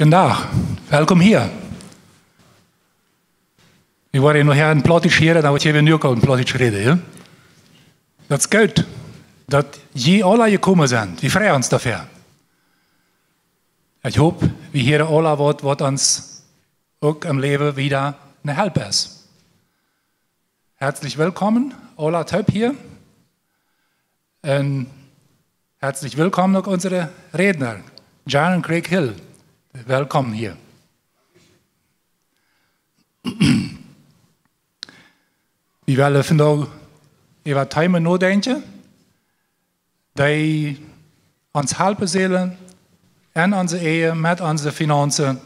Guten Tag, welkom hier. Ik word nog een Platisch hier, dan word je weer nu ook een Platisch reden. Ja? Dat is goed, dat je alle gekomen zijn. We freuen ons dafür. Ich hoffe, wie hier alle wird uns auch im Leben wieder eine Hilfe ist. Herzlich willkommen, alle Typ hier. Und herzlich willkommen auch unsere Redner, John und Craig Hill. Willkommen hier. We willen vandaag even thema nadenken die ons helpen zullen in onze ehe, met onze financiën,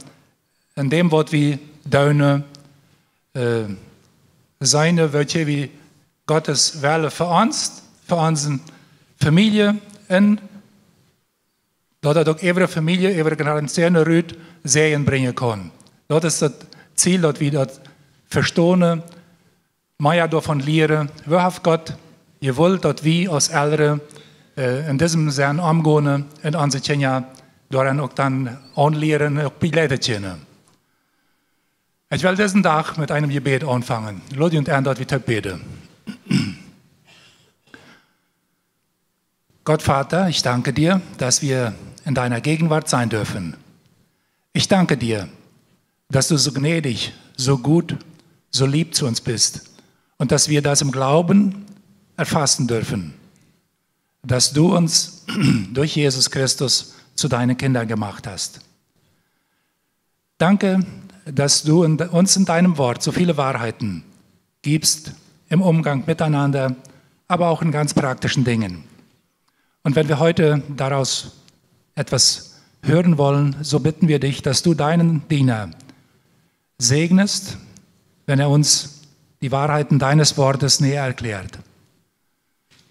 in dem wat we doen, zijn wat je wie Gottes willen voor ons, voor onze familie en dat ook iedere familie, iedere generatie uit zegen brengen kan. Dat is het Ziel, dat we dat verstaan, meer davon leren. We heeft God gewollt, dat we als Ältere in diesem Sinn umgehen und onze Kinder daran auch dann anlehren, auch begleiten können. Ich will diesen Tag mit einem Gebet anfangen. Leute und Ern, dort wir beten. Gott Vater, ich danke dir, dass wir in deiner Gegenwart sein dürfen. Ich danke dir, dass du so gnädig, so gut, so lieb zu uns bist und dass wir das im Glauben erfassen dürfen, dass du uns durch Jesus Christus zu deinen Kindern gemacht hast. Danke, dass du uns in deinem Wort so viele Wahrheiten gibst im Umgang miteinander, aber auch in ganz praktischen Dingen. Und wenn wir heute daraus etwas hören wollen, so bitten wir dich, dass du deinen Diener segnest, wenn er uns die Wahrheiten deines Wortes näher erklärt.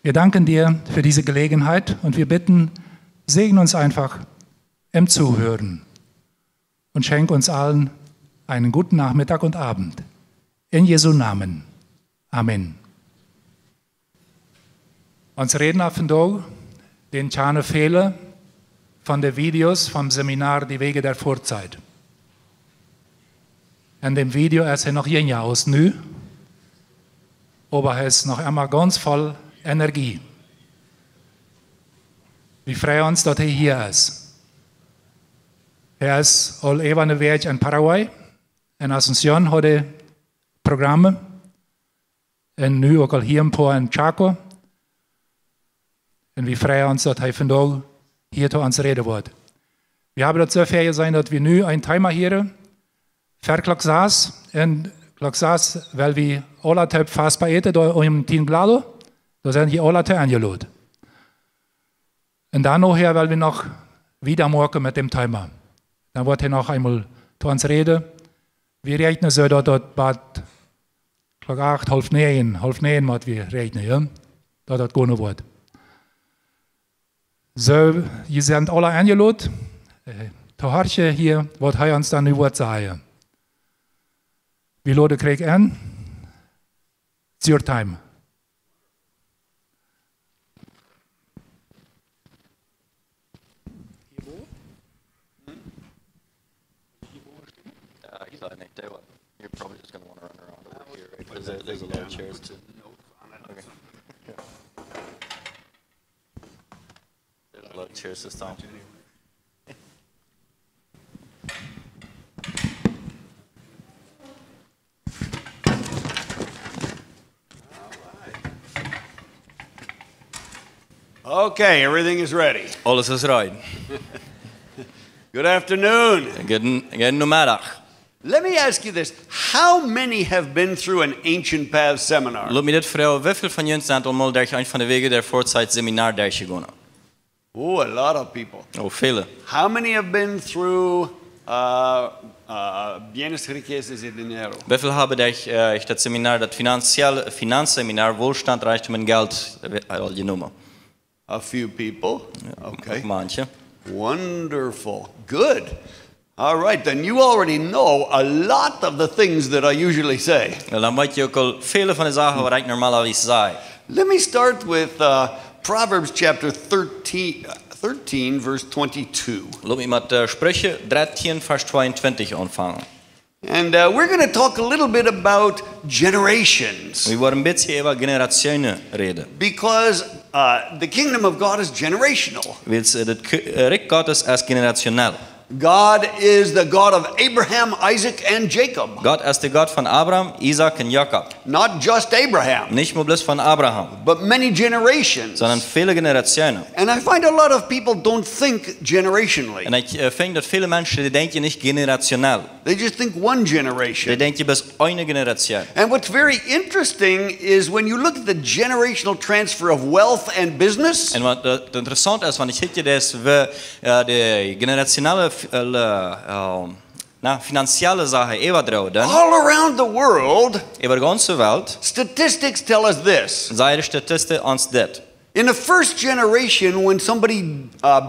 Wir danken dir für diese Gelegenheit und wir bitten, segne uns einfach im Zuhören und schenk uns allen einen guten Nachmittag und Abend. In Jesu Namen. Amen. Ons Redner vandaag, den kleinen Fehler von den Videos vom Seminar Die Wege der Vorzeit. In dem Video ist er noch ein Jahr aus nu, aber er ist noch immer ganz voll Energie. Wir freuen uns, dass er hier ist. Er ist all eben eine Weg in Paraguay, in Asunción hat er Programme, und nu auch hier ein paar in Chaco. Und wir freuen uns, dass er vandaag hier zu uns reden wird. Wir haben das so fair sein, dass wir nu ein Thema hier verklagt saß. Und klagt saß, weil wir alle Typ fast bei eten, da im Team Plata, da sind hier alle Typ eingeladen. Und dann nachher, weil wir noch wieder morgen mit dem Thema. Dann wird er noch einmal zu uns reden. Wir rechnen so, dass dort bald, klag 8, halb 9 wird wir rechnen, ja? Dass das gehen wird. So, ihr seid alle eingeladen. Die Kirche hier, was er uns dann über sagen. Wir laden Krieg an. It's your time. You're probably just going to want to run around over here, right? Because there's a lot of chairs too. Okay. There's a lot of chairs this time. Okay, everything is ready. Alles is right. Good afternoon. Good middag. Let me ask you this. How many have been through an Ancient Paths seminar? Laat me dit vragen. Hoeveel van jullie zijn al durch een van de wegen der Vorzeit seminar durchgegangen? Oh, a lot of people. Oh, vele. How many have been through Bienes, Riquezas y Dinero? Hoeveel hebben durch das Seminar, das Finanzseminar, Wohlstand, Reichtum und Geld al genomen? A few people. Okay. Manche. Wonderful. Good. All right, then you already know a lot of the things that I usually say. Dan weet je ook al vele van de zaken wat ik normaal zeg. Let me start with Proverbs chapter 13, verse 22. Lass mich mit Sprüche 13, Vers 22 anfangen. And we're going to talk a little bit about generations. Wir wollen ein bisschen über Generationen reden. Because the kingdom of God is generational. Weil das Reich Gottes ist generationell. God is the God of Abraham, Isaac, and Jacob. Gott ist der Gott von Abraham, Isaac und Jakob. Not just Abraham, Nicht nur bloß von Abraham, but many generations. sondern viele Generationen. And I find a lot of people don't think generationally. Und ich finde, dass viele Menschen, die denken nicht generationell. They just think one Die generation. denken bis eine Generation. And what's very interesting is when you look at the generational transfer of wealth and business, Und was interessant ist, wenn ich sehe, dass wir die generationelle finanzielle Sache übertragen, all around the world, über die ganze Welt, statistics tell us this. sei die Statistik uns das. In the first generation, when somebody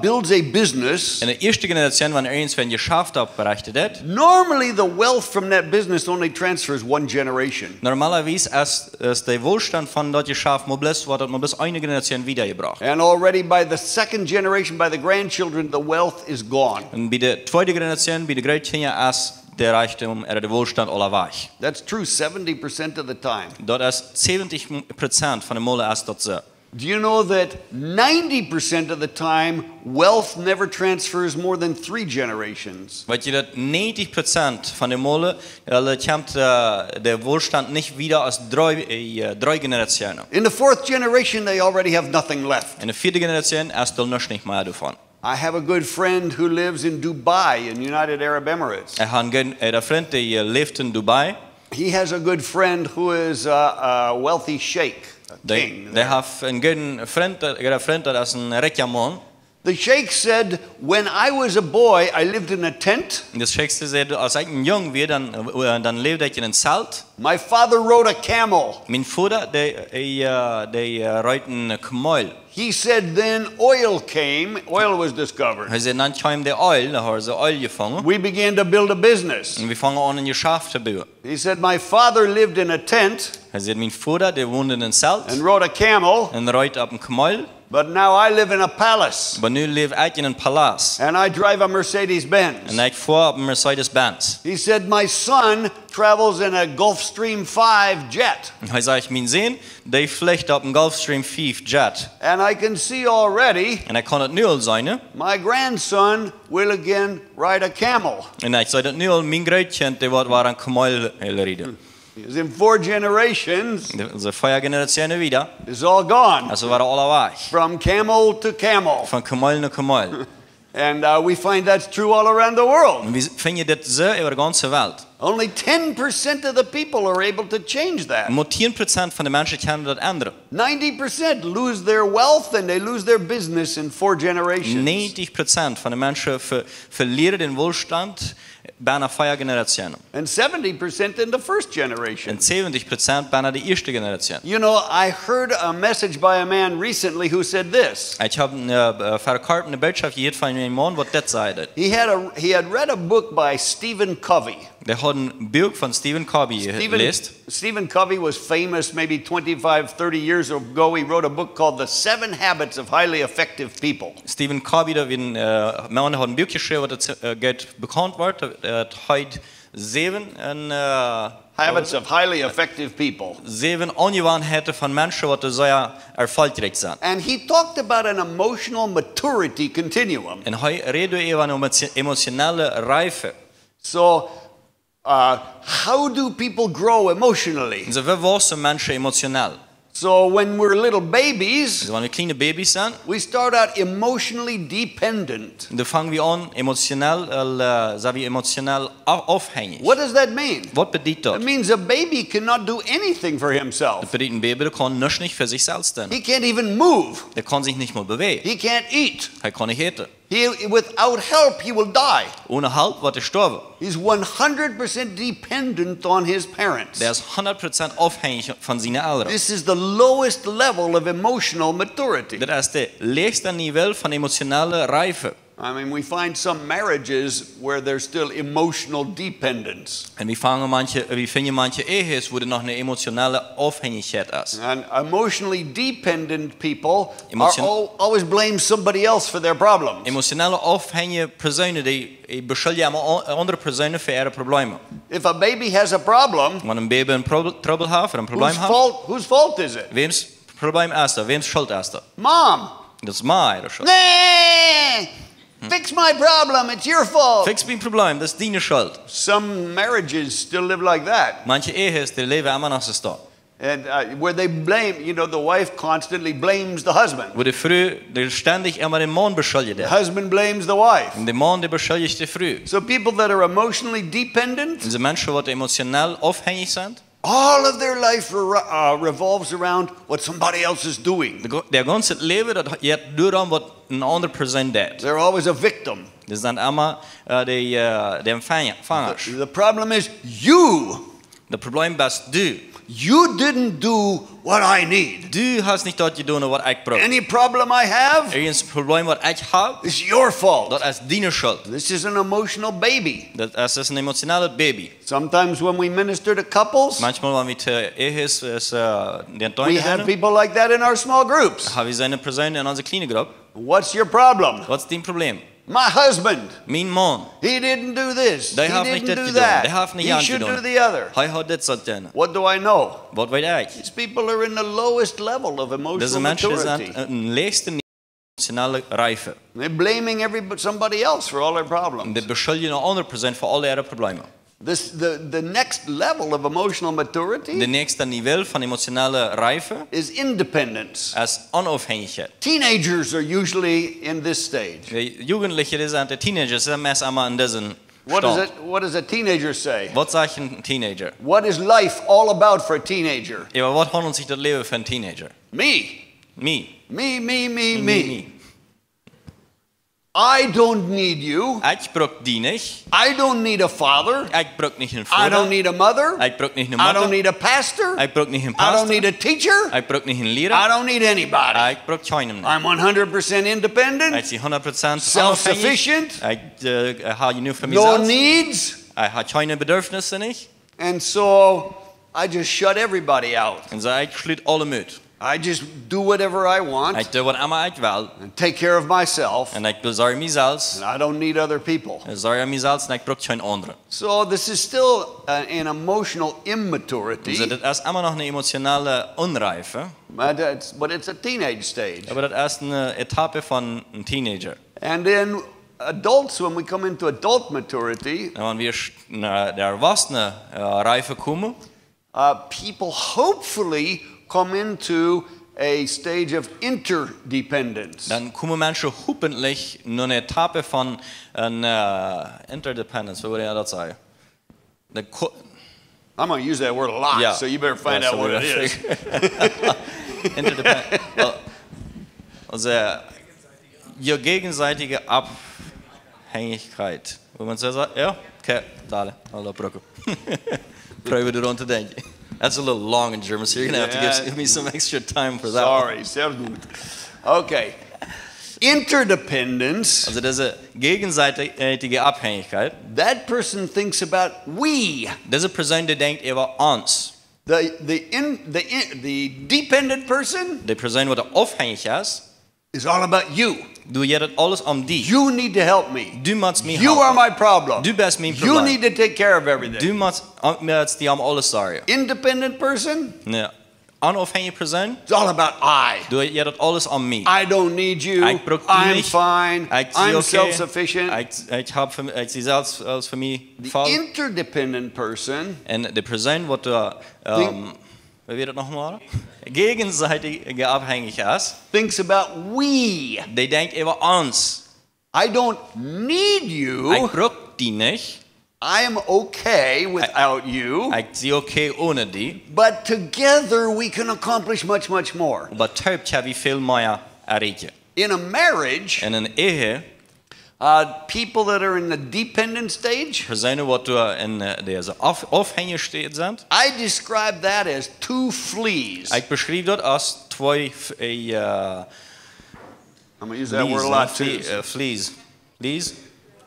builds a business, In der ersten Generation, wenn irgendwer ein Geschäft abberichtet hat, normally the wealth from that business only transfers one generation. normalerweise ist der Wohlstand von dort Geschäft wird man bis eine Generation wiedergebracht. And already by the second generation, by the grandchildren, the wealth is gone. Und bei der zweiten Generation, bei der Großkindern, ist der Reichtum oder der Wohlstand alle weg. That's true 70% of the time. Dort ist 70% von der Molle ist dort so. Do you know that 90% of the time, wealth never transfers more than 3 generations? Weil ihr 90% von der Molle kommt der Wohlstand nicht wieder aus drei Generationen. In the fourth generation, they already have nothing left. In der vierten Generation ist da noch nicht mehr davon. I have a good friend who lives in Dubai in United Arab Emirates. Er hat einen Freund, der lebt in Dubai. He has a good friend who is a wealthy sheikh, a king. Der hat einen guten Freund, der ist ein reicher Mann. The sheikh said, when I was a boy, I lived in a tent. Und das Schickste sagt, als ich ein Jung war, dann lebte ich in einem Zelt. My father rode a camel. Mein Vater, der reitet einen Kamel. He said then oil came, oil was discovered. Er sagt, dann kam der Öl, da haben sie Öl gefangen. We began to build a business. Und wir fangen an, ein Geschäft zu bauen. He said, my father lived in a tent Er sagt, mein Vater, der wohnt in einem Zelt and rode a camel, und reitet auf einem Kamel. but now I live in a palace Aber nun lebt ich in einem Palast. and I drive a Mercedes-Benz. Und ich fahre auf einem Mercedes-Benz. He said, my son travels in a Gulfstream 5 jet. Und er sagt, mein Sohn, der fliegt auf dem Gulfstream 5 Jet. And I can see already Und kann es nur sein. my grandson will again ride a camel. Und ich sage, nur mein Großkind, der wird ein Kamel reiten. He's in 4 generations. Also 4 Generationen wieder. It's all gone. Also waren alle weg. From camel to camel. Von Kamel zu Kamel. And we find that's true all around the world. Und wir finden das so über die ganze Welt. Only 10% of the people are able to change that. Nur 10% von den Menschen können das ändern. 90% lose their wealth and they lose their business in 4 generations. 90% von den Menschen verlieren den Wohlstand bei einer 4 Generationen. And 70% in the first generation. Und 70% bei einer der ersten Generation. You know, I heard a message by a man recently who said this. Ich habe eine Botschaft gehört von einem Mann, der das sagt. He had read a book by Stephen Covey. Der hat ein Buch von Stephen Covey gelesen. Stephen Covey was famous maybe 25, 30 years ago. He wrote a book called The 7 Habits of Highly Effective People. Stephen Covey, der Mann hat ein Buch geschrieben, das bekannt wird. Er hat heute 7 Habits of Highly Effective People. 7 Angewohnheiten von Menschen, die sehr erfolgreich sind. And he talked about an emotional maturity continuum. Und er redet über eine emotionelle Reife. So, how do people grow emotionally? Also, wie wachsen Menschen emotional? So, when we're little babies, Also, wenn wir kleine Babys sind, we start out emotionally dependent. dann fangen wir an, emotional aufhängig. What does that mean? Was bedeutet das? It means a baby cannot do anything for himself. Das bedeutet, ein Baby kann nicht für sich selbst tun. He can't even move. Der kann sich nicht mal bewegen. He can't eat. Er kann nicht essen. Without help, he will die. Ohne Halt wird er sterben. He's 100% dependent on his parents. Der ist 100% abhängig von seinen Eltern. This is the lowest level of emotional maturity. Das ist der letzte Niveau von emotionaler Reife. I mean, we find some marriages where there's still emotional dependence. En vi finner manche ehes wo det nog een emotionele afhängigheid is. And emotionally dependent people Emotion- always blame somebody else for their problems. Emotionele afhängige personen die beschuldigen andere personen voor ihre problemen. If a baby has a problem, Want een baby een trouble heeft, een probleem heeft. whose fault is it? Weems probleem is dat? Weems schuld is dat? Mom. Dat is mijn schuld. Nee! Fix my problem, it's your fault. Fix mijn probleem, dat is die schuld. Some marriages still live like that. Manche ehes die leven immer nog zo staan. And where they blame, the wife constantly blames the husband. Wo die Frau die ständig immer den Mann beschuldigt. The husband blames the wife. Und der Mann die beschuldigt die Frau. So people that are emotionally dependent, Und die Menschen, die emotionell abhängig sind, all of their life revolves around what somebody else is doing. der ganze Leben dat geht nur darum, was een andere Person deed. They're always a victim. Die sind immer die Empfangers. The problem is you. Das Problem bist du. You didn't do what I need. Du hast nicht dort getan, was ich brauche. Any problem I have Irgendein Problem, was ich habe, is your fault. das ist deine Schuld. This is an emotional baby. Das ist ein emotionales Baby. Sometimes when we minister to couples, Manchmal, wenn wir zu Ehes den we Teuen have gehen, people like that in our small groups. haben wir seine Person in unserer kleinen Gruppe. What's your problem? Was ist dein Problem? My husband. Mein Mann. He didn't do this. Die He haben nicht didn't das do getan. that. Die haben nicht He should do angetan. the other. Er hat das getan. What do I know? Was weiß ich? These people are in the lowest level of Diese emotional Menschen maturity. sind im letzten emotionale Reife. They're blaming somebody else for all their Und problems. die beschuldigen eine andere Person für alle ihre Probleme. The next level of emotional Der maturity nächste Niveau von emotionaler Reife is independence. ist Unabhängigkeit. Teenagers are usually in this stage. Die Jugendlichen, die sind die Teenager, sind meist einmal in diesem Stand. What does a teenager say? Was sagt ein Teenager? What is life all about for a teenager? Ja, aber was handelt sich das Leben für einen Teenager? Me. Me. Me. I don't need you. Ich brauche die nicht. I don't need a father. Ich brauche nicht einen I Vater. don't need a mother. Ich brauche nicht eine I don't Mutter. need a pastor. Ich brauche nicht einen I don't Pastor. need a teacher. Ich brauche nicht einen I Lehrer. don't need anybody. Ich brauche keinen mehr. I'm 100% independent. Ich bin 100% Self-sufficient. Ich habe nur für mich No selbst. needs. Ich habe keine Bedürfnisse nicht. And so I just shut everybody out. Und so ich schließe alle mit. I just do whatever I want Ich tue, was immer ich will. and take care of myself. Und ich besorge mich selbst. And I don't need other people. Ich besorge mich selbst und ich brauche keinen anderen. So this is still an emotional immaturity, Also das ist immer noch eine emotionale Unreife. but it's a teenage stage. Aber das ist eine Etappe von einem Teenager. And then adults, when we come into adult maturity, Und wenn wir der erwachsene Reife kommen, people hopefully come into a stage of interdependence. dann kommen Menschen hoffentlich in eine Etappe von Interdependence, wie würde ich das sagen? I'm going to use that word a lot, Yeah. so you better find Yeah, out so what we're it is. Interdependence. Also, die gegenseitige Abhängigkeit. Wo man so sagt, ja, okay, dale, alla brocco. Probeer we erom te denken. That's a little long in German, so you're going to have to give me some extra time for that. Sorry, sehr gut. Okay. Interdependence, Also diese gegenseitige Abhängigkeit, that person thinks about we. diese Person, die denkt über uns. The dependent person Die Person, die abhängig ist, is all about you. du geht alles um dich. You need to help me. Du musst mir You are helfen. my problem. Du bist mein You Problem. need to take care of everything. Du musst mir die um alles sagen. Independent person, Eine unabhängige Person, it's all about I. du geht alles um mich. I don't need you. Ich brauche dich I'm nicht. fine. Ich I'm okay. self-sufficient. Ich habe sie selbst als für mich The Fall. interdependent person Und die Person, die wie wird das nochmal? Gegenseitige abhängig ist, thinks about we. die denkt über uns. I don't need you. Ich brauche die nicht. I am okay without you. Ich sehe okay ohne die. But together we can accomplish much, much more. Aber taub habe ich viel mehr erreichen. In a marriage, In einer Ehe, people that are in the dependent stage, Personen, die in dieser Aufhängig steht sind, I describe that as two fleas. ich beschreibe das als zwei I'm going to use that word a lot too. Fleas. Lies.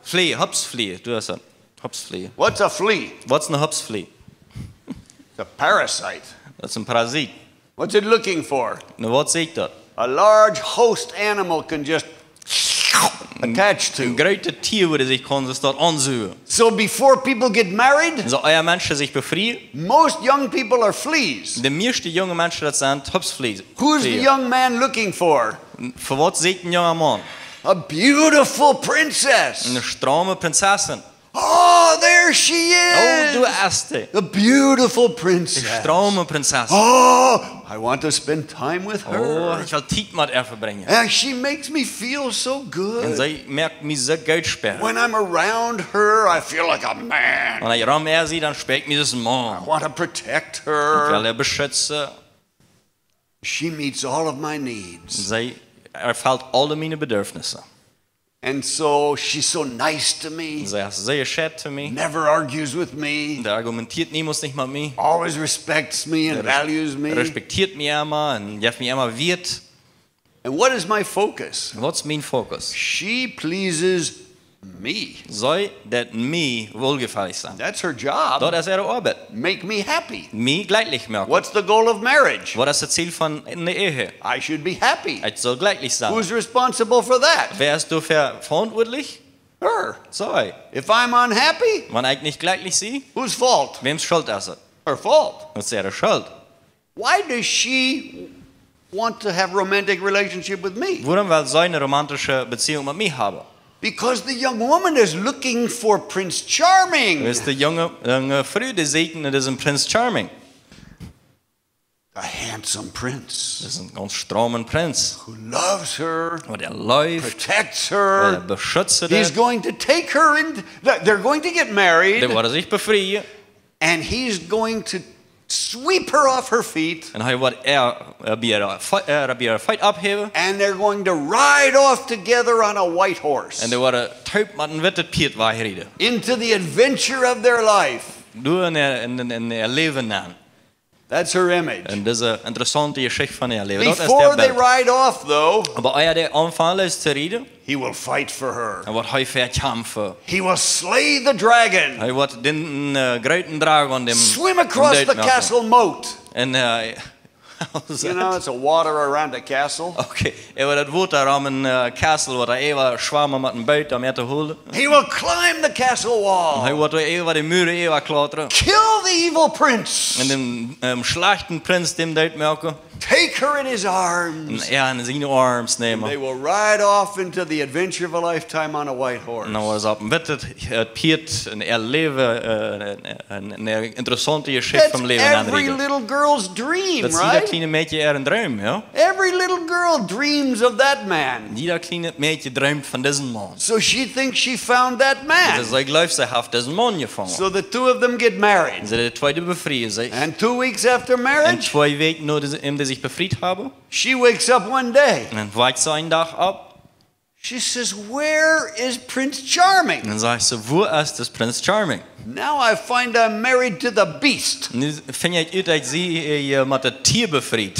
Flea, hupsflee. Du hast das. Hupsflee. What's a flea? What's eine Hupsflee? It's a parasite. Das ist ein Parasit. What's it looking for? Na, was sieht das? A large host animal can just attach Ein to. großes Tier, das sich kann sich dort ansuchen. So before people get married, So, euer Menschen sich befreien. most young people are fleas. Die meisten jungen Menschen, das sind Hupsflee. Who's the young man looking for? Für was sieht ein junger Mann? A beautiful princess. Eine stramme Prinzessin. Oh, there she Oh, du is. Erste. A beautiful Die princess. stramme Prinzessin. Oh, I want to spend time with Oh, her. ich will Zeit mit ihr verbringen. And she makes me feel so Und good. sie merkt mich so gut später. When I'm around her, I feel like a man. Wenn ich rum her sie, dann spürt mich das I Mann. want to protect Ich will her. ihr beschützen. She meets all of my needs. Sie erfüllt alle meine Bedürfnisse. And so she's so nice to me. Sie ist sehr schät für mich. Never argues with me. Der argumentiert niemals nicht mit mir. Always respects me and values me. Respektiert mich immer und gibt mich immer Wert. And what is my focus? Was ist mein Fokus? She pleases me. Soll das mir wohlgefällig sein. That's her job. Dort ist ihre Arbeit. Make me happy. Mich glücklich machen. What's the goal of marriage? Was ist das Ziel von einer Ehe? I should be happy. Ich soll glücklich sein. Who's responsible for that? Wer ist dafür verantwortlich? Her. Soll. If I'm unhappy, Wenn ich nicht glücklich sie, whose fault? wem's Schuld ist es? Her fault. Das ist ihre Schuld. Why does she want to have romantic relationship with me? Warum will sie eine romantische Beziehung mit mir haben? Because the young woman is looking for Prince Charming. Das ist die junge Frau, die sieht, das ist ein Prinz Charming. A handsome prince Das ist ein ganz strammer Prinz. who loves her, Und er läuft, protects er her. beschützt He's sie. going to take her in. They're going to get married, Der wird sich befreien. and he's going to sweep her off her feet, Und er wird bei ihrer Feit abheben. and they're going to ride off together on a white horse Und er wird taub mit einem witten Piet weiterreden. into the adventure of their life. Du in ihr Leben nehmen. That's her image. Und diese interessante Geschichte von ihr Leben. Das ist Before der they Bild. ride off, though, Aber euer der anfangen ist zu reden, he will fight for her. er wird häufig kämpfen. He will slay the dragon, Er wird den großen Dragon dem swim across the Date machen. castle moat. Und You know, it's a water around a castle. okay, er wird das Wasser am Castle, wird er ewa schwammen mit dem Boot, um zu holen. He will climb the castle Und wall, er wird ewa die Mure ewa klettern. kill the evil prince, Und dem schlechten Prinz dem dort merken. take her in his Und arms. er in seine Arms They nehmen. will ride off into the adventure of a lifetime on a white horse. Und dann wird er auf dem Wittet, Piet, und er lebe eine interessante Geschichte That's vom Leben every anreden. little girl's dream, Das ist jeder right? kleine Mädchen eher ein Traum, ja? Every little girl dreams of that man. Jeder kleine Mädchen träumt von diesem Mann. So she thinks she found that Das man. ist läuft sie auf diesen Mann gefangen. So the two of them get married. Sie der zweite befreien sich. And 2 weeks after Und marriage, 2 Wochen nur, die sich befreit haben. she wakes up one day. Und dann weicht sie einen Tag ab. She says, "Where is Prince Charming?" Und dann sagt sie, wo ist das Prinz Charming? Now I find I'm married to the beast. Und dann finde ich aus, dass sie mit dem Tier befreit.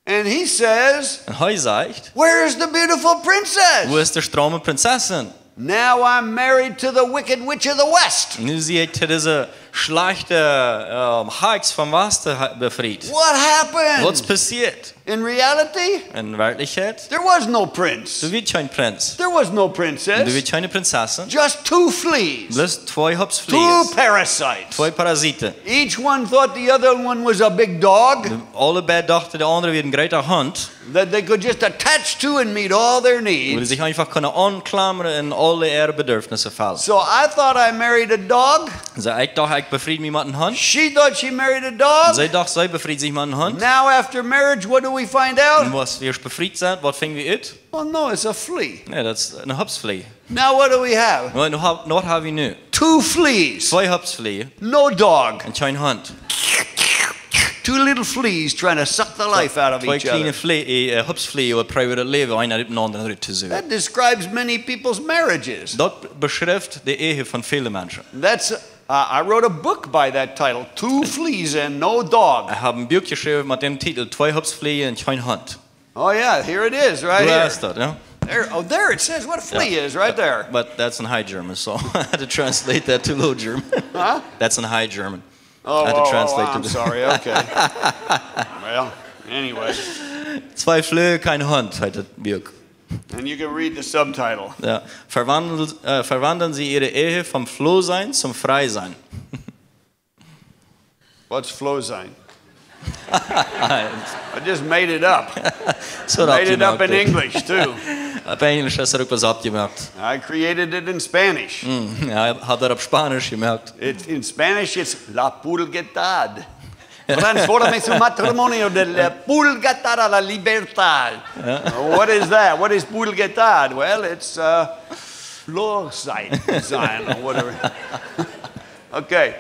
And he says, Und er sagt, "Where is the beautiful wo princess?" ist die stramme Prinzessin? Now I'm married to the wicked witch of the west. Und nun sie hat diese schlechte Hex vom Westen befreit. What Was happened? passiert? In reality, In Wirklichkeit, there was no prince. du wirst kein Prinz. There was no Du princess. wirst keine Prinzessin. Just 2 fleas. Bloß 2 2 Hupsfliegen. parasites. 2 Parasiten. Each one thought the other one was a big dog Alle beiden dachten, der andere wird ein großer Hund, that they could just attach to and meet all their wo sie needs. sich einfach können anklammern und alle ihre Bedürfnisse fallen. So I thought I married a dog. Sie ich dachte, ich befriede mich mit einem Hund. She thought she married a dog. Sie dachte, sie befriedet sich mit einem Hund. Now after marriage, what do we find Und out? was wir befriedet sind, was fingen wir an? Oh no, it's a flea. Ja, das ist eine Hupsfliege. Now what do we have? Und was haben wir nun? 2 fleas. 2 Hupsfliegen No dog. und kein Hund. 2 little fleas trying to suck the life out of 2 each kleine other. Hupsfliegen, die probieren das Leben einer mit dem anderen zu suchen. That describes many people's marriages. Das beschreibt die Ehe von vielen Menschen. That's I wrote a book by that title, 2 fleas and no dog. Ich habe ein Buch geschrieben mit dem Titel 2 Hupsfliegen und kein Hund. Oh yeah, here it is, right Du here. hast das, ja? There it says what a flea is right there. But that's in High German, so I had to translate that to Low German. Huh? That's in High German. Oh, I had to translate I'm to sorry. Okay. Well, anyway. 2 Flöhe, kein Hund, heißt das Buch. And you can read the subtitle. Ja. Verwandeln Sie Ihre Ehe vom Flohsein zum Freisein. What's flow sign? I just made it up. So Made it up in English too. Op Englisch hast du was abgemerkt. I created it in Spanish. Ja, hat er auf Spanisch gemerkt. In Spanish, it's la pulguetad. Transforme su matrimonio de la pulguetad a la libertad. What is that? What is pulguetad? Well, it's floor sign or whatever. Okay.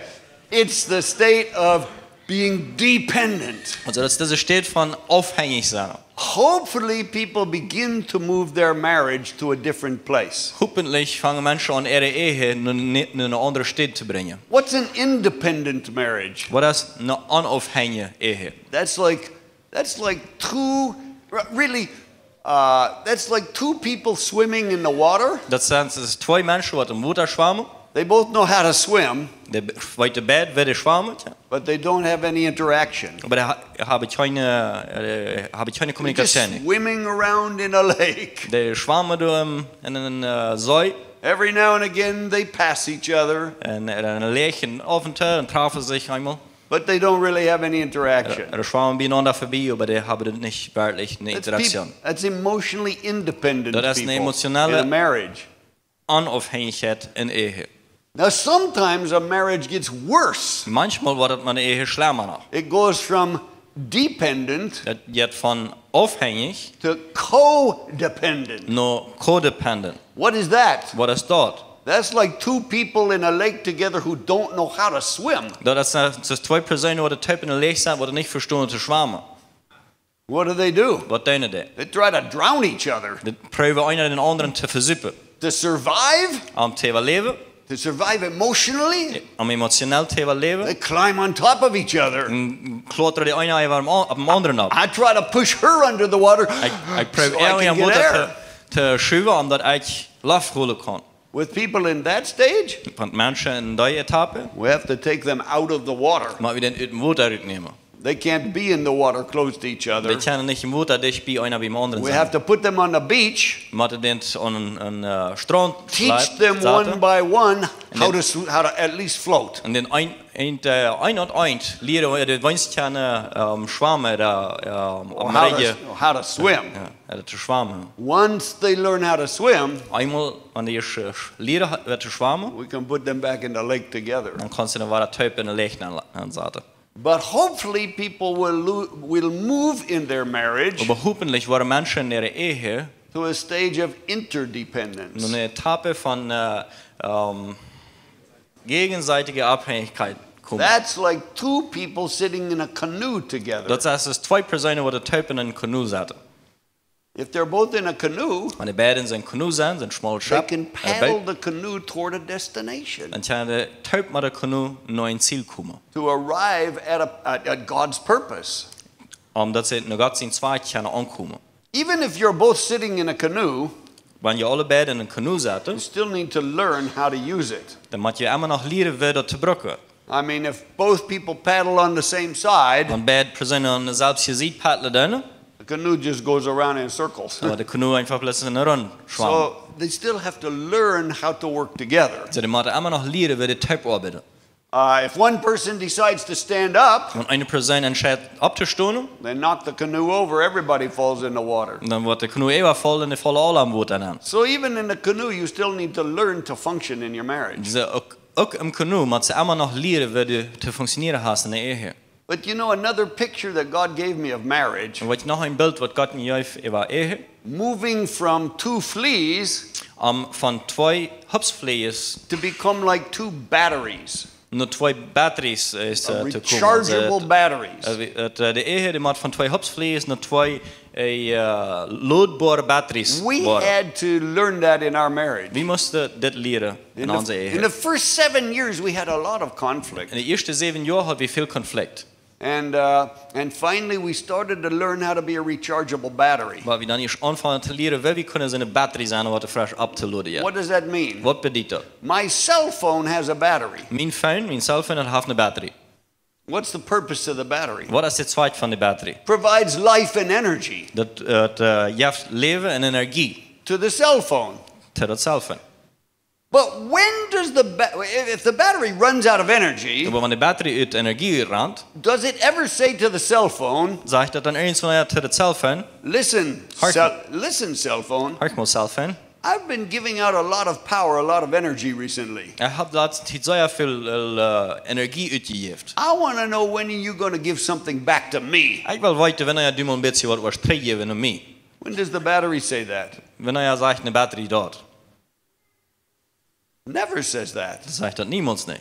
It's the state of being dependent. Also das ist der State von aufhängig sein. Hopefully people begin to move their marriage to a different place. Hoffentlich fangen Menschen an ihre Ehe in eine andere Stadt zu bringen. What's an independent marriage? Was ist eine unaufhängige Ehe? That's like two people swimming in the water. Das sind 2 Menschen, die im Wasser schwimmen. They both know how to swim, Die weiter Bett werden schwimmen, but they don't have any interaction. aber da habe ich keine Just Kommunikation. swimming around in a lake. Die schwimmen da in einen See Every now and again they pass each other, in einer Lech auf und zu und treffen sich einmal. but they don't really have any interaction. Die schwimmen beieinander vorbei, aber die haben nicht wirklich eine Interaktion. That's emotionally independent Das ist eine people emotionale- in a marriage. Unaufhängigkeit in Ehe. Now sometimes a marriage gets worse. Manchmal wird man Ehe schlimmer noch. It goes from dependent Das geht von aufhängig to codependent. nur codependent. What is that? Was ist dort? That's like two people in a lake together who don't know how to swim. Das sind 2 Personen, die Typ in der Lech sind, die nicht verstehen zu schwimmen. What do? Was tun die? They try to drown each other. Die probieren einer den anderen zu versuppen. To survive, Zu überleben, to survive emotionally, emotionell zu they überleben, climb on top of each other. klettern die eine auf dem anderen ab. I try to push her under the water Ich probiere so I irgendwie can am get Mutter air. zu schwimmen, damit ich Luft holen kann. With people in that stage, Und Menschen in der Etappe, we have to take them out of the water. mal wieder in den Wasser rücknehmen. They can't be in the water close to each other. Die können nicht im Wasser dicht bei einer beim anderen We have sein. to put them on the beach, Man hat den an einen Strand teach them one by one how to at least float. und den ein und ein lernen, die wenigstens können schwimmen da am Or Regen. how to swim. Ja, zu schwimmen. Once they learn how to swim, Einmal, wenn die lernen, zu schwimmen, we can put them back in the lake together. dann kannst du dann weiter Typ in der Lech ansetzen. But hopefully people will move in their marriage Aber hoffentlich waren Menschen in ihrer Ehe to a stage of interdependence. eine Etappe von gegenseitiger Abhängigkeit kommen. That's like two people sitting in a canoe together. Das heißt, es 2 Personen, die Typ in einem Kanu sitzen. If they're both in a canoe, Wenn die beiden in einem Kanu sind, ein schmales they Schiff, can paddle the canoe toward a destination dann kann der Typ mit der Kanu noch ein Ziel kommen. to arrive at God's purpose. Dass sie noch Gott sein Zweig können ankommen. Even if you're both sitting in a canoe, Wenn ihr alle beiden in einem Kanu you sitzen, still need to learn how to use it. dann müsst ihr immer noch lernen, wie das zu brauchen. I mean, if both people paddle on the same side, Wenn beide Personen an derselben Seite paddeln, dann, the canoe just goes around in circles. aber der Kanu einfach plötzlich in der Runde schwimmen. So they still have to learn how to work together. So, die müssen immer noch lernen, wie der Typ arbeitet. If one person decides to stand up, Wenn eine Person entscheidet, abzustehen, they knock the canoe over, everybody falls in the water. dann wird der Kanu überfallen und die fallen alle am Boot an. So even in the canoe, you still need to learn to function in your marriage. Auch im Kanu musst du immer noch lernen, wie du zu funktionieren hast in der Ehe. But you know, another picture that God gave me of marriage, Und was noch ein Bild, was Gott mir gibt über Ehe, moving from two fleas von 2 Hupsflies to become like two batteries, nur 2 Batteries ist zu kommen. rechargeable batteries. Die Ehe, die macht von 2 Hupsflies nur 2 loadbare Batteries. We had to learn that in our marriage. Wie musste das lernen in unserer In Ehe? the first 7 years, we had a lot of conflict. In den ersten 7 Jahren hatten wir viel Konflikt. And finally we started to learn how to be a rechargeable battery. Waar we dan eerst aanvangen te leren, wie kunnen zijn batterie zijn om wat fresh op te laden. What does that mean? Wat betekent dat? My cell phone has a battery. Mijn cellphone heeft een batterie. What's the purpose of the battery? Wat is het zwart van de batterie? Provides life and energy. Dat geeft leven en energie. To the cell phone. Tot dat cellphone. But when does if the battery runs out of energy, Maar wanneer de batterie uit energie raakt, does it ever say to the cell phone, zegt dat dan eens van tot het cellphone, listen, listen cell phone, hoor maar cellphone, I've been giving out a lot of power, a lot of energy recently. hebt laatst zeer veel energie uitgegeven. I want to know when you're going to give something back to me. Ik wil weten wanneer je een beetje wat teruggeven aan mij. When does the battery say that? Wanneer je zegt een batterie dat. Never says that. Zegt dat niemand niet.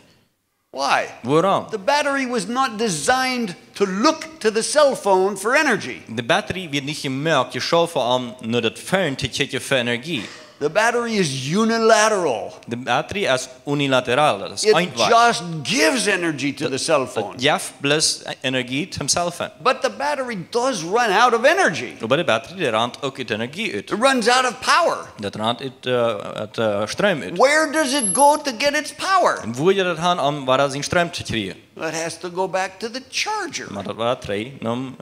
Why? Waarom? The battery was not designed to look to the cell phone for energy. De batterie wordt niet gemaakt, je schaffen aan naar het phone te checken voor energie. The battery is unilateral. De batterie is unilateraal, dat is It eindwaard. just gives energy to the cell phone. Het geeft plus energie tot hemzelf. But the battery does run out of energy. Maar de batterie raakt ook uit energie uit. It runs out of power. Dat raakt uit stroom uit. Where does it go to get its power? En hoe je dat gaan om waar dat zijn stroom te krijgen? It has to go back to the charger. Maar dat was twee om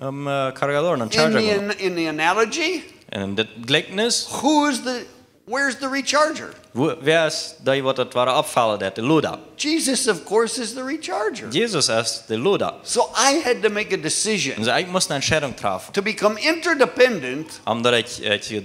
cargador, om charger. In the analogy, En in dit gelijkenis, where's the recharger? wer is dat wat het waren opvallen dat de loader? Jesus, of course, is the recharger. Jezus is de loader. So I had to make a decision Dus ik moest een entscheiding treffen. to become interdependent. Omdat ik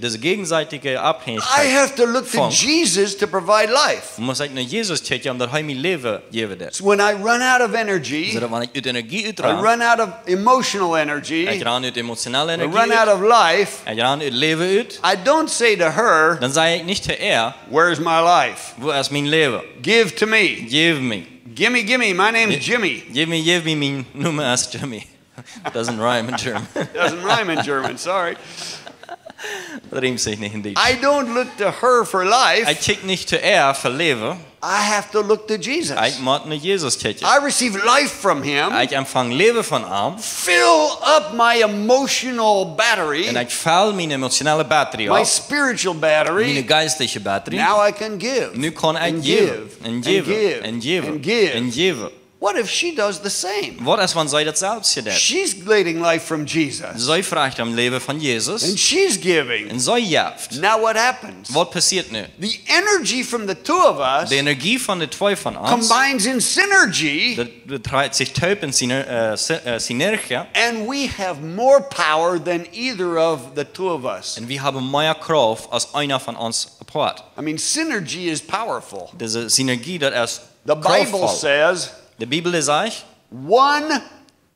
deze gegenseitige I afhängigkeit have to look to Jesus to provide life. moest ik naar Jezus kijken omdat hij mijn leven geeft. So when I run out of energy, Zodat wanneer ik uit energie I uitraak, run out of emotional energy, ik raak uit emotionele I energie run out uit, of life, ik raak uit leven uit, I don't say to her, dan zei ik niet te er, where's my life? waar is mijn leven? Give to me. Geef me. Gimme, my name's Jimmy. Geef me, mijn nummer is Jimmy. Doesn't rhyme in German. Doesn't rhyme in German, sorry. Dat riemt zich niet in Duits. I don't look to her for life. Ik kijk niet te er voor leven. I have to look to Jesus. Ik moet naar Jezus kijken. I receive life from him. Ik ontvang leven van hem. Fill up my emotional battery. En ik vul mijn emotionele batterie op. My spiritual battery. Mijn geestelijke batterie. Now I can give. Nu kan ik and geven. give. En and geven. give. En geven. and give. En geven. What if she does the same? Wat is wanneer zij datzelfde doet? She's getting life from Jesus. Zij vraagt om leven van Jezus. And she's giving. En zij geeft. Now what happens? Wat passiert nu? The energy from the two of us De energie van de twee van ons. combines in synergy. Dat draait zich uit in synergie. And we have more power than either of the two of us. En we hebben meer kracht als einer van ons apart. I mean, synergy is powerful. Deze synergie dat is The Bible krachtvol. says De Bibel zegt, one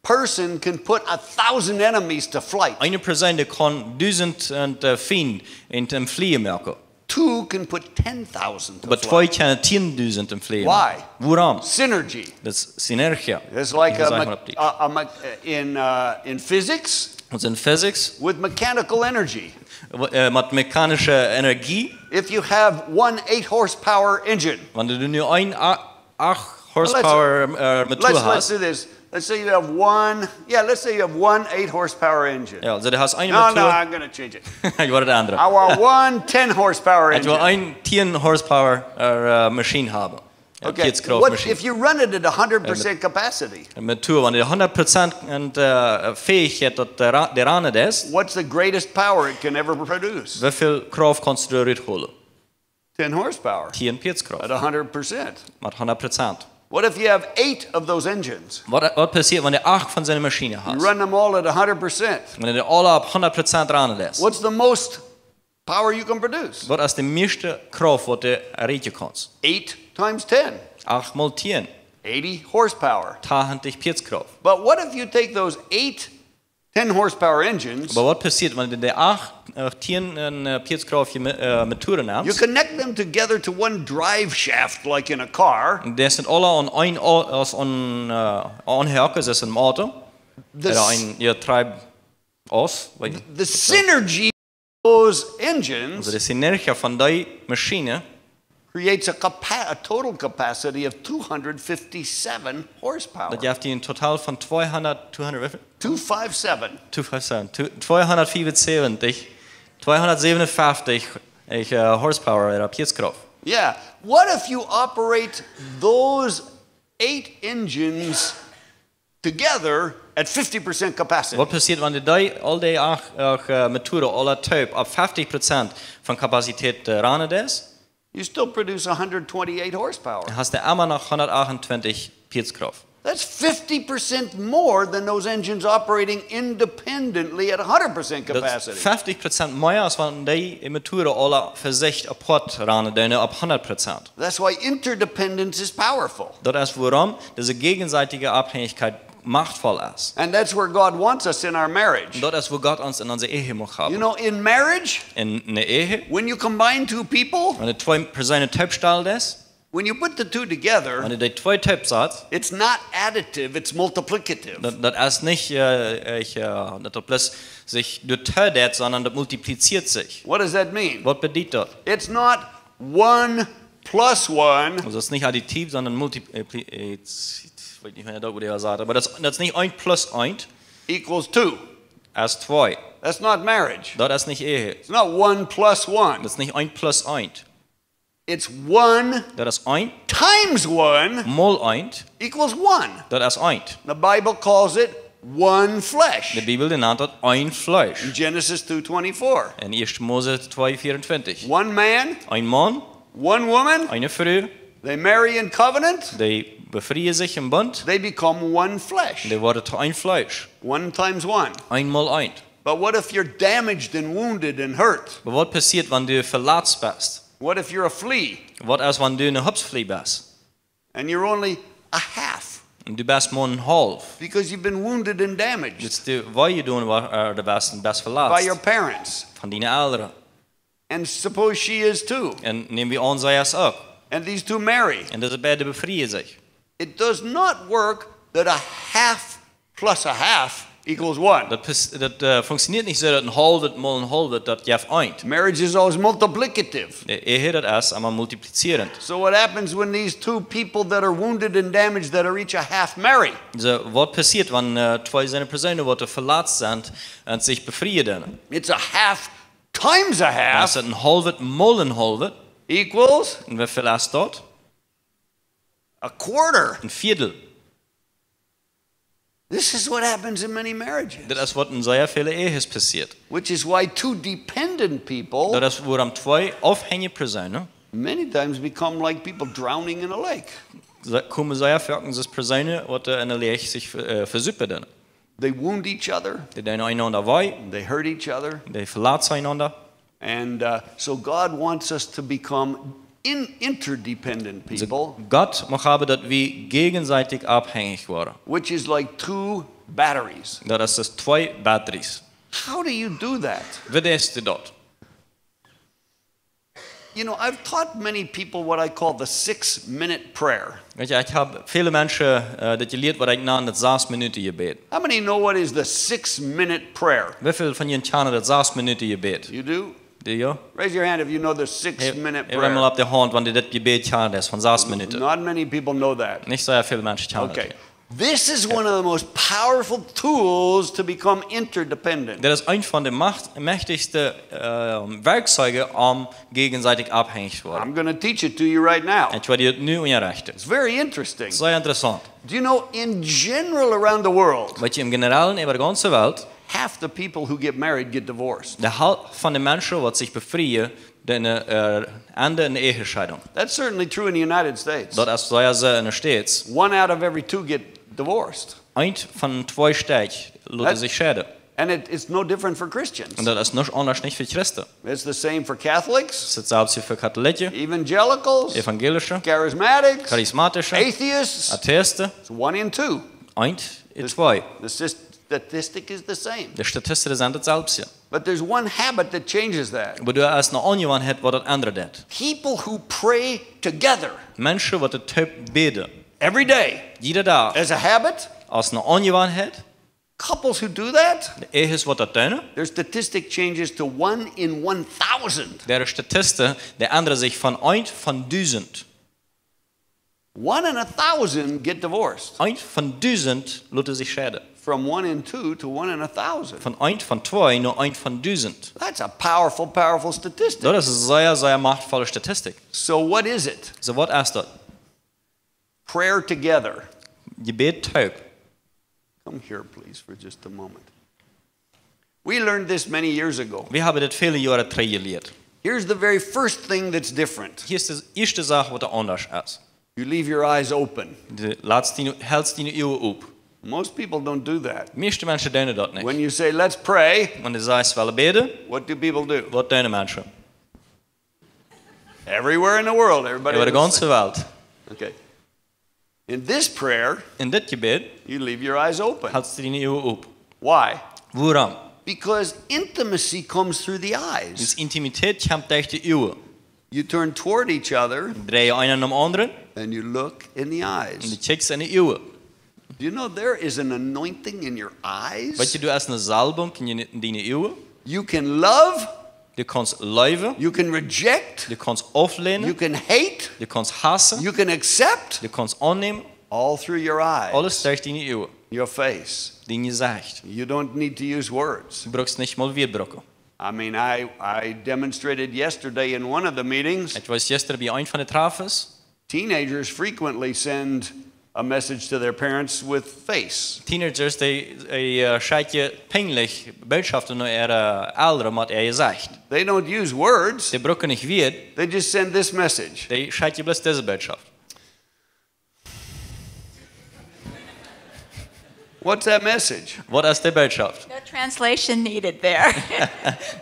person can put 1,000 enemies to flight. eine persoon die kan 1000 vrienden in het vliegen maken. Two can put 10,000 to Maar flight. twee kunnen 10.000 in vliegen. Why? Waarom? Synergy. Dat is synergie. It's like Die zeggen op die. in physics Dat is in physics, with mechanical energy. met mechanische energie. If you have one 8 horsepower engine, Wanneer je nu een 8 horsepower motor let's hast. do this. Let's say you have one. Yeah, let's say you have one 8 horsepower engine. Ja, also du hast eine No, Motor. I'm going to change it. Ich wollte der andere. I want one 10 horsepower Ich will engine. ein 10 horsepower Maschine haben. Ja, Okay. 40 Kraft What Maschine. if you run it at 100% capacity? Eine Motor, wenn die 100% Fähigkeit dat der Rane ist, What's the greatest power it can ever produce? wie viel Kraft kannst du da holen? 10 horsepower 10 at Kraft. 100%. Mit 100%. What if you have 8 of those engines? Was passiert, wenn du 8 von seiner Maschine You hast? run them all at 100%. Wenn du alle auf 100% Rane ist. What's the most power you can produce? Was ist die meiste Kraft, was du erreichen kannst? 8 times 10. 8 mal 10. 80 horsepower. 80 Kraft. But what if you take those 8 10 horsepower engines, Aber was passiert, wenn du die 8 10 Kraft Motoren you nimmst? connect them together to one drive shaft like in a car. Die sind alle an ein Anhaken, das ist ein Auto. The, Oder ein Treibhaus. the synergy of those engines Also die Synergie von der Maschine creates a total capacity of 257 horsepower. Dat geeft een totaal van 274 horsepower op Jeetskraft. Yeah. What if you operate those 8 engines together at 50% capacity? Wat passiert, wenn du all die Motoren alle Typ auf 50% von Kapazität ran ist? You still produce 128 horsepower. Hast du immer noch 128 Pietzkraft. That's 50% more than those engines operating independently at 100% Das ist capacity. 50% mehr, als wenn die Motoren alle für sich apart ran auf 100%. That's why interdependence is powerful. Das ist, warum diese gegenseitige Abhängigkeit machtvoll ist. And that's where God wants us in our marriage. Und das ist, wo Gott uns in unserer Ehe macht haben. You know, in marriage, In einer Ehe, when you combine 2 people, wenn du zwei Personen Typstall ist, when you put the 2 together, wenn du die zwei Typs hast, it's not additive, it's multiplicative. das ist nicht, dass das sich durchteilt, sondern das multipliziert sich. What does that mean? Was bedeutet das? It's not 1 plus 1 Also das ist nicht additiv, sondern multipliziert. Ich weiß nicht mehr, wo der sagt, aber das ist nicht 1 plus 1, equals 2. als 2. That's not marriage. Das ist nicht Ehe. It's not 1 plus 1. Das ist nicht 1 plus 1. It's 1 Das ist 1 times 1 mal 1. equals 1. Das ist 1. The Bible calls it one flesh. Die Bibel nennt das ein Fleisch. In Genesis 2:24. In 1. Mose 2,24. One man, Ein Mann, one woman, eine Frau, they marry in covenant, die befreien sich im Bund, they become one flesh. die werden zu ein Fleisch. 1 times 1. Einmal 1. But what if you're damaged and wounded and hurt? Aber was passiert, wenn du verletzt bist? What if you're a flea Was ist, wenn du eine Hupsflieh bist? and you're only a half Und du bist nur ein halb. because you've been wounded and damaged Jetzt du, was du tun, du bist by verletzt. your parents? Von deinen Eltern. And suppose she is too. Und nehmen wir an, sei es auch. And these two marry. Und diese beiden befreien sich. It does not work that a half plus a half equals 1. Das funktioniert nicht so, dass ein halbes mal ein halbes, das gibt 1. Marriage is always multiplicative. Die Ehe, das ist einmal multiplizierend. So what happens when these two people that are wounded and damaged that are each a half marry? So, was passiert, wenn zwei seine Personen, die verletzt sind, und sich befreien? It's a half times a Das half ist ein halbes mal ein halbes. equals Und wer verlässt dort? a quarter. Ein Viertel. This is what happens in many marriages. Das ist, was in sehr vielen Ehen passiert. Which is why two dependent people Das ist, woran zwei aufhängige Personen many times become like people drowning in a lake. kommen sehr viele Personen, die in der Lehre sich versuppen. They wound each other, Die tun einander weh, they hurt each other, die verletzen einander. and so God wants us to become interdependent people, Gott mag haben, dass wir gegenseitig abhängig waren. which is like 2 batteries. Das ist zwei Batteries. How do you do that? Wie tust du das? You know, I've taught many people what I call the 6-minute prayer. Weet je, ich habe viele Menschen das gelehrt, was ich nenne, das 6-Minuten-Gebet. How many know what is the 6-minute prayer? Wie viele von Ihnen kennen das 6-Minuten-Gebet? You do? Die ja? Raise your hand if you know the 6-minute Ich will mal prayer. auf die Hand, wenn die das Gebet kennen, das von 6 Minuten. Not many people know that. Nicht sehr viele Menschen kennen Okay. das. This is one of the most powerful tools to become interdependent. Das ist eines von den mächtigsten Werkzeugen, um gegenseitig abhängig zu werden. I'm going to teach it to you right now. Ich werde dir nu unterrichten. It's very interesting. Sehr interessant. Do you know, in general around the world, Weet je, im Generellen über die ganze Welt, half the people who get married get divorced. der Hälfte von den Menschen, die sich befreien, ende in der Ehescheidung. That's certainly true in the United States. Das ist sehr, sehr in den States. 1 out of every 2 get divorced. Eins von 2 Städten lässt sich scheiden. And it's no different for Christians. Und das ist nicht anders nicht für Christen. It's the same for Catholics, Das ist selbst für Katholiken, evangelicals, Evangelische, charismatics, Charismatische, atheists. Atheisten. It's 1 in 2. Eins in 2. The statistic is the same. Die Statistiken sind das selbst. But there's one habit that changes that. Aber du hast noch irgendwann hat, was das ändert. People who pray together Menschen, die den Typ beten, every day jeder Tag, as a habit, als noch irgendwann hat, Couples who do that, De ehes wat dat doen, their statistic changes to 1 in 1,000. der statisten, de ändern sich von 1 von 1000. 1 in 1,000 get divorced. 1 von 1000 laten sich scheiden. From 1 in 2 to 1 in 1,000. Von 1 von 2 nur 1 von 1000. That's a powerful, powerful statistic. Das ist eine sehr, sehr machtvolle Statistik. So what is it? So was ist das? Prayer together. Gebet taub. Come here, please, for just a moment. We learned this many years ago. Wir haben das viele Jahre geleerd. Here's the very first thing that's different. Hier ist die erste Sache, was anders ist. You leave your eyes open. Du hältst deine Augen auf. Most people don't do that. Die meisten Menschen tun das nicht. When you say, let's pray, Wenn du sagst, wir beten, what do people do? was tun die Menschen? Everywhere in the world, everybody Über die does ganze Welt. Okay. In this prayer, In dit Gebet you leave your eyes open. hältst du deine Augen auf. Why? Warum? Because intimacy comes through the Das eyes. Intimität kommt durch die Augen. You turn toward each other Dreh einen am anderen and you look in the und du eyes. checkst in die Augen. Do you know there is an anointing in your Weißt eyes? du hast eine Salbung in deine Augen. You can love, Du kannst lieben, you can reject, du kannst you auflehnen, can hate, du kannst hassen, you can accept, du kannst annehmen. all through your Alles eyes, durch deine Augen. your face. Dein Gesicht. You don't need to use words. Du brauchst nicht mal Wirbrocken. I mean, I demonstrated yesterday in one of the meetings. Ich weiß gestern bei einem von den Trafes, Teenagers frequently send a message to their parents with face. Teenagers, die scheiden peinlich Botschaften an ihre Eltern mit ihr Gesicht. They don't use words, Die brauchen nicht Wort, they just send this message. die scheiden bloß diese Botschaft. What's that message? Was ist die Botschaft? No translation needed there.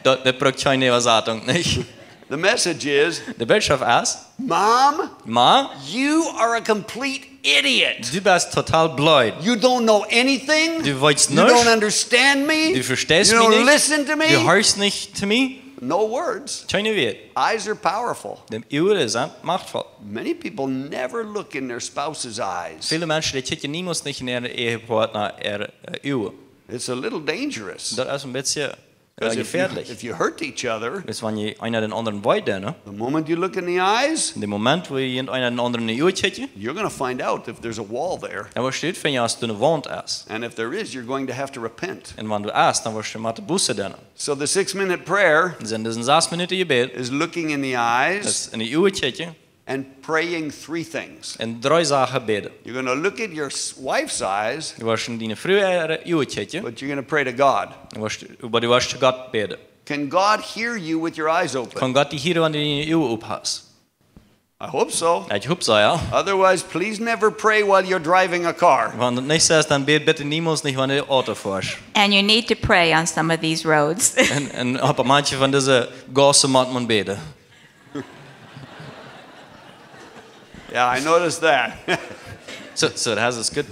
Das braucht keine Übersetzung nicht. The message is, Die Botschaft ist, Mom, Ma, you are a complete idiot. du bist total blöd. You don't know anything. Du weißt You don't nichts. understand me. Du verstehst You mich don't nicht. listen to Du me. hörst nicht zu mir. No words. Keine Wort. Eyes are powerful. Die Augen sind machtvoll. Many people never look in their spouse's eyes. Viele Menschen, die kicken niemals nicht in ihre Ehepartner ihre Augen. It's a little dangerous. Das ist ein bisschen 'Cause gefährlich. if you hurt each other, Das wenn je einer den anderen weiter, ne? the moment you look in the eyes, In dem Moment, wo je einer den anderen in die Augen kicken, you're going to find out if there's a wall there. dann wirst du finden, dass du eine Wand hast. And if there is, you're going to have to repent. Und wenn du hast, dann wirst du mit der Buße dann. So the 6-minute prayer Das sind 6 Minuten Gebet, is looking in the eyes das in die Augen kicken and praying 3 things. und 3 Sachen beten. You're going to look at your wife's eyes, Du wirst in deine Frau ihre Augen kicken, but you're going to pray to God. aber du wirst zu Gott beten. Can God hear you with your eyes open? Kann Gott dich hören, wenn du deine Augen aufhast? I hope so. Ich hoffe so, ja. Otherwise, please never pray while you're driving a car. Wenn du nicht sagst, dann bet bitte niemals nicht, wenn du Auto fährst. And you need to pray on some of these roads. Und aber manche von diesen Gassen muss man beten. Yeah, I noticed that. So it has its good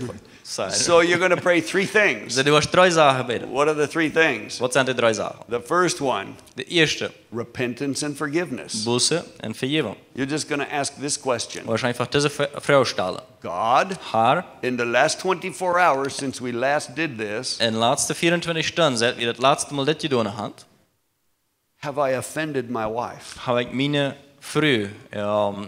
side. So you're going to pray 3 things. So du hast 3 Sachen beten. What are the 3 things? Was sind die 3 Sachen? The first one, Die erste, repentance and forgiveness. Buße und Vergebung. You're just going to ask this question. Du wirst einfach diese Frage stellen. God, Herr, in the last 24 hours since we last did this, in den letzten 24 Stunden, seit wir das letzte Mal das getan haben, have I offended my wife? habe ich meine Frau die getan.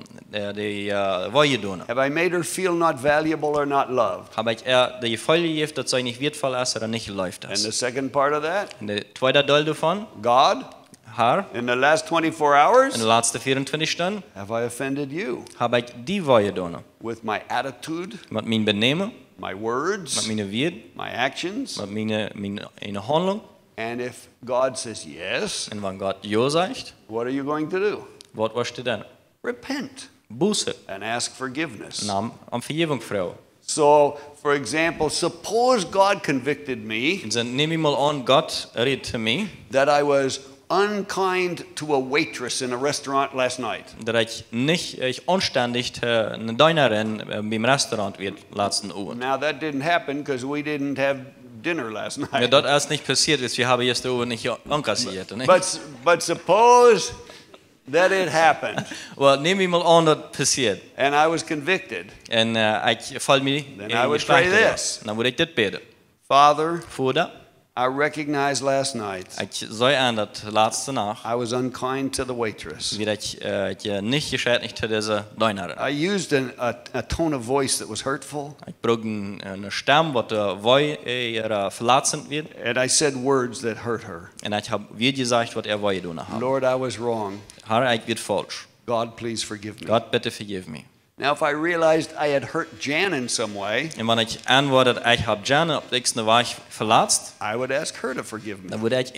Have I made her feel not valuable or not loved? Habe ich die Gefühl gegeben, dass sie nicht wertvoll ist oder nicht läuft And the ist. second part of that, Und der zweite Teil davon, God, Herr, in the last 24 in hours, den letzten 24 Stunden, have I offended you habe ich die getan. with my attitude, Mit meinem Benehmen, my mit words, meinen Worten, my actions? mit meiner Handlung. And if God says yes, Und wenn Gott Ja sagt, what are you going to do? was wirst du dann? Repent Buße, and ask forgiveness. Namen am Vergebung fragen. So, for example, suppose God convicted me Und dann nehme ich mal an, Gott redet zu mir, that I was unkind to a waitress in a restaurant last night. dass ich anständig eine Dienerin beim Restaurant wird letzten Abend. Now, that didn't happen because we didn't have dinner last Mir night. dort erst nicht passiert ist, wir haben gestern Abend nicht ankassiert. Nicht? But suppose that it happened Aber nehme ich mal an, das passiert. and I was convicted. Und ich fall mir Then I would pray this. Dann würde ich das beten. Father, Vader, I recognized last night ik zei aan dat laatste nacht, I was unkind to the waitress. wie dat ik niet geschädigt te deze dienaar. I used a tone of voice that was hurtful, Ik broek een stem wat wij verlaten wird. and I said words that hurt her. En ik heb weer gezegd wat wij doen hebben. Lord, I was wrong. Haar, ik werd falsch. God, please forgive me. God, bitte vergeef me. Now, if I realized I had hurt Jan in some way, En wanneer ik antwoord dat ik heb Jan op de weg verlaatst, I would ask her to forgive me. dan moet ik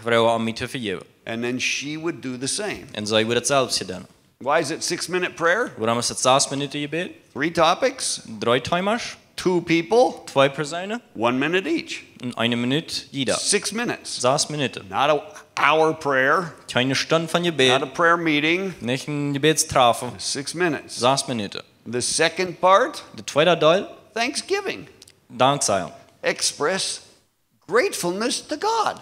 vragen om mij te vergeven. And then she would do the same. En zij wordt hetzelfde gedaan. Why is it 6-minute prayer? Waarom is het 6 minuten gebed? 3 topics, 3 timers, 2 people, 2 personen, 1 minute each. en 1 minuut jeder. 6 minutes. 6 minuten. Not an hour prayer, Keine Stunde van not gebed, a prayer meeting. niet een gebedstrafe. 6 minutes. 6 minuten. The second part, De tweede deel, thanksgiving. dankzij. Express gratefulness to God.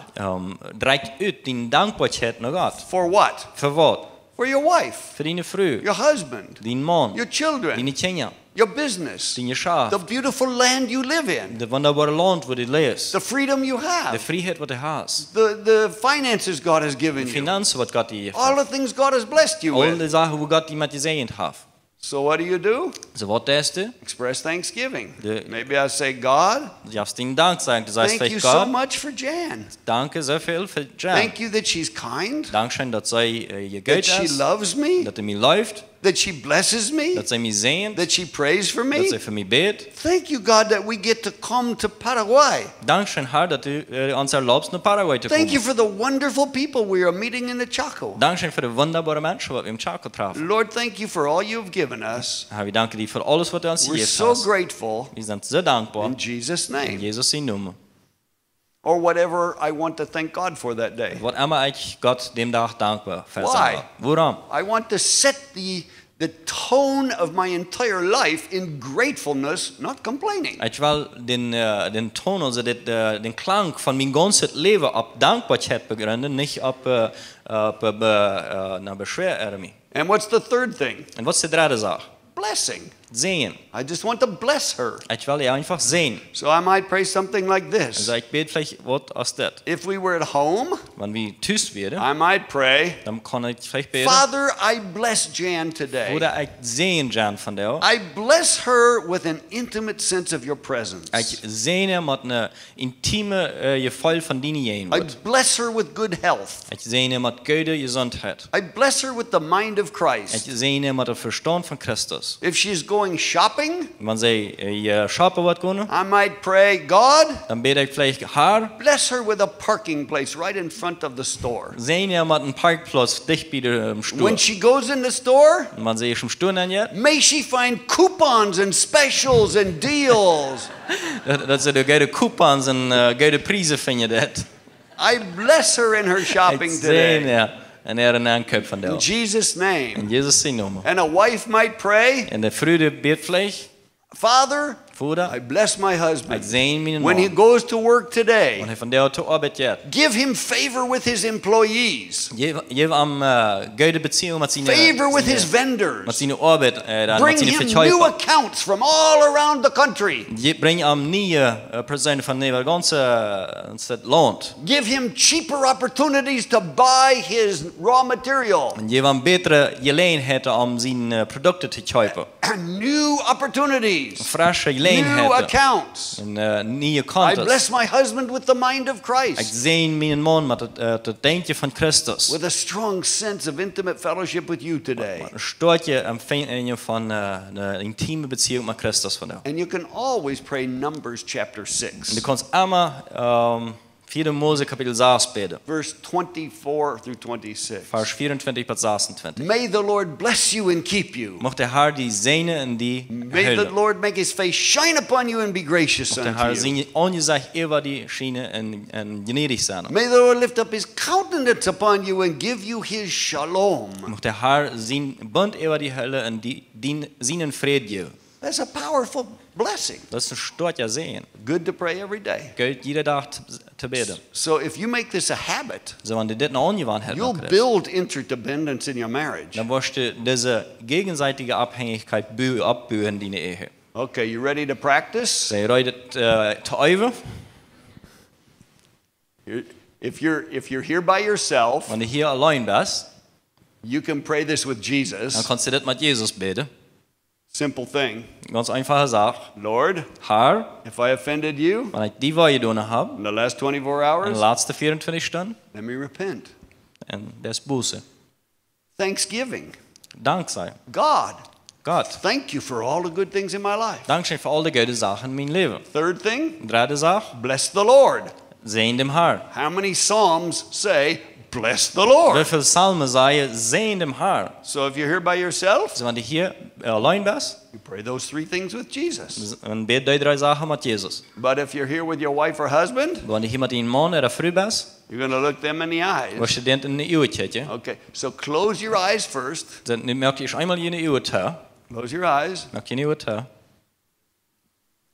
Drijk uit die dankbaarheid naar God. For what? Voor wat? For your wife, Voor die vrouw, your husband, die man, your children, die kinderen, your business, die schaaf, the beautiful land you live in, de wonderbare land waar je leeft, the freedom you de have, vrijheid wat je hebt, the finances God has given de you, financiën wat God je all heeft, the things God has blessed you al with. de zaken hoe God die met je zegend heeft. So what do? So wat is het? Express thanksgiving. De- Maybe I say, God, Je hebt die dank zeggen, du sagst thank you vielleicht so God, much for Jan. danke so viel für Jan. Thank you that she's kind, Dankeschön, dass sie je that gut she ist, loves me, dass mich läuft, that she blesses me, dass sie mich sehen, that she prays for dass me. sie für mich betet. Thank you, God, that we get to come to Paraguay. Dankeschön, Herr, dass du uns erlaubst, nach Paraguay zu Thank you kommen. for the wonderful people we are meeting in the Chaco. Dankeschön für die wunderbaren Menschen, die wir im Chaco treffen. Lord, thank you for all you've given us. Herr, wir danken dir für alles, was du uns We're gegeben so hast. grateful Wir sind so dankbar. in Jesus' In name. Jesus' Namen. Or whatever I want to thank God for that day. Was immer ich Gott dem Tag dankbar für Why? sein. Warum? I want to set the tone of my entire life in gratefulness, not complaining. Ich will den Ton, also den Klang von meinem ganzen Leben auf Dankbarkeit begründen, nicht auf Beschwerden. And what's the third thing? Und was ist die dritte Sache? Blessing. Sehen. I just want to bless her. Ich will ihr einfach sehen. So I might pray something like this. Also ich bete vielleicht was aus das. If we were at home, Wenn wir tüß werden, I might pray, dann kann ich vielleicht beten. Father, I bless Jan today. Oder ich sehen Jan von dir. I bless her with an intimate sense of your presence. Ich sehe mit einer intime Gefühl von deinen Jenen. I bless her with good health. Ich sehe mit gute Gesundheit. I bless her with the mind of Ich Christ. sehe mit dem Verstand von Christus. If she's going shopping, Wenn sie shoppen wird gehen, I might pray, God, dann bete ich vielleicht, Herr, bless her with a parking place right in front of the store. sehen ja mit einem Parkplatz dicht bei dem Stuhl. When she goes in the store, Und wenn sie im Stuhl angeht, may she find coupons and specials and deals. dass sie da gute Coupons und gute Preise finden. I bless her in her shopping Ich sehe today. ja en een aankoop van In jou. Jesus' name. In Jezus zijn naam. And a wife might pray, En de vrouw beet vlees, Father, Vader, I bless my ik husband. zegen mijn When he man. goes to work today, Wanneer hij van jou te arbeid gaat. give him favor with his employees, Geef hem goede beziehing met zijn favor with his met vendors. zijn arbeid en met Bring zijn him new verkoper. accounts from all around the country. Breng hem nieuwe personen van het ganze land. Give him cheaper opportunities to buy his raw material. En geef hem betere gelegenheden om zijn producten te kopen. And new opportunities, Frisse new gelegenheden. accounts. En nieuwe I kanten. bless my husband with the mind of Ik Christ, zegen mijn man met het denkje van Christus. with a strong sense of intimate fellowship with you today. Een stootje en van een intieme beziehing met Christus van jou. And you can always pray Numbers chapter En 6, du kannst immer 4 Mose Kapitel 6 beten. verse 24 through 26. Vers 24 tot 26. May the Lord bless you and keep you. Mocht der Herr die zegnen en die May the hullen. Lord make his face shine upon you and be gracious Mocht der Herr unto you. zijn ongezicht über die schienen en gnädig zijn. May the Lord lift up his countenance upon you and give you his shalom. Mocht der Herr zijn bund über die Hölle en die zijn vrede geven. That's a powerful blessing. Dat is een stootje zegen. Good to pray every day. Gilt jede dag te beden. So if you make this a habit, Zo, wanneer dit nou ongewoonheid you'll is, build interdependence in your marriage. dan wordt je deze gegenseitige Abhängigkeit opbouwen in die Ehe. Okay, you ready to practice? Zijn jullie ready te oefen? If you're here by yourself, Wanneer je hier alleen bent, you can pray this with dan Jesus. kan je dit met Jezus bidden. Simple thing. Ganz einfache Sache. Lord, Herr, if I offended you wanneer ik die wat je doen heb, in the last 24 in de hours, laatste 24 stunden, let me repent. en dat is boete. Thanksgiving. Dankzij God, God. thank you for all the good things in my life. Dankzij voor al de goede zaken in mijn leven. Third thing, Derde zaak, bless the Lord. zijn dem Herr. How many Psalms say, bless the Lord? Hoeveel psalmen zeggen, zijn dem Herr. So if you're here by yourself, Dus wanneer je hier alleen bent, you pray those three things with Jesus. dan bid je die drie zaken met Jezus. But if you're here with your wife or husband, Wanneer je hier met een man of een vrouw bent, you're going to look them in the eyes. was je dient in de ogen kijken. Okay, so close your eyes first. Dan merk je eenmaal in de ogen toe. Close your eyes Merk je in de ogen toe.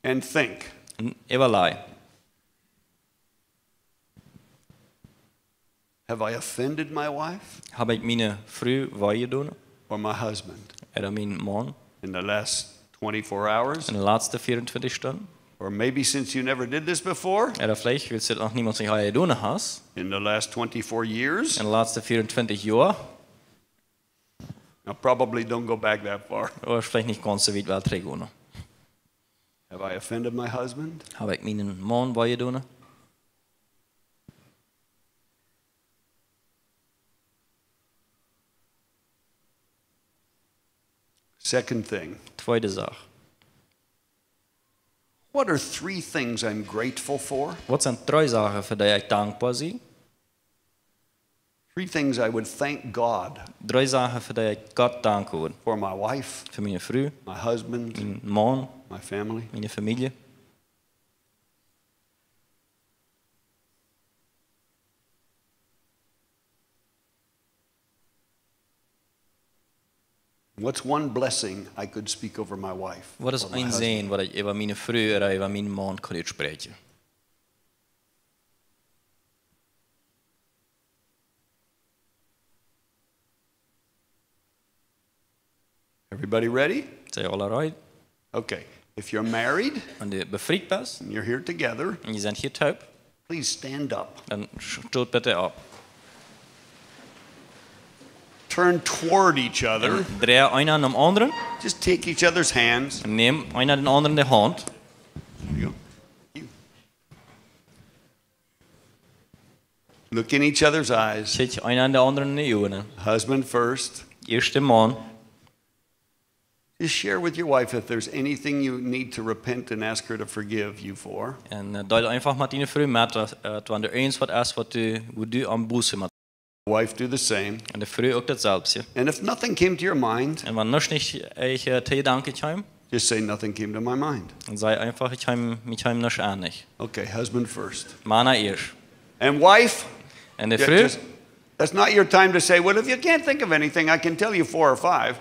and think. En evalueer. Have I offended my wife Heb ik mijn vrouw wat gedaan? or my husband Of mijn man? in the last 24 hours? In de laatste 24 stunden? Or maybe since you never did this before, Of vielleicht wil je nog niemand zeggen, je gedaan hast. in the last 24 years? In de laatste 24 jaar? Now, probably don't go back that far. Of vielleicht niet ganz so weit wel teruggaan. Have I offended my husband? Heb ik mijn man wat gedaan? Second thing, Tweede zaak. what are three things I'm grateful for? Wat zijn drie zaken voor die ik dankbaar ben? Three things I would thank God Drie zaken voor die ik God dankbaar ben. for my wife, Voor mijn vrouw, my husband, mijn man, my family. mijn familie. What's one blessing I could speak over my wife? Wat is or my een husband? zin wat ik over mijn vrouw of over mijn man kan uitspreken? Everybody ready? Zijn jullie alright? Okay. If you're married En je bevriend bent and you're here together, en je bent hier thuis, please stand up. dan stoot bitte op. Turn toward each other. En draai einer naar de andere Just take each other's hands. en neem einer den anderen de hand. There you go. You. Look in each other's eyes. Kijk einer de andere in de ogen. Husband first. Eerste man. Just share with your wife if there's anything you need to repent and ask her to forgive you for. En deel einfach met die vrouw met, wanneer er eens wat is wat du aan boezen met. Wife do the same. En de vrouw ook datzelfde. And if nothing came to your mind, En wanneer nog niet ich te danken heb, just say nothing came to my mind. dan zei einfach, ich habe mich noch einig. Okay, husband first. Mann eerst. And wife, En de yeah, vrouw, that's not your time to say, well, if you can't think of anything, I can tell you 4 or 5.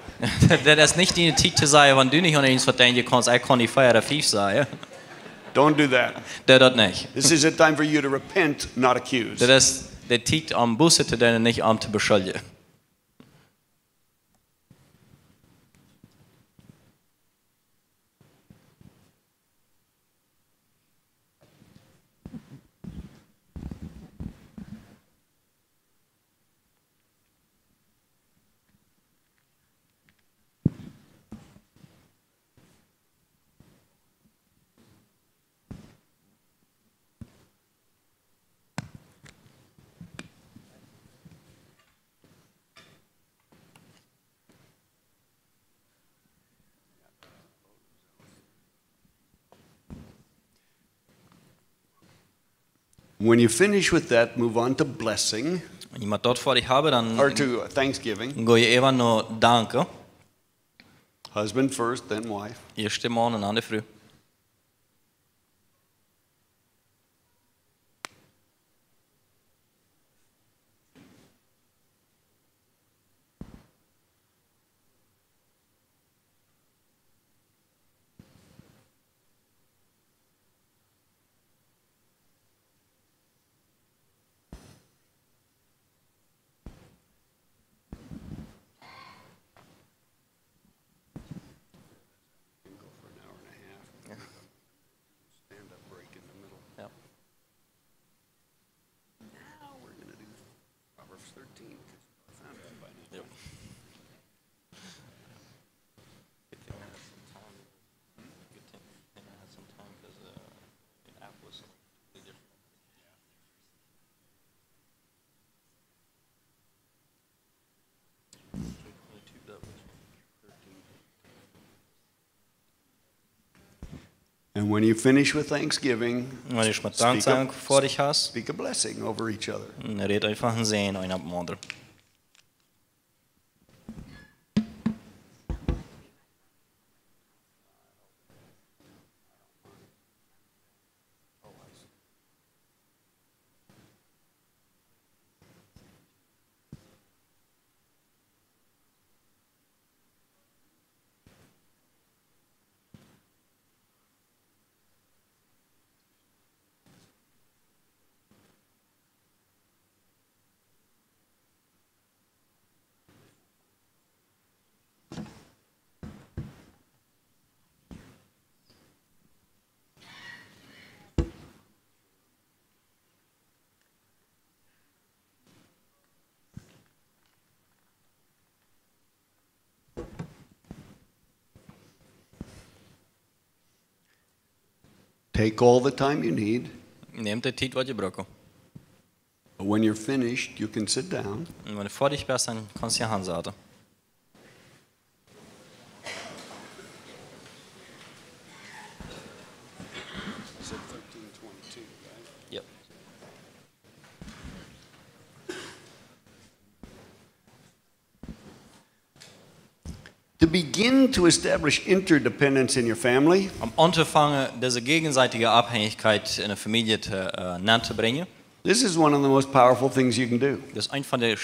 dat is niet die tijd te zeggen, wanneer du niet aan eens wat denken kannst, ik kan die 4 of 5 zeggen. Don't do that. Dat niet. This is a time for you to repent, not accuse. Dat is de tijd om boete te doen en niet om te beschuldigen. When you finish with that, move on to blessing En je moet dat voor je hebben, dan or to thanksgiving. ga je even naar danken. Husband first, then wife. Eerste man en dan de vrouw. And when you finish with thanksgiving, Und wenn du mit Danksagung vor dich hast, speak a blessing over each other. red einfach ein Segen einer auf den anderen. Take all the time you need. Neem de tijd wat je braucht. But when you're finished, you can sit down. Und wenn du vor dich bist, dann kannst du die Hand sagen. Ja. To begin to establish interdependence in your family, Am Anfang diese gegenseitige Abhängigkeit in der Familie nahe zu bringen, this is one of the most powerful things you can do. das ist eine von der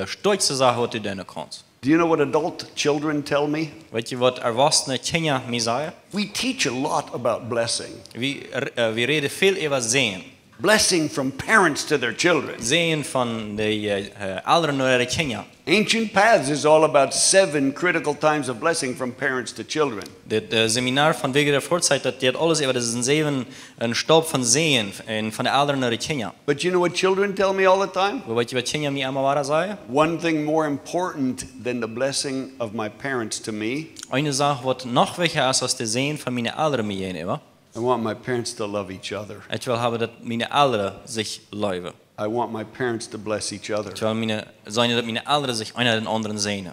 stolzen Sachen, die du tun kannst. Do you know what adult children tell me? Weet je wat erwachsene Kinder mir sagen? We teach a lot about blessing. Wir reden viel über Sehen. Blessing from parents to their children. Sehen von den Eltern oder den Kindern. Ancient Paths is all about 7 critical times of blessing from parents to children. Das Seminar von Wege der Vorzeit, das geht alles über diesen 7 Stab von Sehen von den Eltern oder den Kindern. But you know what children tell me all the time? Weet je wat Kinder mir immer sagen? One thing more important than the blessing of my parents to me, Eine Sache, was noch wichtiger ist als das Sehen von meinen Eltern mir gegenüber. I want my parents to love each other. Ich will haben, dass meine Eltern sich lieben. I want my parents to bless each other. Ich will sein, dass meine Eltern sich einer den anderen sehen.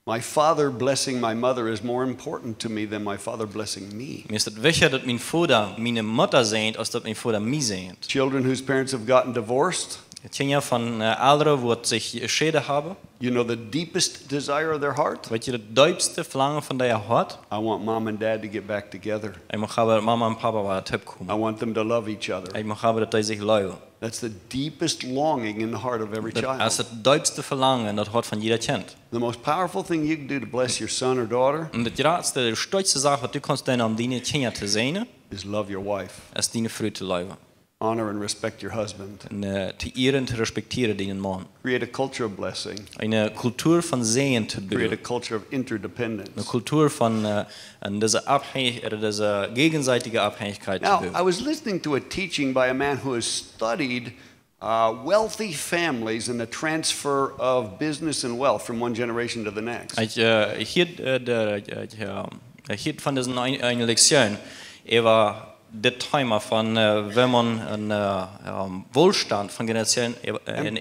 My father blessing my mother is more important to me than my father blessing me. Mir ist es wichtiger, dass mein Vater meine Mutter sehen, als dass mein Vater mich sehen. Children whose parents have gotten divorced, Kinder von Eltern, die sich geschieden haben. you know the deepest desire of their heart? Weet je, de diepste verlangen van je hart? I want mom and dad to get back together. Ik mag hebben mama en papa waar het I komen. want them to love each other. Ik mag hebben dat hij zich liefde. That's the deepest longing in the heart of every Dat is child. het diepste verlangen in het hart van ieder kind. The most powerful thing you can do to bless your son or daughter En de grootste, de stoutste zaak wat je kan doen om die kinderen te zijn, is love your wife. is die vrouw te liefde. Honor and respect your husband. En te eren en te respecteren die man. Create a culture of blessing. Een cultuur van zegen te Create bouwen. a culture of interdependence. Een cultuur van deze gegenseitige Abhängigkeit te Now, bouwen. I was listening to a teaching by a man who has studied wealthy families and the transfer of business and wealth from one generation to the next. Ich hielt von diesen eine Lektion über das Thema von wenn man einen Wohlstand von Generationen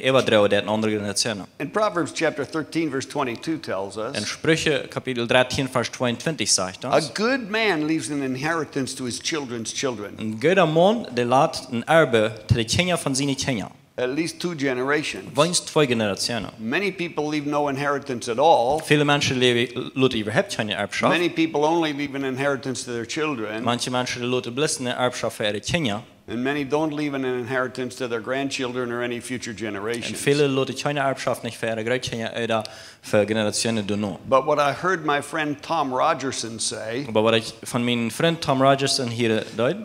überdreht der andere Generationen. In Proverbs chapter 13 verse 22 tells In us, Sprüche Kapitel 13 Vers 22 sagt a uns, good man leaves an inheritance to his children's children, ein guter Mann, der lässt ein Erbe zu den Kindern von seinen Kindern. at least 2 generations. Wenigstens 2 Generationen. Many people leave no inheritance at all. Viele Menschen lassen überhaupt keine Erbschaft. Many people only leave an inheritance to their children, Manche Menschen lassen bloß eine Erbschaft für ihre Kinder. and many don't leave an inheritance to their grandchildren or any future Und generations. viele lassen keine Erbschaft nicht für ihre Großkinder oder für Generationen danach. But what I heard my friend Tom Rogerson say, Aber was ich von meinem Freund Tom Rogerson hier deut,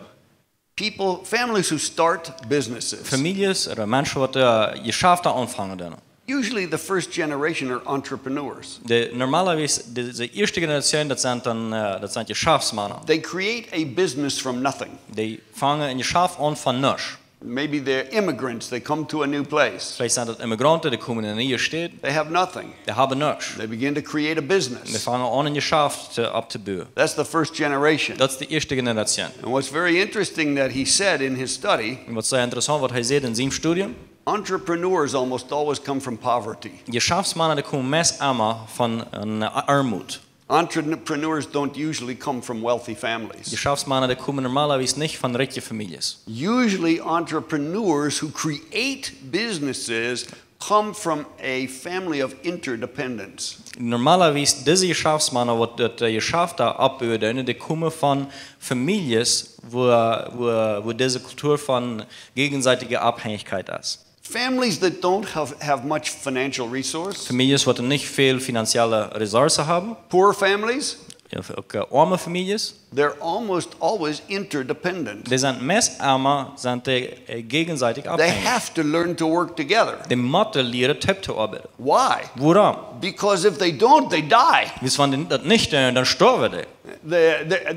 families who start businesses, Familien oder Menschen, die Geschäfte anfangen. Dann. usually the first generation are entrepreneurs. Normalerweise, die erste Generation, das sind Geschäftsmänner. They create a business from nothing. Die fangen ein Geschäft an von nichts. Maybe they're immigrants, they come to a new place. Vielleicht sind das Immigranten, die kommen in eine neue Stadt, They have nothing. die haben nichts. They begin to create a Die business. fangen an, ein Geschäft abzubauen. That's the first generation. Das ist die erste Generation. And what's very interesting that he said in his study, Und was sehr interessant, was er sieht in seinem Studium, entrepreneurs almost always come from poverty. Geschäftsmänner, die kommen meist immer von einer Armut. Entrepreneurs don't usually come from wealthy families. Geschäftsmänner, die kommen normalerweise nicht von reichen Familien. Usually entrepreneurs who create businesses come from a family of interdependence. Normalerweise diese Geschäftsmänner, die das Geschäft abbilden, die kommen von Familien, wo diese Kultur von gegenseitiger Abhängigkeit ist. Families that don't have much financial resource, Familien, die nicht viel finanzielle Ressourcen haben, poor families, auch arme Familien, they're almost always interdependent. die sind meist armer, sind die gegenseitig They abhängig. have to learn to work together. Die Mathe lernen, zusammen zu arbeiten. Why? Warum? Because if they don't, they die. Wenn die das nicht tun, dann sterben die.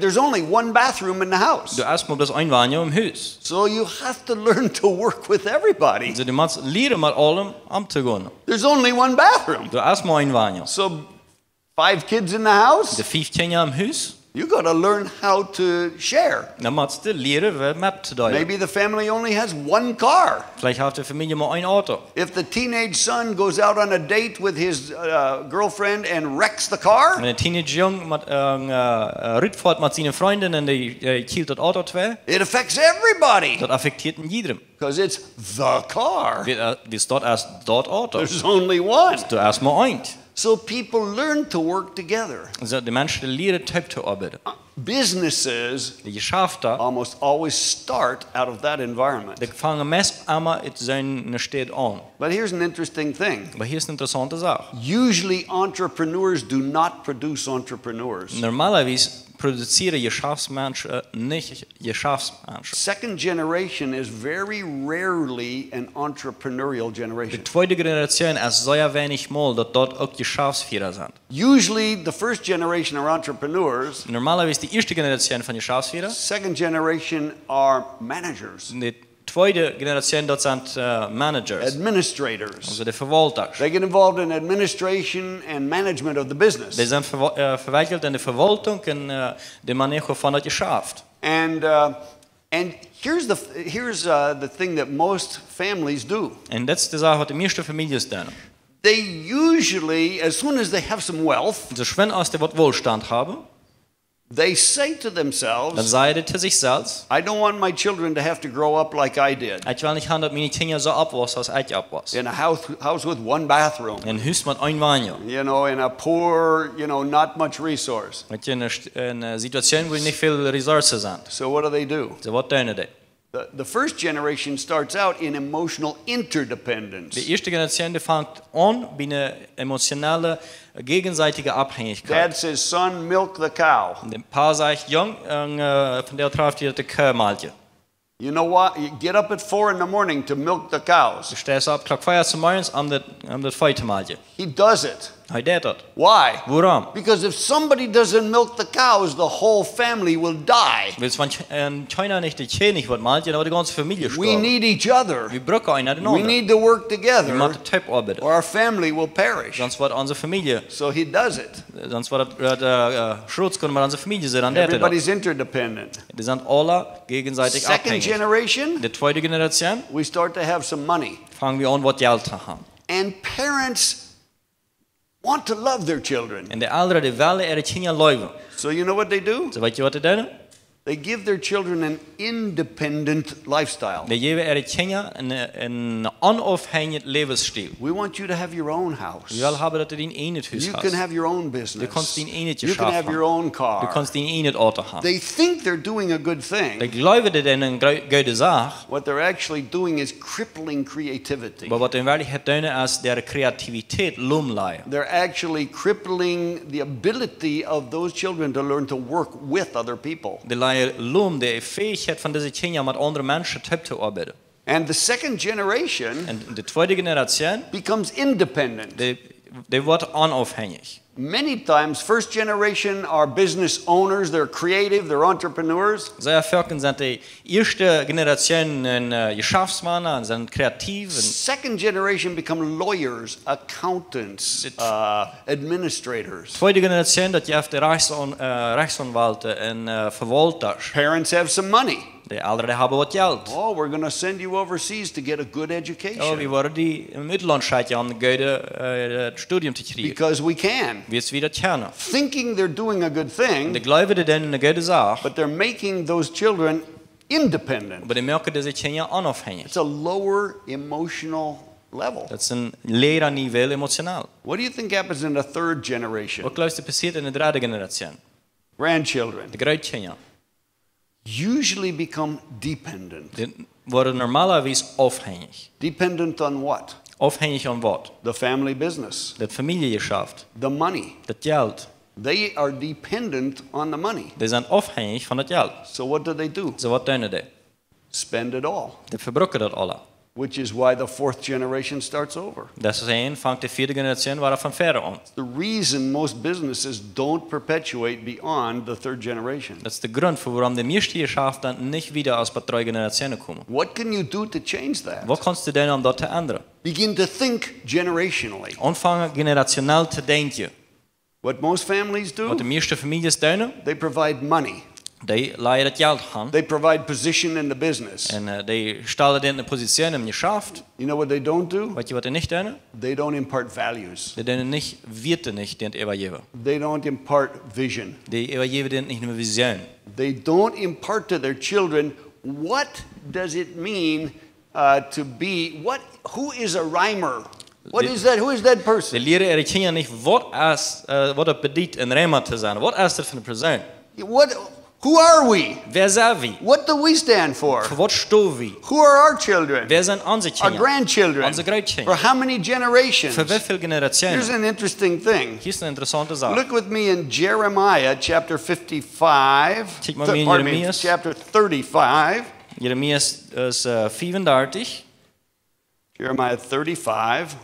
There's only one bathroom in the house. Du erstmal das Einwohner im Haus. So you have to learn to work with everybody. Also die Menschen lernen mit allem umzugehen. There's only one bathroom. Du erstmal Einwohner. So 5 kids in the house, Die 5 Kinder im Haus, you got to learn how to share. dann musst du lernen, wie mitzuteilen. Maybe the family only has one car. Vielleicht hat die Familie mal ein Auto. If the teenage son goes out on a date with his girlfriend and wrecks the car, Wenn ein Teenager-Jung mit Rückfahrt mit seinen Freundinnen, die killt das Auto zwei, it affects everybody das affektiert jedem. because it's the car. Die ist dort erst dort Auto. There's only one. Du erstmal eins. So people learn to work together. Also die Menschen lernen, zusammen zu arbeiten. Businesses Die Geschäfte, almost always start out of that environment. die fangen meist einmal in seiner Stadt an. But here's an interesting thing. Aber hier ist eine interessante Sache. Usually entrepreneurs do not produce entrepreneurs. Normalerweise produzieren Geschäftsmenschen nicht Geschäftsmenschen. Second generation is very rarely an entrepreneurial Die generation. zweite Generation ist sehr wenig mal, dass dort auch Geschäftsführer sind. Usually the first generation are entrepreneurs. Normalerweise die erste Generation von Geschäftsführern. Second generation are managers, Die zweite Generation, das sind Managers, administrators. also die Verwalter. They get involved in administration and management of the business. Die sind verwickelt in die Verwaltung und die Manejo von das Geschäft. And here's the thing that most families do. Und das ist die Sache, was die meisten Familien tun. They usually, as soon as they have some wealth, Also wenn sie was Wohlstand haben, they say to dann themselves, sagen sie zu sich selbst, I don't want my children to have to grow up like I did, ich will nicht haben, dass meine Kinder so abwachsen, als ich abwachse. in a house with one bathroom, Ein Haus mit einem Wohnjahr. in a poor, not much resource. Mit einer Situation, wo nicht viele Ressourcen sind. So what do? So was tun die? The first generation starts out in emotional interdependence. Die erste Generation, die fängt an bei einer emotionalen, gegenseitigen Abhängigkeit. Dad says, son, milk the cow. Und der Paar sagt, Jung, von der trifft ihr die Kühe malje. You know what? You get up at 4 in the morning to milk the cows. Du stehst ab, Tag 4 zum Morgens, das Feu zu malje. He does it. Hij deed dat. Why? Warum? Because if somebody doesn't milk the cows, the whole family will die. Weil wenn China nicht die Kühe nicht wird malje, dann wird die ganze Familie We sterben. need each other. Wir brauchen einer den We anderen. need to work Wir together müssen Tipp arbeiten. or our family will perish. Sonst wird unsere Familie, So he does it. sonst wird Schutz können wir unsere Familie sehen. Dann deed hij dat. Everybody's interdependent. Die sind alle gegenseitig Second abhängig. generation, Die zweite Generation we start to have some money. fangen wir an, was Geld zu haben. And parents want to love their children. Und die Eltern, die wollen ihre Kinder lieben. So you know what they do? So weißt du, was die tun? They give their children an independent lifestyle. Die geben ihre Kinder einen unabhängigen Lebensstil. We want you to have your own house. Wir wollen haben, dass du dein eigenes Haus You hast. can have your own business. Du kannst dein eigenes You can Geschäft have haben. your own Du car. kannst dein eigenes Auto haben. They think they're doing a good thing. Die glauben, dass das eine gute Sache. What they're actually doing is crippling creativity. Aber was die in Wirklichkeit tun, ist, der Kreativität lumleihen. They're actually crippling the ability of those children to learn to work with other people. Die leihen die Fähigkeit von diesen Kindern mit anderen Menschen zu arbeiten. And the second generation Und die zweite Generation, becomes independent. die wird unabhängig. Many times, first generation are business owners, they're creative, they're entrepreneurs. Sehr viele sind die erste Generation Geschäftsmänner und sind kreativ. Und Second generation become lawyers, accountants, administrators. zweite Generation, das gibt die Rechtsanwälte und Verwalter. Parents have some money. De ouderen die hebben wat geld. Oh, we're going to send you overseas to get a good Oh, education. wie worden die im Uitland scheiden om een goede studium te krijgen? Because we can. Wie is wie dat kennen? Thinking they're doing a good De thing, geloven dat een goede zaak, but they're making those children independent. maar die merken dat ze kinderen onafhankelijk. It's a lower emotional level. Dat is een leraar niveau emotioneel. What do you think happens in the third generation? Wat geloof je passiert in de derde generatie? Grandchildren De grootkinderen. usually become dependent. Die worden normalerwijs afhankelijk. Dependent on what? Afhankelijk aan wat? The family business, Dat familiegeschäft, the money. dat geld. They are dependent on the money. Die zijn afhankelijk van het geld. So what do? Zo wat doen die? Spend it all, Die verbruiken dat alle. which is why the fourth generation starts over. Deswegen vangt de vierde generatie waar van verder aan. The reason most businesses don't perpetuate beyond the third generation. Dat is de grund voor waarom de meeste geschäften niet wieder als bij drie generaties komen. What can you do to change that? Wat kannst du doen om dat te ändern? Begin to think generationally. Anfangen generationeel te denken. What most families Wat de do, meeste families doen, they provide money. die laten het geld gaan. They provide position in the business. En die stellen in de positie im geschäft. You know what they don't do? Weet je wat die niet doen? They don't impart values. Die doen niet, weten niet, die het evalueren. They don't impart vision. Die evalueren die niet meer visioen. They don't impart to their children what does it mean to be who is a rhymer? What is that? Who is that Die person? leren ihre kinderen niet wat het bedeutet een Rema te zijn. Wat is dat voor een persoon? Who are we? Wer zijn we? What do we stand for? Voor wat staan we? Who are our children? Wer zijn onze Our kinderen? grandchildren? Onze For grootkinderen. how many generations? Voor hoeveel generaties? Here's an interesting thing. Hier is een interessante zaak. Look with me in Jeremiah chapter 55. Kijk maar mee in Pardon me, Jeremias. chapter 35. Jeremia is 34. Jeremiah 35.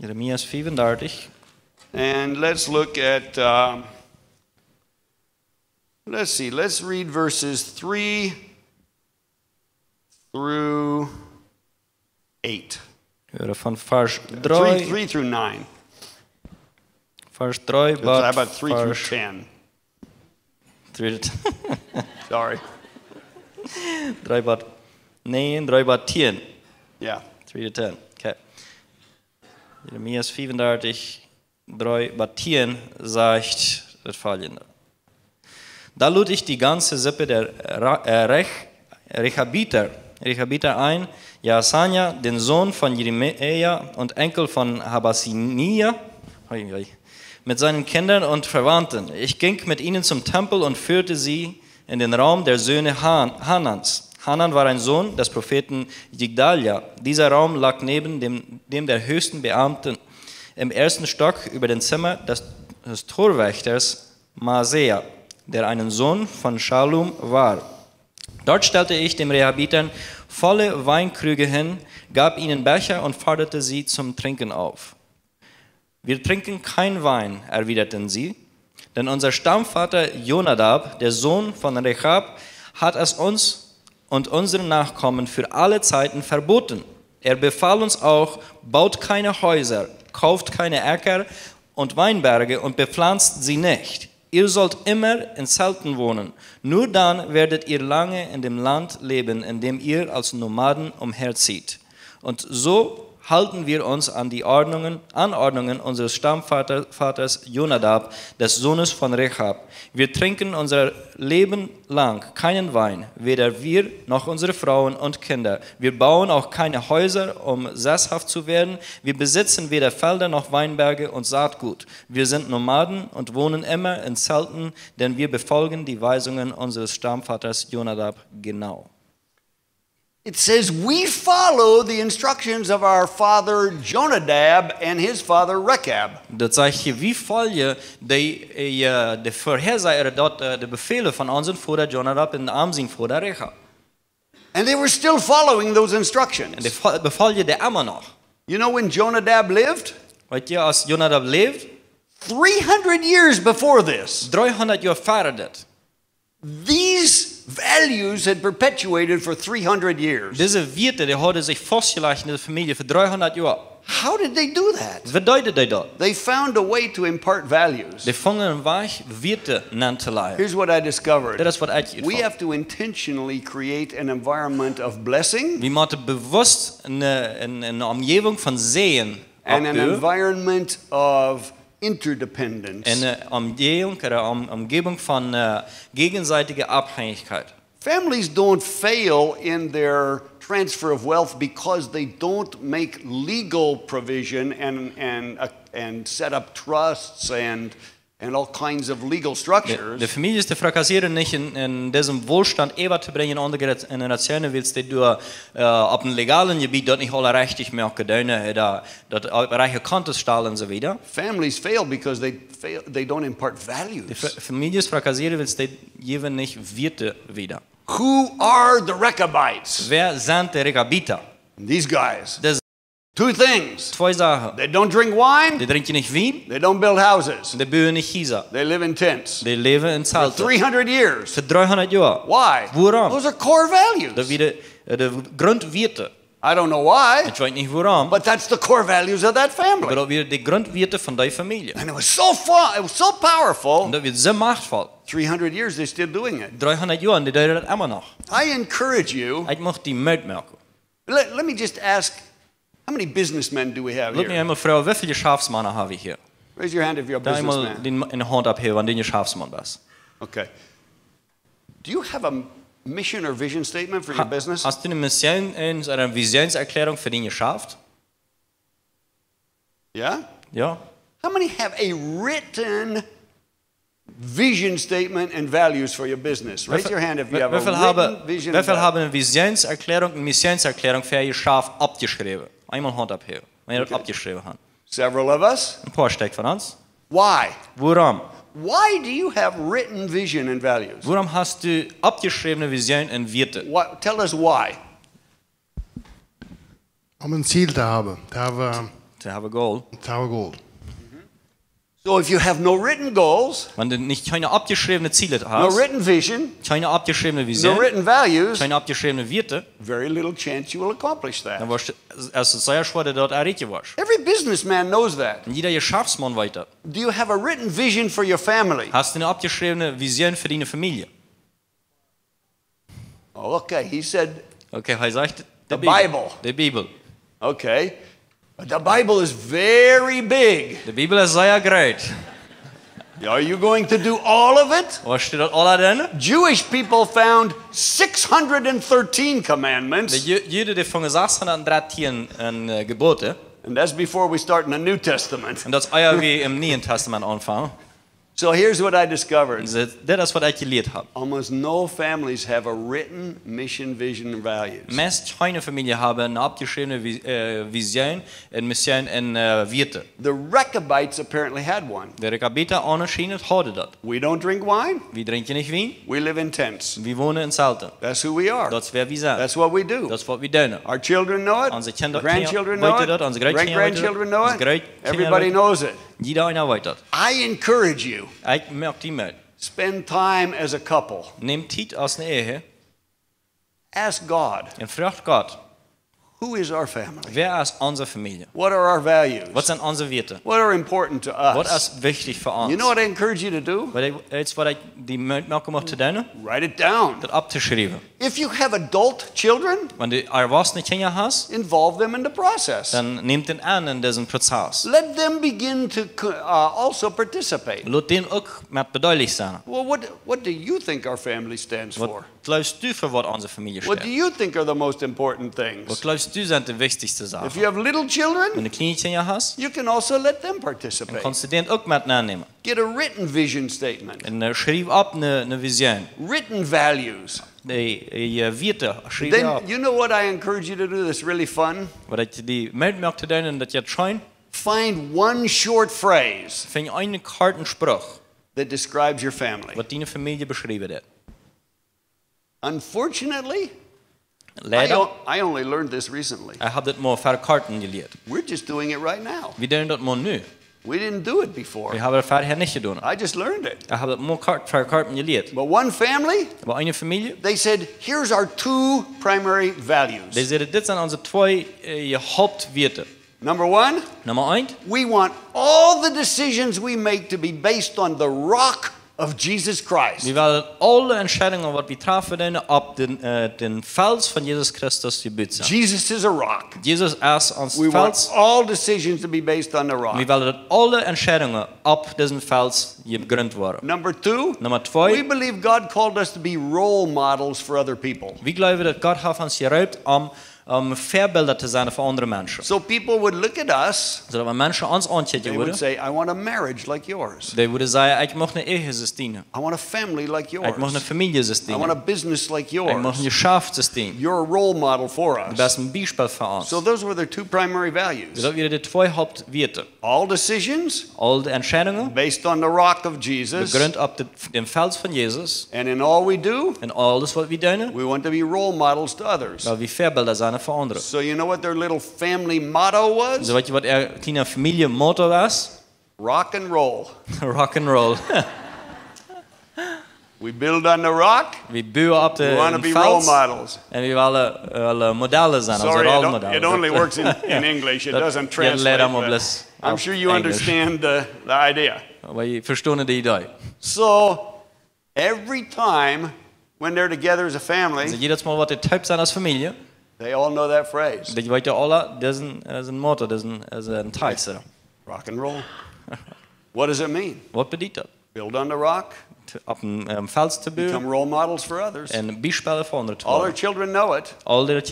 Jeremia is 34. And let's look at, let's read verses 3 through 8. Van vers 3 3. through 9. Vers 3 How tot about 3 through vers 10? 3 Sorry. tot 9, 3 tot 10. Yeah. 3 tot 10. Okay. Jeremia 34, 3 tot 10 sagt das folgende. Da lud ich die ganze Sippe der Rechabiter ein, Jaasania, den Sohn von Jeremia und Enkel von Habasinia, mit seinen Kindern und Verwandten. Ich ging mit ihnen zum Tempel und führte sie in den Raum der Söhne Hanans. Hanan war ein Sohn des Propheten Jigdalia. Dieser Raum lag neben dem der höchsten Beamten im ersten Stock über dem Zimmer des Torwächters Maasea, der ein Sohn von Schalum war. Dort stellte ich dem Rehabitern volle Weinkrüge hin, gab ihnen Becher und forderte sie zum Trinken auf. Wir trinken kein Wein, erwiderten sie, denn unser Stammvater Jonadab, der Sohn von Rechab, hat es uns und unseren Nachkommen für alle Zeiten verboten. Er befahl uns auch, baut keine Häuser, kauft keine Äcker und Weinberge und bepflanzt sie nicht. Ihr sollt immer in Zelten wohnen. Nur dann werdet ihr lange in dem Land leben, in dem ihr als Nomaden umherzieht. Und so halten wir uns an die Anordnungen unseres Stammvaters Jonadab, des Sohnes von Rechab. Wir trinken unser Leben lang keinen Wein, weder wir noch unsere Frauen und Kinder. Wir bauen auch keine Häuser, um sesshaft zu werden. Wir besitzen weder Felder noch Weinberge und Saatgut. Wir sind Nomaden und wohnen immer in Zelten, denn wir befolgen die Weisungen unseres Stammvaters Jonadab genau. It says we follow the instructions of our father Jonadab and his father Rechab. Dat zegt je, wie volgen de voorherzager de bevelen van onze vader Jonadab en de aanzien vader Rechab. And they were still following those En instructions. de bevallen de immer nog. You know when Jonadab lived? Weet je, als Jonadab leeft, 300 years before this. 300 jaar verder dit. These values had perpetuated for 300 years. Deze werte die hadden zich vastgelegd in de familie voor 300 jaar. How did they do that? Wat deed hij dat? They found a way to impart values. De vangen een weg weten aan te leiden. Here's what I discovered. Dat is wat ik We have to intentionally create an environment of blessing We moeten bewust een omgeving van zegen and an opbouwen. environment of interdependence. En een omgeving van gegenseitige afhankelijkheid. Families don't fail in their transfer of wealth because they don't make legal provision and set up trusts and all kinds of legal structures. De families te fracasseren nicht in diesem Wohlstand ever zu bringen in andere Generationen, willst du auf dem legalen Gebiet dort nicht alle richtig mehr gedaunen, dort reiche Konten stahlen und so weiter. Families fail because they don't impart Die values. Families fracasseren, willst du geben nicht Werte wieder. Who are the Rechabites? Wer sind die Rekabiter? These guys. Das Two things. zwei Sachen. They don't drink wine. Die trinken nicht Wein, They don't build houses. die bauen nicht Häuser. They live in tents. Die leben in For Zelten. 300 years. Für 300 Jahre. Why? Warum? Those are core values. Das wieder die Grundwerte. I don't know why, Ich weiß nicht warum, but that's the core values of that aber family. das wieder die Grundwerte von der Familie. And it was so fun. It was so powerful. Und das wird so machtvoll. 300 years, they're still doing it. 300 Jahre, die tun das immer noch. I encourage you. Ich möchte die mitmerken. Let me just ask, how many businessmen do we have Lass mich here? einmal fragen, wie viele Geschäftsmänner habe ich hier? Raise your hand if you're a Da einmal businessman. in der Hand abheben, wenn du ein Geschäftsmann bist. Okay. Do you have a mission or vision statement for your business? Hast du eine Mission oder eine Visionserklärung für dein Geschäft? Yeah? Ja. How many have a written vision statement and values for your business? Raise your hand if you have a written vision Wie and viel values. haben eine Visionserklärung und Missionserklärung für ihr Geschäft abgeschrieben? Einmal Hand abheben, wenn ihr das abgeschrieben habt. Several of us. Ein paar Stück von uns. Why? Warum? Why do you have written vision and values? Warum hast du abgeschriebene Vision und Werte? Tell us why. Om een ziel te hebben. To have a goal. Te hebben goal. So if you have no written goals, Wenn du nicht keine abgeschriebene Ziele no hast, written vision, keine abgeschriebene no Vision, written values, keine abgeschriebene Werte, very little chance you will accomplish dann that. wirst du sehr schwer, dass du dort erreichen wirst. Every businessman knows that. Und jeder Geschäftsmann weiter. Do you have a written vision for your family? Hast du eine abgeschriebene Vision für deine Familie? Oh, okay, he said, Okay, er sagt, The Bible. Die Bibel. okay. But the Bible is very big. Die Bibel ist sehr groß. Are you going to do all of it? Was steht dort alle drin? Jewish people found 613 Die commandments, Juden, die fangen 613 Gebote. and that's before we start in the New Testament. Und das ist eher wie im Neuen Testament anfangen. So here's what I discovered. Das ist, was ich gelernt habe. Almost no families have a written mission, vision, and values. Meist keine Familie haben eine abgeschriebene Vision, eine Mission und Werte. The Rechabites apparently had one. Der Rekabiter anscheinend hatte das. We don't drink wine. Wir trinken nicht Wein, We live in tents. wir wohnen in Zelten. That's who we are. Das ist wer wir sind. That's what we do. Das ist, was wir tun. Our children know it. Unsere Kinder Grandchildren know weiter it. das, unsere Great Great-grandchildren know it. Great Everybody knows it. Jeder einer weiter. I encourage you, Ich merke die mit. spend time as a couple. Nehmt Zeit aus einer Ehe Ask God, und fragt Gott, who is our family? wer ist unsere Familie? What are our values? Was sind unsere Werte? What are important to Was us? ist wichtig für uns? You know what I encourage you to do? Was ich die Merkung mache zu tun, Write it down. das abzuschreiben. If you have adult children, Wenn du erwachsene Kinder hast, involve them in the process. dann nehmt den an in diesem Prozess. Let them begin to also participate. Lass den auch mit beteiligt sein. Well, what do you think our family stands Was for? glaubst du, für was unsere Familie What do steht? you think are the most important Was things? glaubst du, sind die wichtigsten If Sachen? you have little Wenn children, du kleine Kinder hast, you can also let them dann participate. kannst du den auch mit annehmen. Get a written vision statement, Und schreib ab eine Vision. written values. Die Werte, schreib Then, ab. you know what I encourage you to do that's really fun? Was ich die Merkung zu tun, und das jetzt schon, Find one short phrase fing einen Kartenspruch, that describes your family. was deine Familie beschrieben hat. Unfortunately, Leider, I only learned this recently. ich habe das mal für Karten gelehrt. We're just doing it right now. Wir tun das mal nu. We didn't do it before. Wir haben das vorher nicht getan. I just learned it. Ich habe das mal für Karten gelehrt. But one family, Aber eine Familie, they said, here's our two primary die values. sagen, das sind unsere zwei Hauptwerte. Number one, Nummer 1. we want all the decisions we make to be based on the rock of Jesus Christ. Wir wollen alle Entscheidungen, die wir treffen, ab den Fels von Jesus Christus zu bitten. Jesus is a rock. Jesus ist uns We want Fels. all decisions to be based on the rock. Wir wollen alle Entscheidungen ab diesem Fels gegründet werden. Number two, Nummer we 2. believe God called us to be role models for other people. Wir glauben, dass Gott hat uns geräumt, Vorbilder zu sein für andere Menschen. So people would look at us, Zodat wenn Menschen uns they anschauen would würden, say, I want a marriage like yours. die würden sagen, ich möchte eine Ehe dienen. I want a family like Ich möchte eine yours. Familie I want dienen. a business like Ich möchte ein yours. Geschäft dienen. You're a role model for Du us. bist ein Beispiel für uns. So those were their two primary values. Das sind die 2 Hauptwerte. All decisions All die Entscheidungen based on the rock of Jesus. begründet ab dem Fels von Jesus. And in all we do, Und alles, was wir tun, we want to be role models to others. weil wir Vorbilder sein für andere. So you know what their little family motto was? So weißt du, was ihr kleine Familienmotto ist? Rock and roll. Rock'n'Roll. We build on the rock. Wir bauen ab We want to dem be role Fels. models. Und wir wollen Modelle sein, also Sorry, Rollenmodelle. it only works in English. It doesn't translate. But I'm sure you understand the idea. Aber ich verstehe die Idee. So every time when they're together as a Also family, jedes Mal, was der Typ sein als Familie, they all know that phrase. die weiß ja alle, das ist ein Motto, das ist ein Teil. So. Rock and roll. What does it mean? Was bedeutet das? Build on the rock. Auf dem Fels zu Become bauen role models for others. und Beispiele für andere zu All our werden. children know it. Alle die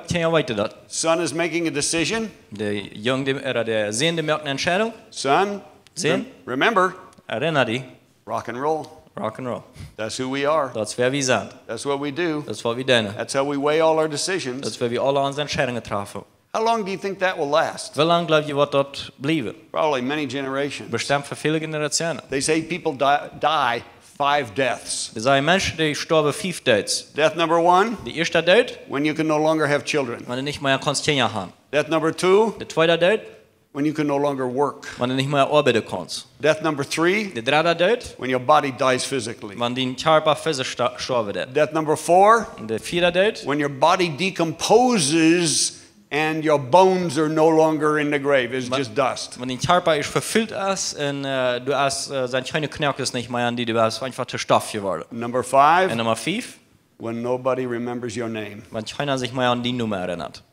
Kinder weiter das. Son is making a decision. Der Junge, der Sehende merkt eine Entscheidung. Son, Sehen? remember, Erinnere dich, rock and roll. Rock'n'Roll. That's who we are. Das ist wer wir sind. That's what we do. Das ist was wir tun. That's how we weigh all our Das decisions. ist, wie wir alle unsere Entscheidungen treffen. How long do you think that will last? Wie lange glaubt ihr, wird dort bleiben? Probably many generations. Bestimmt für viele Generationen. They say people die 5 deaths. Es sind Menschen, die sterben 5 Deaths. Death number 1, Der erste Tod, when you can no longer have children. wenn du nicht mehr Kinder haben. Death number 2, Der zweite Tod, when you can no longer work. wenn du nicht mehr arbeiten kannst. Death number 3, Der dritte Tod, when your body dies physically. wenn dein Körper physisch sterben wird. Death number 4, Und der vierte Tod, when your body decomposes and your bones are no longer in the grave. It's just dust. wenn dein Körper ist verfüllt ist und du hast seine kleine Knöchel nicht mehr an die, du bist einfach zu Stoff geworden. Number Und 5, Nummer 5, when nobody remembers your name. wenn keiner sich mehr an die Nummer erinnert.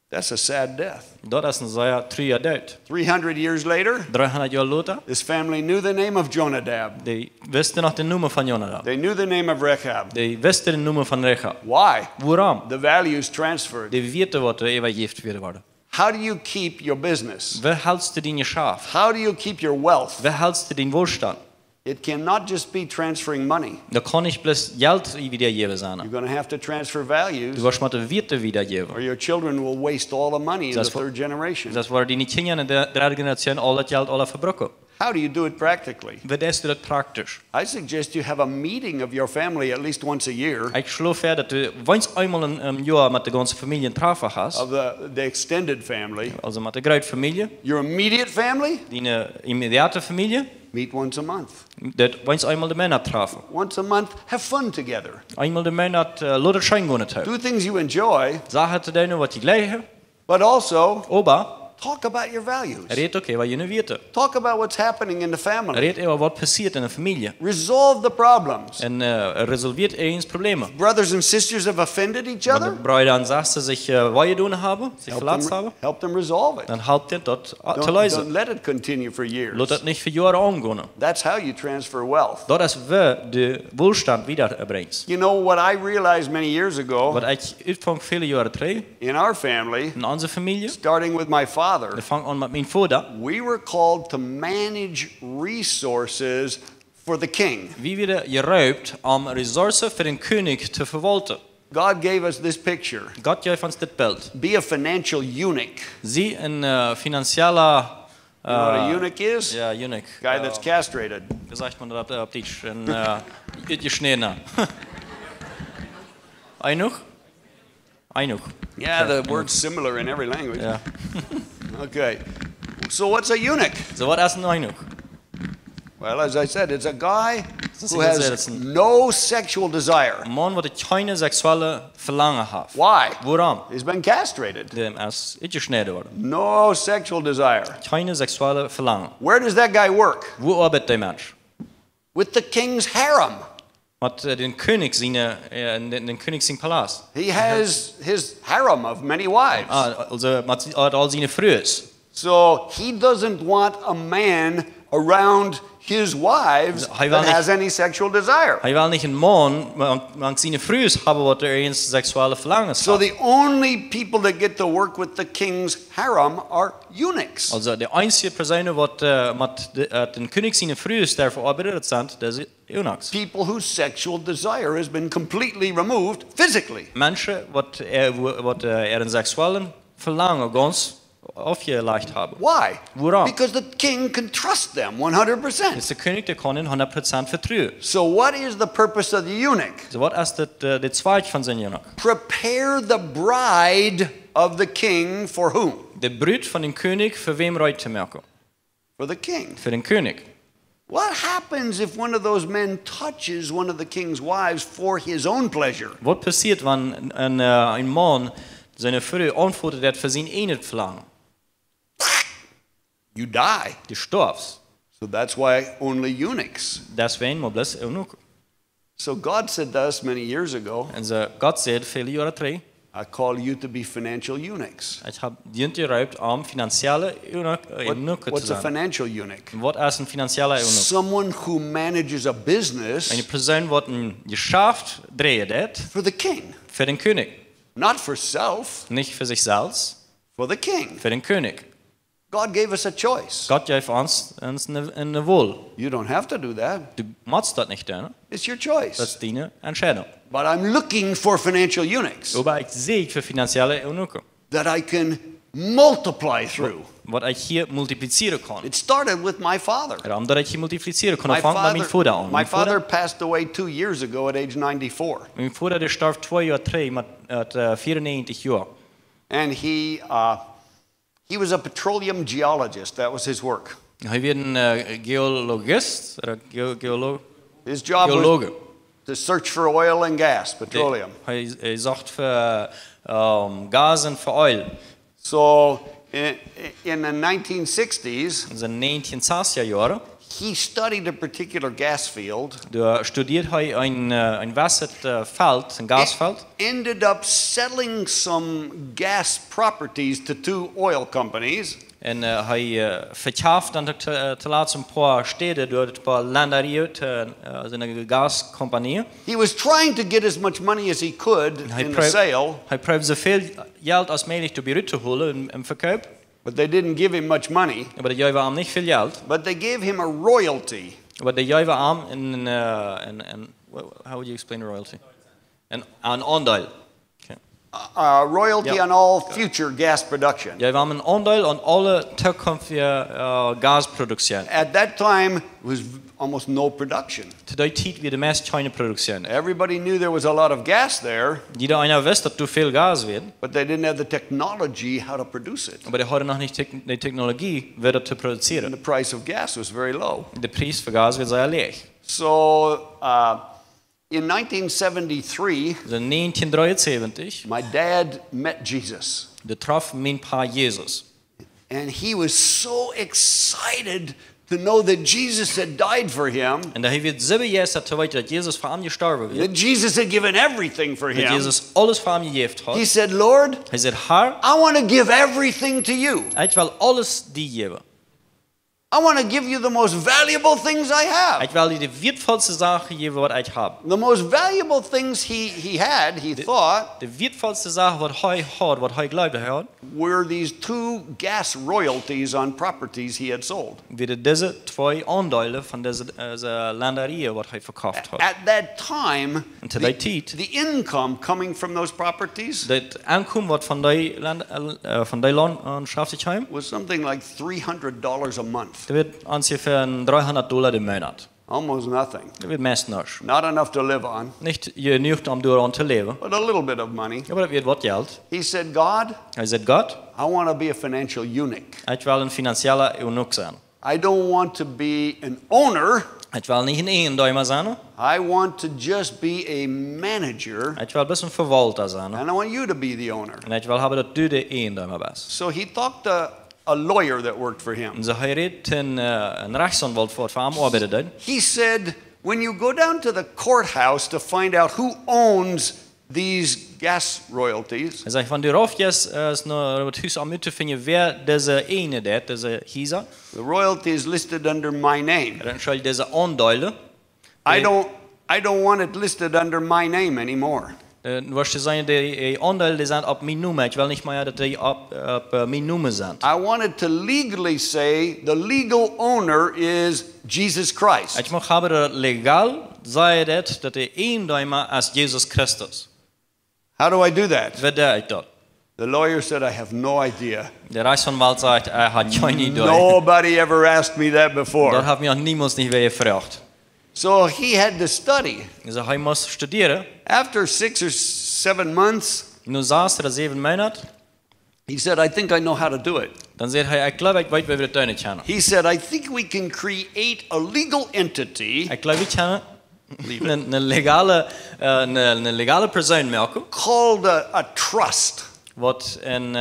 That's a sad death. Das ist ein sehr trauriger Tod. 300 years later, 300 Jahre später, this family knew the name of Jonadab. die wussten noch die Nummer von Jonadab. They knew the name of Rechab. Die wussten die Nummer von Rechab. Why? Warum? The values transferred. Die Werte, die übergeben werden. How do you keep your business? Wie hältst du dein Geschäft? How do you keep your wealth? Wie hältst du den Wohlstand? It cannot just be transferring money. Da kann nicht bloß Geld wiedergeben You're sein. going to have to transfer Du values, wirst mit den Werten wiedergeben. or your children will waste all the money in the That's what- third generation. Das war deine Kinder in der dritten Generation all das Geld alle verbrochen. How do you do it practically? Wie tust du das praktisch? I suggest you have a meeting of your family at least once a year, Ich schlage vor, dass du once einmal im Jahr mit der ganzen Familie treffen hast. of the extended family. Also mit der großen Familie, Your immediate family, deine immediate Familie, meet once a month. das once einmal den Monat treffen. Once a month, have fun together. Einmal den Monat lass es schein gehen. Do things you enjoy, Sachen zu tun, was ich gleiche. but also Aber talk about your values. red okay, was ihr Werte. Talk about what's happening in the family. Red über was passiert in der Familie. Resolve the problems. Und resolviert eins Probleme. Brothers and sisters have offended each Wenn other. die Brüder und Schwestern sich wehgetan haben, sich verletzt haben, Help them resolve it. dann helft ihr dort zu Don't lösen. let it continue for years. Lass das nicht für Jahre angehen. That's how you transfer wealth. Das ist, wie du Wohlstand wiederbringst. You know what I realized many years ago Was ich Anfang viele Jahre drehe, in our family, in unserer Familie, starting with my father, wir fangen an mit meinem Vater, we were called to manage resources for the king. wie wir geraubt, Ressourcen für den König zu verwalten. God gave us this picture. Gott gibt uns das Bild. Be a financial eunuch. Sie ein finanzieller You know what a eunuch is? ja, Eunuch. Guy that's castrated. Wie sagt man das auf Deutsch? Ein Geschnittener. Eunuch? Eunuch. Yeah, the word's similar in every language. Ja. Okay. So what's a eunuch? So was ist ein Eunuch? Well, as I said, it's a guy Das who ist has ein no sexual desire. man, der keine sexuelle Verlangen hat. Why? Warum? He's been castrated. Dem ist geschnitten worden. No sexual desire. Keine sexuelle Verlangen. Where does that guy work? Wo arbeitet der Mensch? With the king's harem. Mit den König den König sein Palast. He has his harem of many wives. Also mit all seine Frühes. So he doesn't want a man around his wives Hij wil that niet- has any sexual desire. Er will nicht ein Mann, man seine Frühes haben, was ins sexuelle Verlangen So hat. the only people that get to work with the king's harem are eunuchs. Also die einzige Person, die mit den König seine Frühes der verarbeitet sind, das ist Eunuchs. People whose sexual desire has been completely removed physically. Menschen, die ihren sexuellen Verlangen ganz aufgelegt haben. Why? Warum? Because the king can trust them 100%. Das ist der König, der kann ihn 100% vertrauen. So what is the purpose of the eunuch? So was ist der Zweig von seinem Eunuch? Prepare the bride of the king for whom? Der Brut von dem König, für wem reut merken? For the king. Für den König. What happens if one of those men touches one of the king's wives for his own pleasure? Was passiert, wenn ein Mann seine Frau antwortet für sein eigenes Verlangen? You die. Du stirbst. So that's why only eunuchs. Deswegen muss bloß Eunuch. So God said to us many years ago, Und so Gott sagt viele Jahre zurück, I call you to be financial eunuchs. ich habe dir geraubt, finanzielle Eunuch zu What's a sein. financial eunuch? Was ist ein finanzieller Eunuch? Someone who manages a business Eine Person, die ein Geschäft dreht, for the king. für den König. Not for self, Nicht für sich selbst, for the king. für den König. God gave us a choice. Gott gibt uns eine Wohl. You don't have to do that. Du musst das nicht tun. It's your Das choice. ist deine Entscheidung. But I'm looking for financial eunuchs Aber ich sehe für finanzielle Eunuchen, that I can multiply through. was ich hier multiplizieren kann. It started with my father. Darum, dass ich hier multiplizieren kann, My fängt mit meinem Vater an. my father passed away 2 years ago at age 94. Mein Vater, der starb 2 Jahre zurück mit 94 Jahren. And he was a petroleum geologist. That was his work. Er war ein Geologist, oder His job was Geologe. to search for oil and gas, petroleum. Er sucht für Gas und für Öl. So in the 1960s, In den 1960er Jahren, he studied a particular gas field, da studiert er ein Wasserfeld, ein Gasfeld. ended up selling some gas properties to 2 oil companies. Und er verkauft dann zuletzt ein paar Städte, dort ein paar Ländereien, also eine Gaskompanie. He was trying to get as much money as he could in the sale, Er probiert so viel Geld als möglich zu holen im Verkauf. but they didn't give him much money. Aber die Jäuwe haben nicht viel Geld. But they gave him a royalty. Aber die Jäuwe haben how would you explain royalty? Ein Anteil. Okay. Royalty Yeah. on all future gas production. Ja, wir haben einen Anteil an alle zukünftige Gasproduktion. At that time, was almost no production. Zu der Zeit wird die meiste keine Produktion. Everybody knew there was a lot of gas there, Jeder einer weiß, dass du viel Gas wird, but they didn't have the technology how to produce it. aber der hat noch nicht die Technologie, wieder zu And produzieren. the price of gas was very low. Der Preis für Gas wird sehr leer. So in 1973, Also 1973, my dad met Jesus. der traf mein Paar Jesus. And he was so excited to know that Jesus had died for him, Und da wird so begeistert, dass Jesus für ihn gestorben wird, that Jesus had given everything for dass him. Jesus alles für ihn gegeben He hat. said, Lord, Er sagt, Herr, I want to give everything to you. ich will alles dir geben. I want to give you the most valuable things I have. Ich will dir die wertvollste Sache geben, was ich habe. The most valuable things he had, he thought, Die wertvollste Sache, was er hat, was er glaubt hat, were these 2 gas royalties on properties he had sold. wieder diese 2 Anteile von dieser Ländereien, was er verkauft hat. At that time, Und zu der Zeit, the income coming from those properties das Einkommen, was von der Landschaft sich heim, was something like $300 a month. das wird ungefähr $300 im Monat. Almost nothing. Das wird meist nicht. Not enough to live on, Nicht genug, um daran zu leben, but a little bit of money. aber das wird was Geld. He said, God, Er sagt, Gott, I want to be a financial eunuch. ich will ein finanzieller Eunuch sein. I don't want to be an owner. Ik wil niet een eenduimer zijn. I want to just be a manager. Ik wil best een verwalter zijn. And I want you to be the owner. En ik wil hebben dat du de eenduimer bent. So he talked to a lawyer that worked for him. En zo hij reed een rechtsanwalt voor hem arbeiden. He said, when you go down to the courthouse to find out who owns these gas royalties, Hij zegt, van de rofjes is naar het huis om uit te vinden wer deze ene deed, deze hiezer. the royalty is listed under my name. En dan zal je deze aanduiden. I don't want it listed under my name anymore. Was je zeggen, de aandelen zijn op mijn noemen. Ik wil niet meer dat die op mijn noemen zijn. I wanted to legally say the legal owner is Jesus Christ. Ik mag hebben dat legaal zei dat de eenduimer is Jezus Christus. How do I do that? Wat deed ik dat? The lawyer said, I have no idea. De rechtsanwalt zegt, hij had geen idee. Nobody ever asked me that Dat before. heeft mij niemand niet weer gevraagd. So he had to study. Dus hij moest studeren. After 6 or 7 months, Nu 6 of 7 maanden. he said, I think I know how to do it. Dan zei hij, ik geloof ik weet wie we dat doen kunnen. He said, I think we can create a legal entity Ik geloof ik kunnen een legale persoon maken. called a trust. Wat een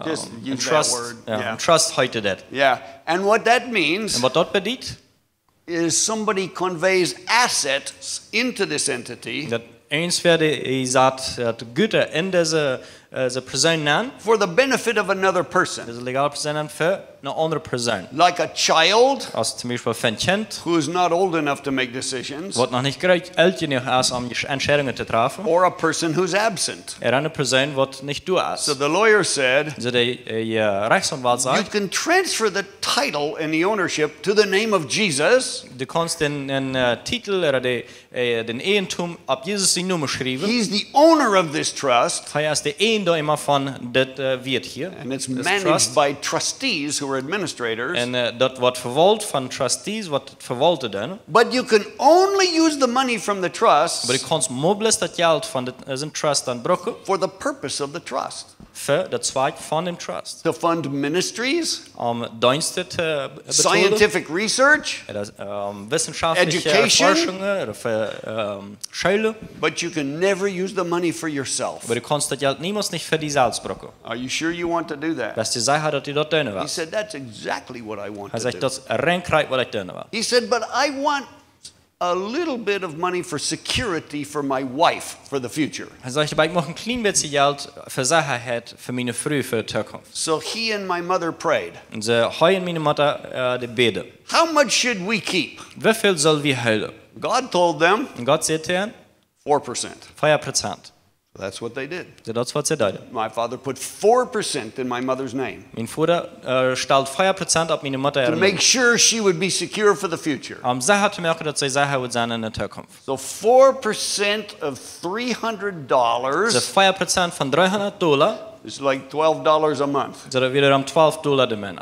Just een use that trust, word, ja, yeah. een trust heette dat. Yeah. And what that means En wat dat betekent, is somebody conveys assets into this entity dat eens werden zat het goede in deze persoon aan, for the benefit of another person. deze legale persoon aan voor een andere persoon. Like a child Als zum Beispiel een kind, who is not old enough to make decisions, wat nog niet groot oud genoeg is om entscheidungen te treffen, or a person who's absent. een persoon wat niet toe is. So the lawyer said, Dus de rechtsanwalt you zegt, can transfer the title and the ownership to the name of Jesus. du kannst een titel of de eigentum op Jezus zijn noemen schrijven. He's the owner of this trust, Hij is de eenduimer van dit wiert hier. and it's This managed trust. by trustees who are administrators. En dat wordt verwalt van trustees, wat het verwalten doen. But you can only use the money from the trust Maar je kan mobiles dat geld van zijn trust dan gebruiken for the purpose of the trust. voor dat zweig van de trust. To fund ministries, Om diensten te betalen, scientific research, wissenschaftliche Education. Forschungen of scholen. but you can never use the money for yourself. Maar je kan dat geld niemals niet voor die zelf gebruiken. Are you sure you want to do that? Best je zei dat hij dat doen He wil. said, that's exactly what I want Hij to zegt do. dat is een renkrijt wat ik doen wil. He said, but I want a little bit of money for security for my wife for the future. Hij zegt, maar ik mag een klein beetje geld voor zekerheid voor mijn vrouw voor de toekomst. So he and my mother prayed. En ze hij en mijn moeder de beden. How much should we keep? Hoeveel zullen we houden? God told them En God zei tegen 4%. 4%. That's what they did. So dat is wat ze deden. My father put 4% in my mother's name Mijn vader stelt 4% op mijn moeder. to make sure she would be secure for the future. Om zeker te maken dat zij zeker wordt zijn in de toekomst. So 4% of $300 Dus 4% van $300, is like $12 a month. dat is weer om $12 de maand.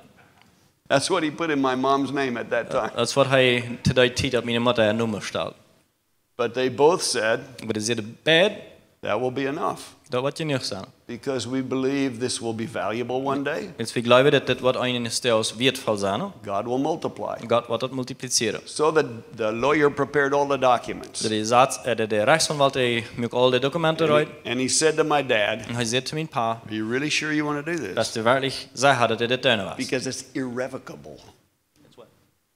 That's what he put in my mom's name at that time. Dat is wat hij te die tijd op mijn moeder nummer stelt. But they both said Maar ze zeiden beide, that will be enough dat wordt je niet zijn. because we believe this will be valuable one day. Dus we geloven dat dit wat een steeds wertvol zijn. God will multiply. God wordt het multipliceren. So the lawyer prepared all the documents. De rechtsanwalt maakt al de documenten uit. And he said to my dad, En hij zei te mijn pa, are you really sure you want to do dat this? ze werkelijk zeker dat dit doen was. Because it's irrevocable.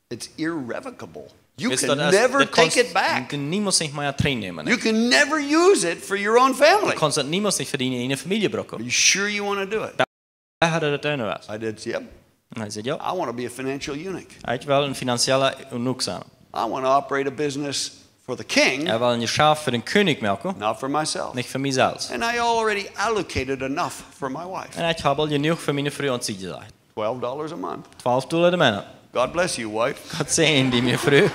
It's irrevocable. You Weet je, can dat is- never dat take kannst- it back. Je kunt niemals niet meer terugnemen. You can never use it for your own family. Je kan het niemals niet verdienen in je familie Are brokken. you sure you want to do it? Zeker dat het doen was. I did, yep. En hij zei, ja, I want to be a financial eunuch. hij wil een financiële eunuch zijn. I want to operate a business for the king, Hij wil een schaaf voor een koning melken, not for myself. niet voor mijzelf. And I already allocated enough for my wife. En ik heb al genoeg voor mijn vrouw aan zich gezegd. $12 a month. $12 de maand. God bless you, wife. God zegen die mijn vrouw.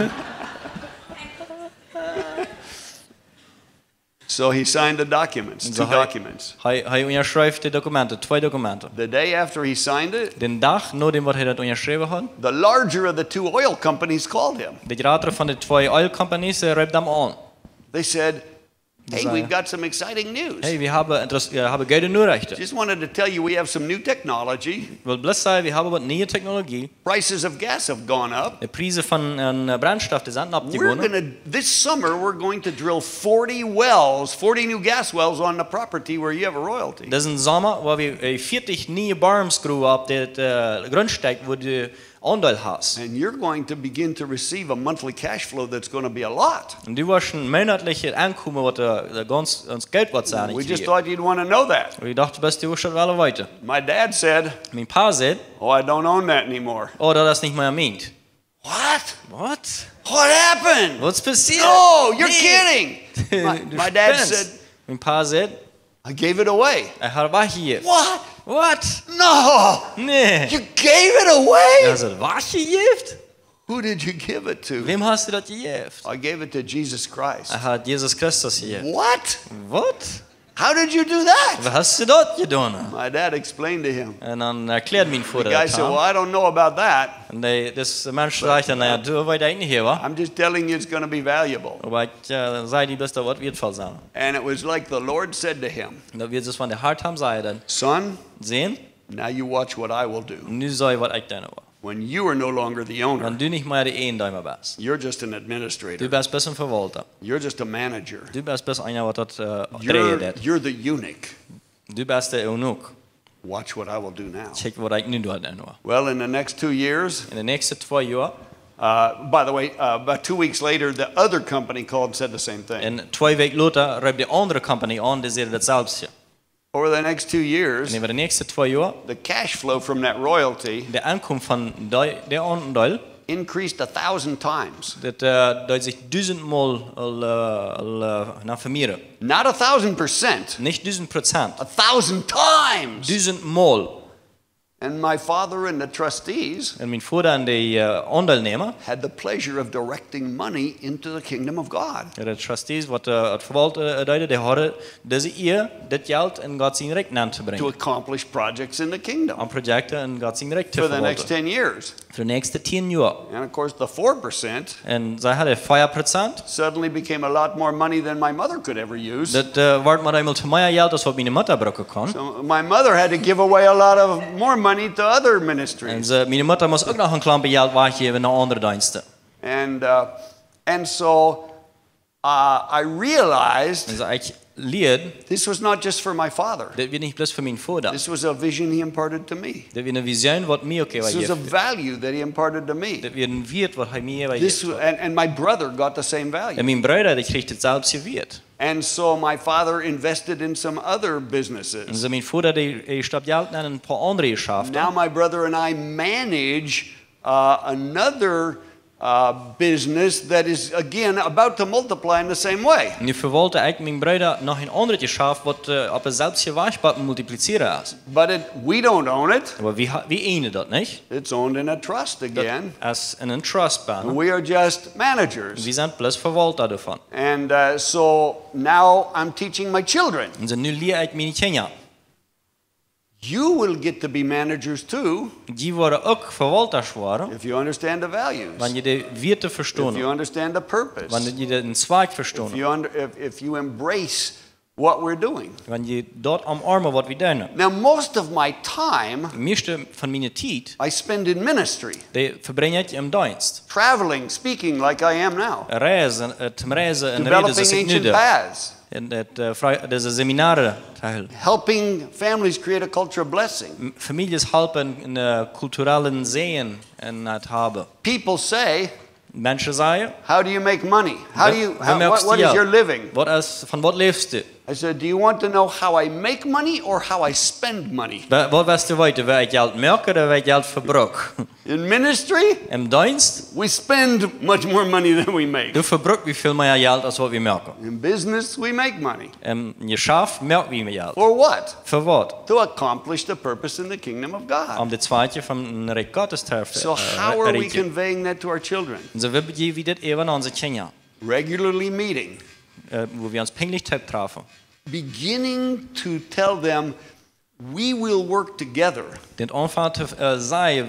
So he signed the documents, En two zo hij- documents. Hij onderschrijft de documenten, 2 documenten. The day after he signed it, De dag nadat hij dat onderschreven had, the larger of the two oil companies called him. de grotere van de 2 oil companies riep hem aan. They said, Hey, we've got some exciting news. Hey, wir haben gute Nachrichten. Just wanted to tell you we have some new technology. Weil bloß sagen, wir haben neue Technologie. Prices of gas have gone up. Die Preise von Brennstoff, die sind abgegangen. This summer we're going to drill 40 wells, 40 new gas wells on the property where you have a royalty. Das ist ein Sommer, wo wir 40 neue Barms graben auf das Grundstück, wo du Anteil hast. And you're going to begin to receive a monthly cash flow that's going to be a lot. Und du wirst ein monatliches Einkommen, was uns Geld wird sein. We just thought you'd want to know that. Und ich dachte, du wirst schon weiter. My dad said, Mein Pa sagt, "Oh, I don't own that anymore." oh, das nicht mehr meint. What? What? What happened? Was passiert? No, you're Nee. kidding. Du My dad spinnst. said, Mein Pa sagt, "I gave it away." hat weggegeben. What? What? No. Nee. You gave it away? Er sagt, weggegeben? Who did you give it to? Wem hast du das gegeben? I gave it to Jesus Christ. Hat Jesus Christus gegeben. What? Was? How did you do that? Was hast du dort getan? My dad explained to him. Und dann erklärt mein The Vater guy das. said, "Well, I don't know about that. Und das Mensch sagt dann, naja, du weißt eigentlich hier, wa? I'm just telling you it's going to be valuable." Aber ich sage, die beste Wort wird voll sein. And it was like the Lord said to him, Und da wird es von der Hart haben, sei dann, "Son, sehen, now you watch what I will do. nu sei, was ich deine war. When you are no longer the owner, Wenn du nicht mehr der Ehendäumer bist. you're just an Du administrator. bist bloß ein Verwalter. You're just a manager. Du bist bloß einer, was das dreht. You're the eunuch. Du bist der Eunuch. Watch what I will do now." Check, was ich nu dort war. Well, in the next 2 years, In den nächsten 2 Jahren, by the way, about 2 weeks later, the other company called and said the same thing. in 2 Wochen later, rief die andere Company an, die sagt dasselbe. Over the next 2 years, Und über die nächsten 2 Jahre, the cash flow from that royalty der Ankunft von der Anteil, increased 1,000 times. das sich 1000-mal vermehren. Not 1,000%, Nicht 1000%. 1,000 times. 1000-mal. And my father and the trustees Und mein Vater und die Anteilnehmer, had the pleasure of directing money into the kingdom of God. die Trustees, was verwaltet, die hadden deze ihr das Geld in Gott sein Recht zu To bringen. accomplish projects in the kingdom An Projekte in Gott sein Recht zu for the next verwalten. 10 years. Für die nächsten 10 Jahre. And of course, the 4% Und sie hatten 4%. suddenly became a lot more money than my mother could ever use. Das war mir einmal zu mehr Geld, als was meine Mutter brauchen kann. So my mother had to give away a lot of more money to other Und ministries. meine Mutter muss auch noch ein kleines Geld weggeben nach anderen Diensten. And so I realized Also ich lied, this was not just for my father. das wird nicht bloß für meinen Vater. This was a vision he imparted to me. Das wird eine Vision, was mir okay This was a gibt. value that he imparted to me. Das wird ein Wert, was mir This gibt. and my brother got the same Und value. mein Bruder, der kriegt das selbst Wert. And so my father invested in some other businesses. Also mein Vater, der statt Geld in ein paar andere geschafft. Now my brother and I manage another business that is again about to multiply in the same way. Und ich verwalte eigentlich mein Bruder noch ein anderes geschafft, was aber selbst hier Weichbatten multiplizieren ist. But we don't own it. Aber wir einen das nicht. It's owned in a trust again. Als in einem Trust And bauen. we are just managers. Wir sind bloß Verwalter davon. And so now I'm teaching my children. Und so nu lehre ich meine Kinder. You will get to be managers too Die worden auch Verwalter geworden, if you understand the values, wenn je die Werte if verstehen, you understand the purpose, wenn je den Zweig verstehen, if you embrace what we're doing. wenn je dort umarmen, was wir tun. Now, most of my time Meeste von meiner Zeit, I spend in ministry, die verbringe ich im Dienst. traveling, speaking like I am now, Reisen, zum Reisen und Reden, developing das ich ancient nicht. paths, In diese Seminare teil. helping families create a culture of blessing. Familien helfen in kulturellen Sehen und haben. People say, Menschen sagen, how do you make money? What is your living? Von was lebst du? I said, do you want to know how I make money or how I spend money? Was willst du weiter? Wer ich Geld merke oder wer ich Geld verbrauche? In ministry, Im Dienst, we spend much more money than we make. du verbrauchst wie viel mehr Geld, als was wir merken. In business, we make money. Im Geschäft merkt wir mehr Geld. For what? Für was? To accomplish the purpose in the kingdom of God. Die zweite von Reich Gottes zu So how are we conveying that to our children? So wie das eben an unsere Kinder, Regularly meeting. wo wir uns pünktlich treffen. Beginning to tell them we will work together. Den omfatter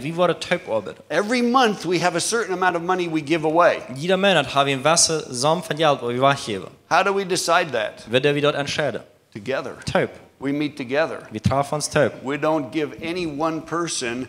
vi våra typarbete. Every month we have a certain amount of money we give away. Jeder månad har vi en vassa sum från geld vad vi weggeven. How do we decide that? Vad vi dort entscheiden? Together. Typ. We meet together. Vi träffar oss typ. We don't give any one person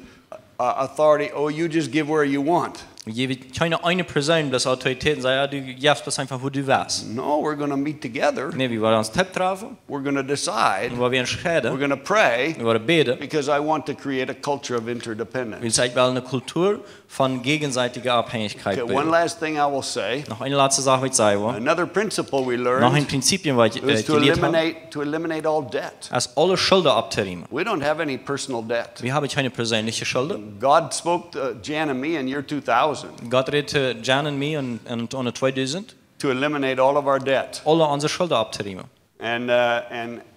authority, oh, you just give where you want. Wir geben keine eine Person das Autorität und sagen, ja, du gibst das einfach, wo du willst. No, we're going to meet together. Nee, wir wollen uns typ treffen. We're going to decide. Und wir entscheiden. We're going to pray. Wir wollen beten. Because I want to create a culture of interdependence. Ich will eine Kultur von gegenseitiger Abhängigkeit Okay, bilden. one last thing I will say. Noch eine letzte Sache, was ich sagen will. Another principle we Noch ein learned Prinzip, was ich is gelernt habe. to eliminate all debt. Als alle Schulden abzunehmen. We don't have any personal debt. Wir haben keine persönliche Schulden. God spoke to Jan and me in year 2000 Gott redete Jan und mir und 2000. to eliminate all of our debt. Alle unsere Schulden abzunehmen. And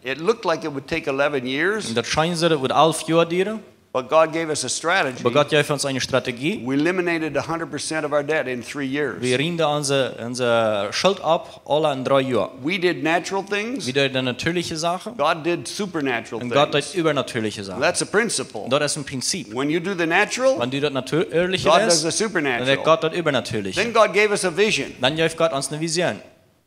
it looked like it would take 11 years, Und das scheint so, das wird 11 Jahre dauern. but God gave us a strategy. Aber Gott gab uns eine Strategie. We eliminated 100% of our debt in 3 years. Wir rinden unsere Schuld ab, alle in 3 Jahren. We did natural things. Wir tun natürliche Sachen God did supernatural und Gott tut things. übernatürliche Sachen. That's a principle. Das ist ein Prinzip. When you do the natural, Wenn du das Natürliche God does lässt, the dann wird supernatural. Gott das Übernatürliche. Then God gave us a vision. Dann gibt Gott uns eine Vision.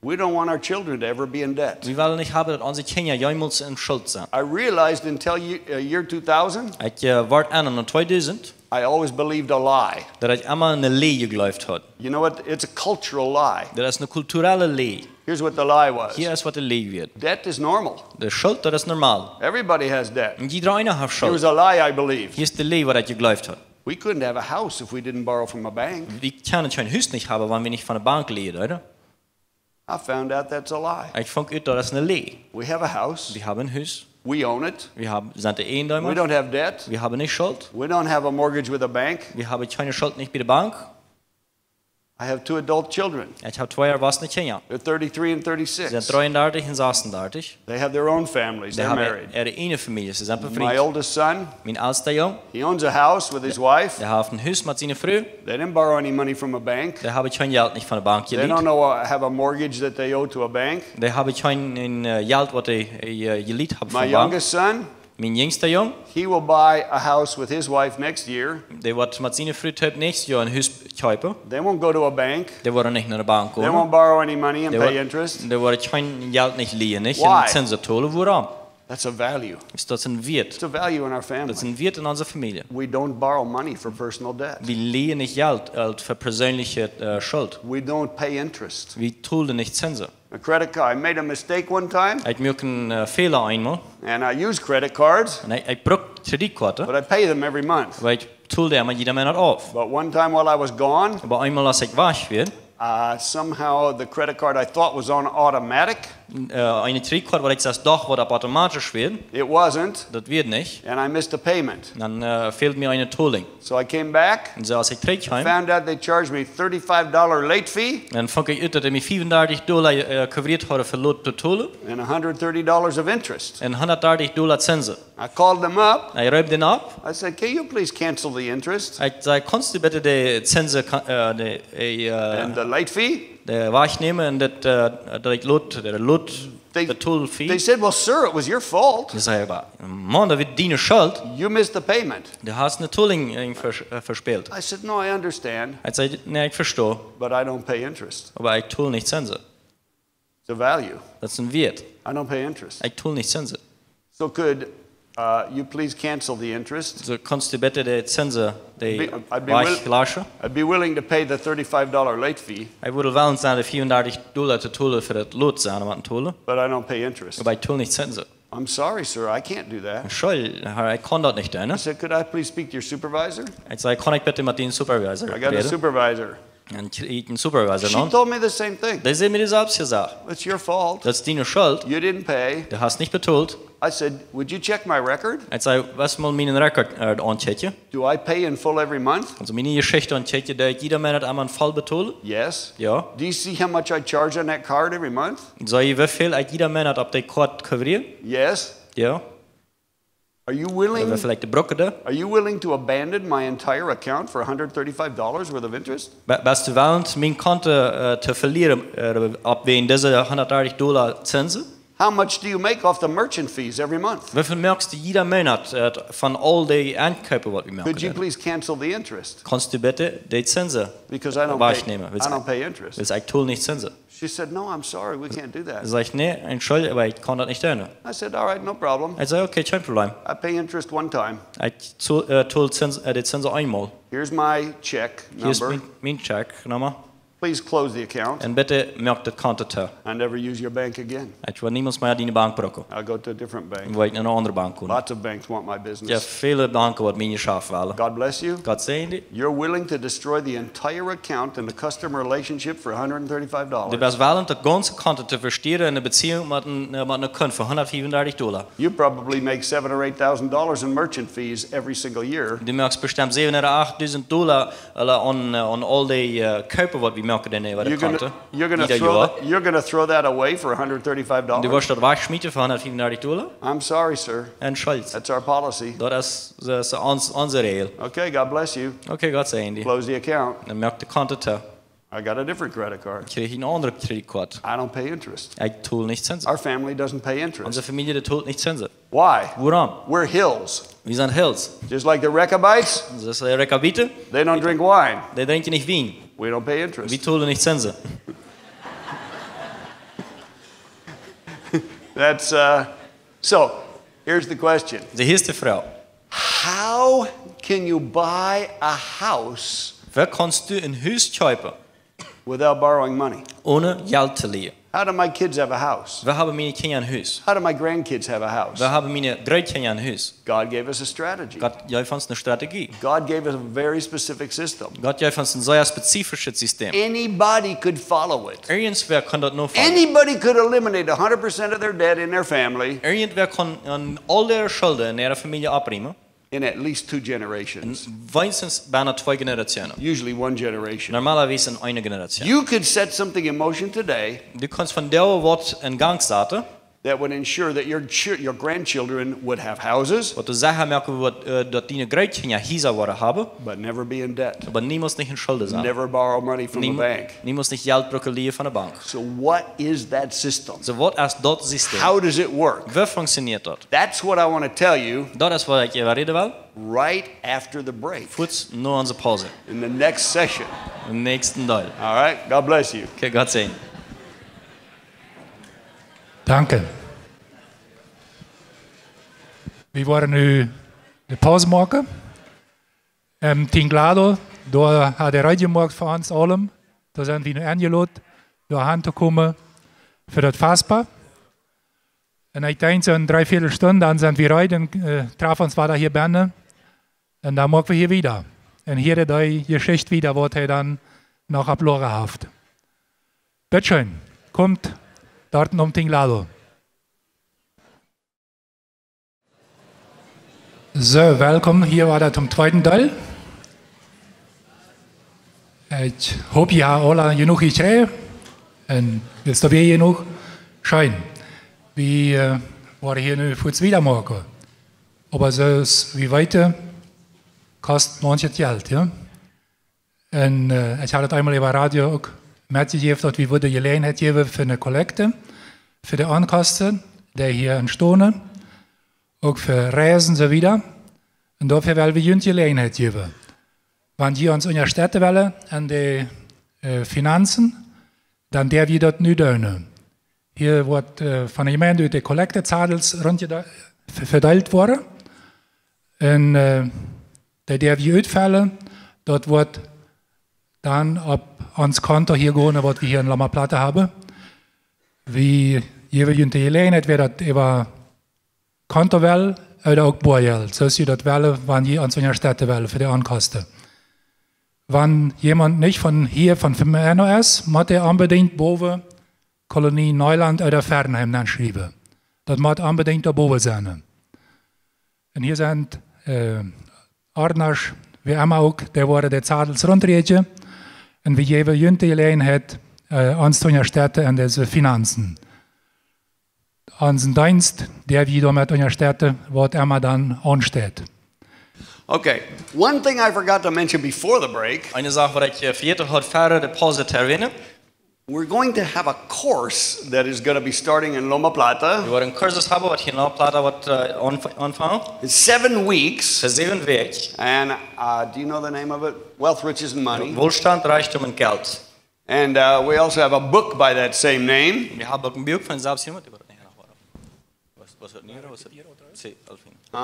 We don't want our children to ever be in debt. Wir wollen nicht haben, dass unsere Kinder jemals in Schuld sind. I realized until year 2000, Ich war an 2000, I always believed a lie. dass ich immer eine Lehre geglaubt habe. You know what? It's a cultural lie. Das ist eine kulturelle Lehre. Here's what the lie was. Hier ist, was die Lehre wird. Debt is normal. Die Schuld, das ist normal. Everybody has debt. Und jeder eine hat Here was Schuld. a lie I believed. Hier ist die Lehre, was ich geglaubt habe. We couldn't have a house if we didn't borrow from a bank. Wir können kein Haus nicht haben, wenn wir nicht von der Bank lehnen, oder? I found out that's a lie. Ich fand aus, das ist eine Lehre. We have a house. Wir haben ein Haus, We own it. wir sind der We Ehendäumer, don't have debt. wir haben nicht Schuld, We don't have a mortgage with a bank. wir haben keine Schuld nicht bei der Bank. I have 2 adult children. Ich habe 2 erwachsene Kinder. They're 33 and Sie sind 36. 33 und 36. They have their own families. Sie They're haben married. eine Familie, sie sind My befriedet. oldest son, Mein ältester Junge, he owns a house with his wife. der hat ein Haus mit seiner Frau, They didn't borrow any money from a bank. der habe kein Geld nicht von der Bank They don't geliehen. have a mortgage that they owe to a bank. Der habe kein Geld, was er geliehen hat von My der Bank. youngest son, Mein jüngster Junge, he will buy a house with his wife next year. der wird mit seiner Frau nächstes Jahr ein Haus kaufen. They won't go to a bank. Der wird nicht nach der Bank They gehen. won't borrow any money and Der pay wird, interest. der wird kein Geld nicht liehen, nicht? Why? Und Zinsen zahlen. Warum? That's a value. Ist das ein Wert? It's a value in our Das ist family. ein Wert in unserer Familie. We don't borrow money for personal debt. Wir liehen nicht Geld für persönliche Schuld. We don't pay interest. Wir tun nicht Zinsen. A credit card. I made a mistake one time, Ich mache einen Fehler einmal and I use credit cards, und ich brauche Kreditkarte, but I pay them every month. weil ich tue die immer jeder Monat auf. But one time while I was gone, Aber einmal, als ich weg bin, somehow the credit card I thought was on automatic. eine Kreditkarte, weil ich das doch wird automatisch werden, It wasn't, das wird nicht. and I missed a payment. Dann fehlt mir eine Tolling. So I came back, Und so als ich zurückkam, found out they charged me $35 late fee dann fand ich aus, dass mir $35 coveriert hat für Lot zu tollen and $130 of interest. und $130 Zinsen. I called them up. Ich räume den ab. I said, can you please cancel the interest Ich sage, kannst du bitte die Zinsen and the late fee? wegnehmen und das Lot, They, der Toll they Fee? said, well, sir, it was your fault. Ich sage, aber Mann, das wird deine Schuld. You missed the payment. Du hast eine Tolling verspielt. I said, no, I understand, Ich sage, nee, ich verstehe, but I don't pay interest. aber ich tue nicht Zinsen. It's a value. Das ist ein Wert. I don't pay interest. Ich tue nicht Zinsen. So could you please cancel the interest? So kannst du bitte die Zinsen I'd be weglassen. I'd be willing to pay the $35 late fee, Ich würde wollen sein, die $34 zu tollen für das Lot sein, was tollen. but I don't pay interest. Aber ich tue nicht Zinsen. I'm sorry, sir, I can't do that. Ich kann das nicht tun. I said, could I please speak to your supervisor? Ich sage, kann ich bitte mit dem Supervisor I got a reden? supervisor. Und ich einen Supervisor She noch. told me the same thing. Der hat mir das selbst gesagt. It's your fault. Das ist deine Schuld. You didn't pay. Du hast nicht betont. I said, would you check my record? Ich sage, was mal meinen Rekord anchecken? Do I pay in full every month? Also meine Geschichte anchecken, da ich jeder Monat einmal einen Fall betone. Yes. Ja. Do you see how much I charge on that card every month? Sag ich, wie viel ich jeder Monat auf der Karte coveriere? Yes. Ja. Are you Wie willing? viel ich die Brücke da? Are you willing to abandon my entire account for $135 worth of interest? Bist du willens, mein Konto zu verlieren, ab wegen dieser $130 Zinsen? How much do you make off the merchant fees every month? Wie viel merkst du jeder Monat von all den Einkäufen, was wir Could you merken? please cancel the interest? Kannst du bitte die Zinsen Because I don't wahrnehmen? pay interest. Willst ich tue nicht Zinsen? She said, no, I'm sorry, we can't do that. Sag ich, nee, entschuldige, aber ich kann das nicht tun. I said, all right, no problem. Ich sage, okay, kein Problem. I pay interest one time. Ich tue die Zinsen einmal. Here's my check Hier ist number. mein Check, Nummer. Please close the account Und bitte merkt das Konto zu. and never use your bank again. Ich will niemals mehr die Bank brauchen. I'll go to a different bank. Ich will in eine andere Bank kommen. Lots of banks want my Ja, business. viele Banken, die meine Schafe wollen. God bless you. Gott segne dich. You're willing to destroy the entire account and the customer relationship for Du $135. bist willing, das ganze Konto zu verstehen in eine Beziehung mit einer Kunde für $135. You probably make $7,000 or $8,000 in merchant fees every single year. Du merkst bestimmt $7.000 oder $8.000 an all die Käufe, die wir merken in der Konto. You're gonna throw that away for Du $135. wirst das wegschmieden für $135. I'm sorry, sir. Entschuldigung. That's our policy. Das ist unsere Regel. Okay, God bless you. Okay, Gott segne dich. Close the account. Dann merkt das Konto zu. I got a different credit card. Kriege ich eine andere Kreditkarte. I don't pay interest. Ich tue nicht Zinsen. Our family doesn't pay Unsere interest. Familie die tut nicht Zinsen. Why? Warum? We're hills. Wir sind Hills. Just like the Rechabites, Das ist Rekabite. they don't drink wine. Die trinken nicht Wein. We don't pay Wir interest. tun nicht Zinsen. That's so. Here's the question: Die erste Frau. how can you buy a house Wer kannst du ein Haus kaufen, without borrowing money? ohne Geld zu leihen? How do my kids have a house? Wer haben meine Kinder ein Haus? How do my grandkids have a house? Wer haben meine Großkinder ein Haus? God gave us a strategy. Gott gibt uns eine Strategie. God gave us a very specific system. Gott gibt uns ein sehr spezifisches System. Anybody could follow it. Irgendwer kann das nur folgen. Anybody could eliminate 100% of their debt in their family Irgendwer kann an all ihre Schulden in ihrer Familie abnehmen. in at least 2 generations. Wenigstens beinahe 2 Generationen. Usually 1 generation. Normalerweise in einer Generation. You could set something in motion today Du kannst von der Wort in Gang starten, that would ensure that your grandchildren would have houses, wo du Sachen merken wirst, dass deine Großkinder Häuser haben, but never be in debt. aber niemals nicht in Schulden sein. Never borrow money from a bank. Niemals nicht Geld brauchen von der Bank. So what is that system? So was ist das System? How does it work? Wie funktioniert das? That's what I want to tell you Das ist, was ich über reden will. right after the break Kurz nur unsere Pause. in the next session. Im nächsten Teil. All right? God bless you. Okay, Gott segne. Danke. We waren nu de pauze maken. Tinglado, daar had de radio gemaakt voor ons allen. Daar zijn we nu aangeladen, door aan te komen voor dat Vesper. En uiteindelijk zo'n 3-4 Stunden, dan zijn we rijden en trafen uns weiter hier binnen. En dan maken we hier wieder. En hier ist die Geschichte wieder, wat hij dan noch abloren heeft. Bitteschön, kommt dort um Tinglado. So, welkom. Hier war dat zum tweeden Teil. Ich hoffe, ihr habt alle genug gekregen. Und jetzt habt ihr genug. Schön. Wir waren hier nu voor het wieder maken. Aber so wie weiter kostet manches Geld. Ja? Und ich habe das einmal über Radio auch mitgegeben, dass wir die Gelegenheit geben für eine Kollekte, für die Ankosten, die hier entstehen. Auch für Reisen so wieder. Und dafür wollen wir uns Gelegenheit geben. Wenn die uns unterstützen wollen an die Finanzen, dann der wir das nicht tun. Hier wird von der Gemeinde die Kollektezadels verteilt worden. Und der wir ausfallen, dort wird dann ab ans Konto hier gehen, was wir hier in Loma Plata haben. Wie geben uns die Gelegenheit, wer das über Konto will, oder auch Boergeld. So ist das wollen, wenn die uns unterstützen wollen für die Ankosten. Wenn jemand nicht von hier, von Firma ist, muss er unbedingt boven Kolonie Neuland oder Fernheim dann schreiben. Das muss unbedingt da boven sein. Und hier sind Ordners, wie immer auch, der worden der Zadels rundreden. Und wir geben uns die Gelegenheit, uns zu unterstützen an diese Finanzen. Unseren Dienst, der wir damit unterstützen, wird immer dann ansteht. Okay, one thing I forgot to mention before the break Eine Sache, die ich vergessen habe, vor der Pause zu erwähnen. We're going to have a course that is going to be starting in Loma Plata. Vi worden kursus hebben wat hier in Plata wat ontvangen. It's 7 weeks. Voor 7 weken. And do you know the name of it? Wealth, Riches and Money. Wohlstand, Reichtum und Geld. And we also have a book by that same name. Wir haben ook een boek van zelfs iemand. Was het niet? Was het? Sí, Alfin. Huh?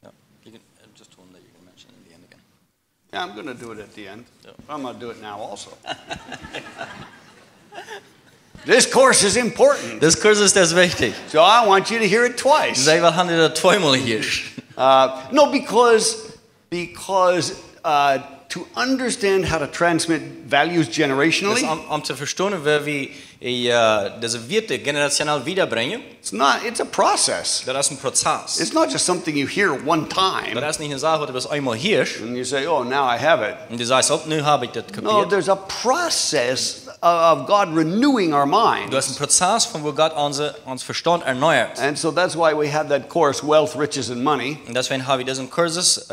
Ja. You can just one that you can mention in the end again. Yeah, I'm going to do it at the end. I'm going to do it now also. This course is important. Das Kursus ist wichtig. So I want you to hear it twice. Zij wil han dat tweemaal hier. No, because to understand how to transmit values generationally, Dus om te verstaan wie we deze werte generationeel wiederbrengen. it's a process. Dat is een proces. It's not just something you hear one time Dat is niet een zaak wat je eenmaal heerst. and you say, oh, now I have it. En je zegt, op, nu heb ik dit No, kapiert. there's a process of God renewing our Dat is minds. een proces van waar God ons verstand erneuert. And so that's why we have that course, Wealth, Riches and Money. En deswegen hebben we deze cursus,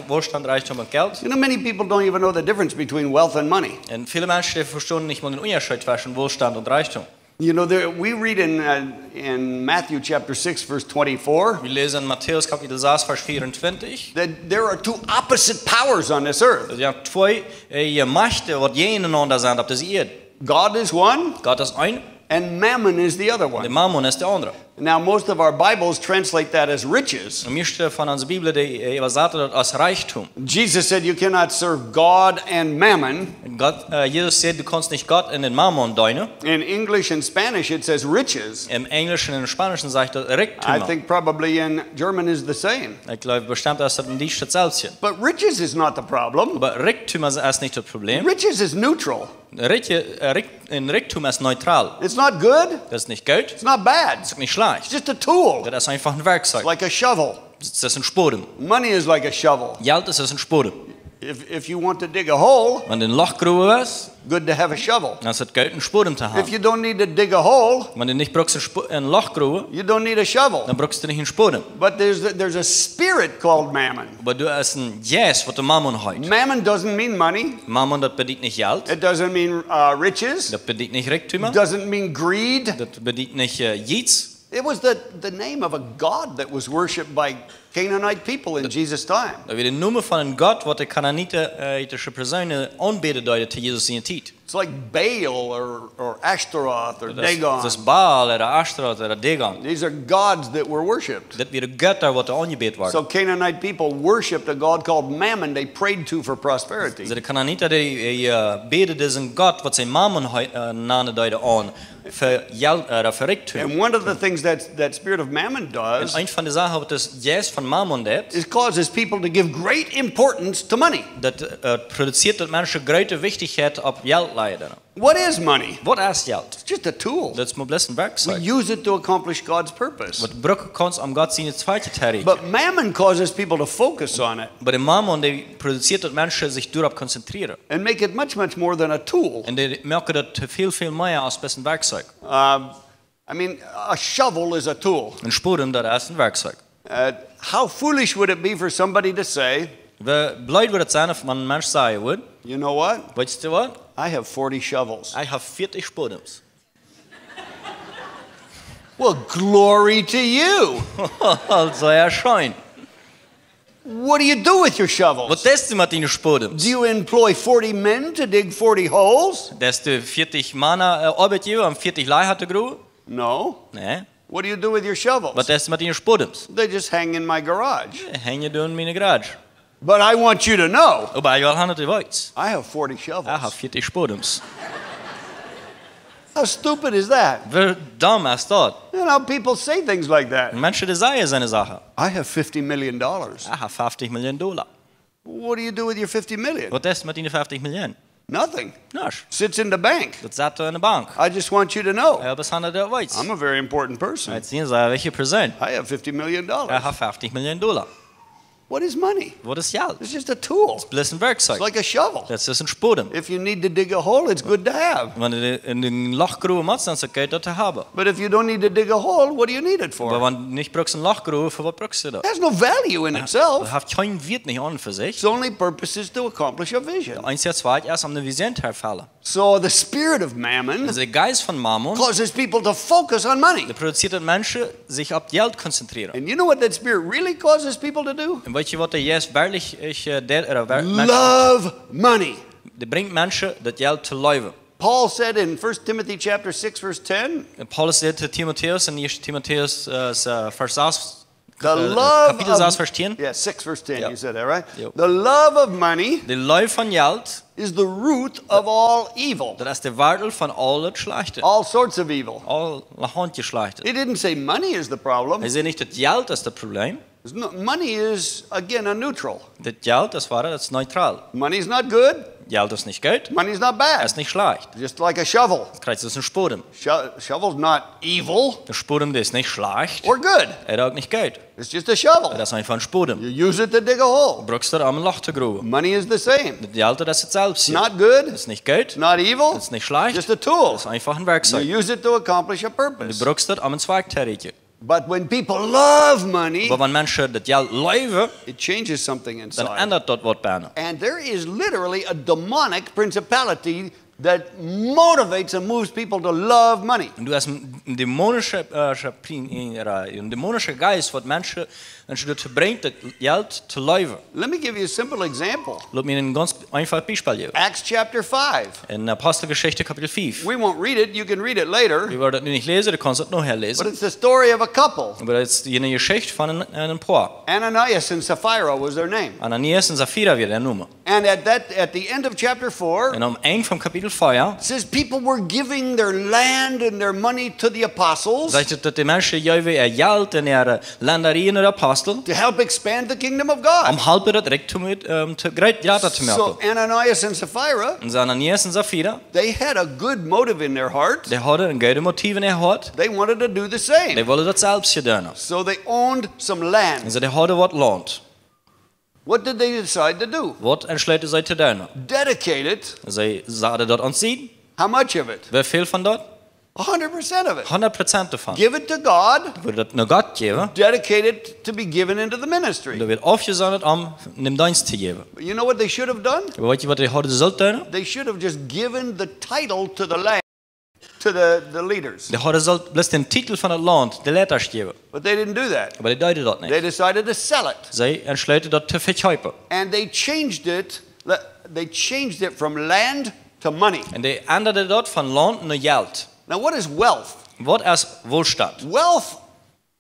Wohlstand, Reichtum und Geld. You know, many people don't even know the difference between wealth and money. En viele Menschen verstehen nicht mal den Unterschied zwischen Wohlstand und Reichtum. You know, we read in Matthew chapter 6, verse 24, Wir lesen in Matthäus Kapitel 6, Vers 24. that there are two opposite powers on this earth. Also, ja, zwei Mächte, die gegeneinander sind auf dieser Erde. God is one, Gott ist ein, and Mammon is the other der one. Mammon ist der andere. Now, most of our Bibles translate that as riches. Und meeste von unserer Bibel, die übersetzen das als Reichtum. Jesus said you cannot serve God and Mammon. Gott, Jesus sagt, du kannst nicht Gott und den Mammon dienen. In English and Spanish, it says riches. Im Englischen und im Spanischen sagt er I Reichtum. think probably in German is the same. Ich glaube bestimmt, dass das in die dasselbe. But riches is not the problem. Aber Reichtum ist nicht das Problem. Riches is neutral. Reichtum ist neutral. It's not good. Das ist nicht gut, It's not bad. das ist nicht It's schlecht. just a tool. Das ist einfach ein Werkzeug. It's like a shovel. Das ist ein Sporen. Money is like a shovel. Geld ist ein Sporen. If you want to dig a hole, Wenn du ein Loch graben willst, good to have a shovel. dann ist es gut, ein Sporen zu If haben. you don't need to dig a hole, Wenn du nicht brauchst ein Loch graben, you don't need a shovel. dann brauchst du nicht einen Sporen. But there's a spirit called Mammon. Aber du hast ein Yes, was der Mammon hat. Mammon doesn't mean money. Mammon, das bedeutet nicht Geld, It doesn't mean riches. das bedeutet nicht Reichtum, It doesn't mean greed. das bedeutet nicht Jits. It was the name of a god that was worshipped by Canaanite people in Jesus' time. Da wird der Name von einem Gott, was die kananitische Personen anbeten, zu Jesus in der Zeit. It's like Baal or Ashtaroth or Dagon. Das ist Baal oder Ashtaroth oder Dagon. These are gods that were worshipped. Das wären Götter, die angebetet werden. So Canaanite people worshipped a god called Mammon they prayed to for prosperity. Also die Kananiter, die beten diesen Gott, was sie Mammon nennen, an, für Geld oder für Reichtum. And one of the things that spirit of Mammon Und does eine von den Sachen, was das Yes von Mammon tut, is causes people to give great importance to money. das produziert, dass Menschen große Wichtigkeit auf Geld leiden. What is money? Was ist Geld? It's just a tool. Das ist ein bisschen We Werkzeug. use it to accomplish God's purpose. Was du brauchen kannst, um Gott seine zweite Tätigkeit. But Mammon causes people to focus on it Aber der Mammon, der produziert, dass Menschen sich darauf konzentrieren. and make it much more than a tool. Und die merken das viel mehr als ein bisschen Werkzeug. I mean, a shovel is a tool. Ein Sporen, das ist ein Werkzeug. How foolish would it be for somebody to say, Wie blöd würde es sein, wenn ein Mensch sagen würde, you know what? weißt du was? I have 40 shovels. Ich habe 40 Sporens. Well, glory to you. Also ja schön. What do you do with your shovels? Was tust du mit deinen Sporens? Do you employ 40 men to dig 40 holes? Dass du 40 Männer Arbeitgeber und 40 Leute grüben? No. Nee. What do you do with your Was shovels? tust du mit deinen Sporens? They just hang in my garage. Hängen du in meine Garage. But I want you to know, Aber ich will haben die weiß. I have 40 Ich habe shovels. 40 Sporens. How stupid is that? Wie dumm ist das? You know, people say things like that. Menschen, die sagen seine Sache. I have $50 million. Ich habe $50 Millionen. What do you do with your 50 million? Was tust du mit deinen 50 Millionen? Nothing. Nichts. Sits in the bank. Das sagt er in der Bank. I just want you to know, Ja, was haben die weiß? I'm a very important person. Jetzt sehen Sie, welche Person. I have $50 million. Ich habe $50 Millionen. What is money? Was ist Geld? It's just a tool. Das ist ein It's Werkzeug. like a shovel. Das ist ein Sporen. If you need to dig a hole, it's good to have. Wenn du in ein Loch graben musst, dann ist es gut, das zu haben. But if you don't need to dig a hole, what do you need it Aber for? wenn du nicht brauchst ein Loch graben, für was brauchst du das? It has no value in itself. Das hat keinen Wert nicht an für sich. Its only purpose is to accomplish a vision. Der einzige Zweck ist, um eine Vision zu erfüllen. So the spirit of mammon Also der Geist von Mammon, causes people to focus on money. der produziert, dass Menschen sich auf Geld konzentrieren. And you know what that spirit really causes people to do? Und weißt du, was der Jesus wirklich Love money. der bringt Menschen das Geld zu lieben. Paul said in 1 Timothy chapter 6 verse 10, Paulus sagt Timotheus in 1. Timotheus Vers 8, the love Kapitel 6, of, Vers 10. yeah, 6 verse 10, Yep. you said that, right? Yep. The love of money Die Liebe von Geld, is the root of all evil. das ist der Wurzel von allem Schlechten. All sorts of evil. Alle Handje Schlechten. He didn't say money is the problem. Er sagt nicht, das Geld ist das Problem. Money is, again, a neutral. Das Geld, das ist neutral. Money is not good. Geld ist nicht gut, Money is not es bad. ist nicht schlecht. Just like a shovel. Das kriegst du aus dem Spuren. Shovel's not evil Der Spuren, der ist nicht schlecht, or good. er ist auch nicht gut. It's just a shovel. Das ist einfach ein Spuren. You use it to dig a hole. Du brauchst da ein Loch zu graben. Money is the same. Das Geld, das ist selbst. Not good, Das ist nicht gut, not evil, das ist nicht schlecht, just a tool. das ist einfach ein You Werkzeug. use it to accomplish a Du purpose. brauchst das, um ein Zweig zu erreichen. But when people love money, Aber wenn Menschen das Geld lieben, it changes something dann inside. ändert das was bei ihnen. And there is literally a demonic principality that motivates and moves people to love money. Und du hast einen dämonischen Geist, was Menschen dazu bringt, das Geld zu lieben. Let me give you a simple example. Lass mir ein ganz einfaches Beispiel geben. Acts chapter 5. In Apostelgeschichte Kapitel 5. We won't read it, you can read it later. Wir werden das nicht lesen, du kannst es nachher But lesen. it's the story of a couple. Aber das ist eine Geschichte von einem Paar. Ananias and Sapphira was their name. Ananias und Sapphira wird der Nummer. And at the end of chapter 4, Und am Ende vom Kapitel 4 it says people were giving their land and their money to the apostles sagt, dass die Menschen geben ihr Geld und ihre Ländereien der Apostel, to help expand the kingdom of God. um halb das Recht zu machen. So Ananias and Sapphira, Und Ananias und Sapphira, they had a good motive in their heart. die hatten ein gutes Motiv in ihr Hart. They wanted to do the same. Die wollen das selbst tun. So they owned some land. Also die hatten was Land. What did they decide to do? Was entschließen sie zu tun? Dedicate it. Sie sagen dort an sie. How much of it? Wie viel von dort? 100% of it. 100% davon. Give it to God. Wird das nur Gott geben. Dedicate it to be given into the Und ministry. da wird aufgesandt, in dem Dienst zu geben. You know what they should have done? Aber weißt du, was die heute sollten tun? They should have just given the title to the land to the leaders. Die heute sollten bloß den Titel von dem Land, die Leiter geben. But they didn't do that. Aber die deuten das They nicht. decided to sell it. Sie entschließen das zu verkaufen. And they changed it from land to money. Und die änderten dort von Land nach Geld. Now what is wealth? Was ist Wohlstand? Wealth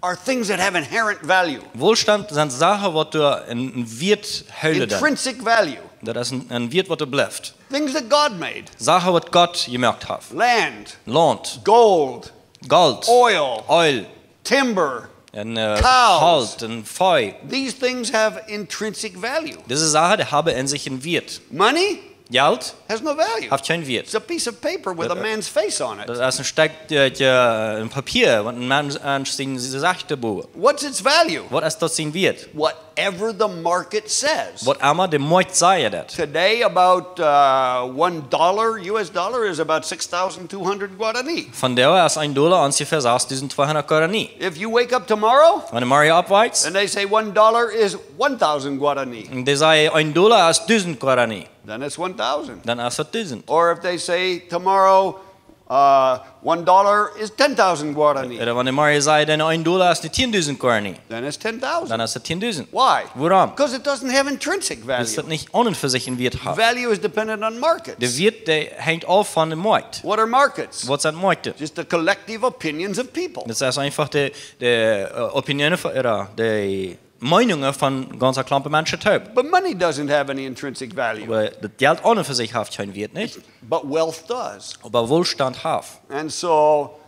are things that have inherent value. Wohlstand sind Sachen, was du einen Wert hältst. Intrinsic value. Das ist ein Wert, was du bleibst. Things that God made. Sachen, was Gott gemacht hat. Land, Land, gold, Gold, oil, Öl, timber. und Cows. Halt und Feu. These things have intrinsic value. Diese Sachen, die haben in sich einen Wert. Money Geld has no value. hat keinen Wert. It's a piece of paper with a man's face on it. Das ist ein Stück ein Papier, was ein Mann an seine Sache baut. What's its value? Was ist das sein Wert? Whatever the market says. Was immer der Markt sagt. Today, about $1 US dollar is about 6,200 Guarani. Von der ist $1 ungefähr 6.200 Guarani. If you wake up tomorrow Wenn der Mario abweicht, and they say $1 is 1,000 Guarani, und die sagen $1 ist 1000 Guarani, then it's 1,000. dann ist es 1000. Or if they say tomorrow $1 is 10,000 Guarani, Oder wenn der Mario sagt, dann $1 ist nicht 10.000 Guarani, then it's 10,000. dann ist es 10.000. Why? Warum? Because it doesn't have intrinsic Das ist value. nicht ohne für sich einen Wert haben. Value is dependent on Der markets. Wert, der hängt auf von dem Markt. What are markets? Was sind Märkte? Just the collective opinions of people. Das ist einfach die Opinionen oder die Meinungen von ganzer Klampe Menschen taub. But money doesn't have any intrinsic value. Aber das Geld ohne für sich hat keinen Wert, nicht? But wealth does. Aber Wohlstand hat. And so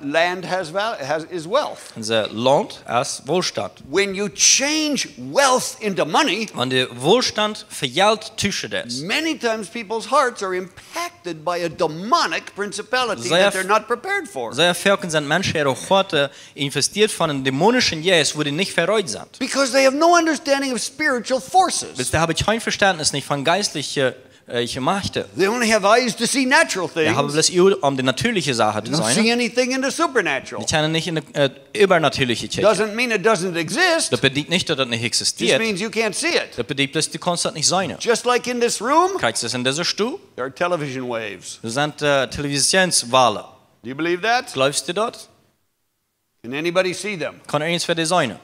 land is wealth. Unser Land ist Wohlstand. When you change wealth into money, Wenn der Wohlstand für Geld zwischen ist, many times people's hearts are impacted by a demonic principality Sehr that they're not prepared for. sehr viel sind Menschen ihre Worte investiert von einem dämonischen Geist, wo die nicht verreut sind. Because they have no understanding of spiritual forces. Da habe ich kein Verständnis nicht von geistlichen ich möchte. They only have eyes to see natural Ich habe things. bloß Augen, um die natürliche Sache They zu don't see sein. anything in the supernatural. Ich kann nicht in die übernatürliche checken. Doesn't mean it doesn't exist. Das bedeutet nicht, dass das nicht Just existiert. means you can't see it. Das bedeutet bloß, du kannst das nicht sein. Just like in this room, Kannst du das in dieser Stuhl? there are television waves. Das sind Televisionswahlen. Do you believe that? Glaubst du das? Can anybody see them? Kann eins für dich sein?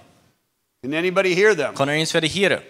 Can anybody hear them? Kann eins für dich hören?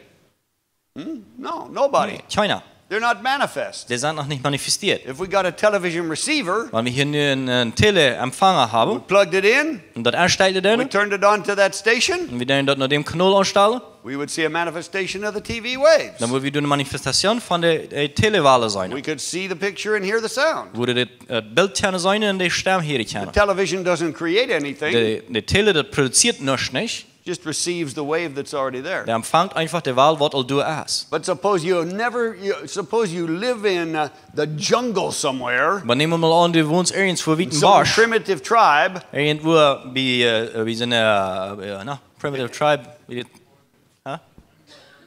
No, nobody. Keiner. They're not manifest. Die sind noch nicht manifestiert. If we got a television receiver, Weil wir hier nur einen Teleempfänger we haben plugged it in, und das anstellt we dann turned it on to that station, und wir dann dort nach dem Kanal anstellen, we would see a manifestation of the TV waves. dann würde wieder eine Manifestation von der Telewelle sein. We could see the picture and hear the sound. Würde das Bild sein und die Stimme hören The können. television doesn't create anything, Die Tele, das produziert nichts nicht. just receives the wave that's already there. Der empfängt einfach die Wahl, was du ist. But suppose you live in the jungle somewhere, Aber nehmen wir mal an, du wohnst irgendwo wie ein some Busch. primitive tribe, Irgendwo wie so eine primitive tribe.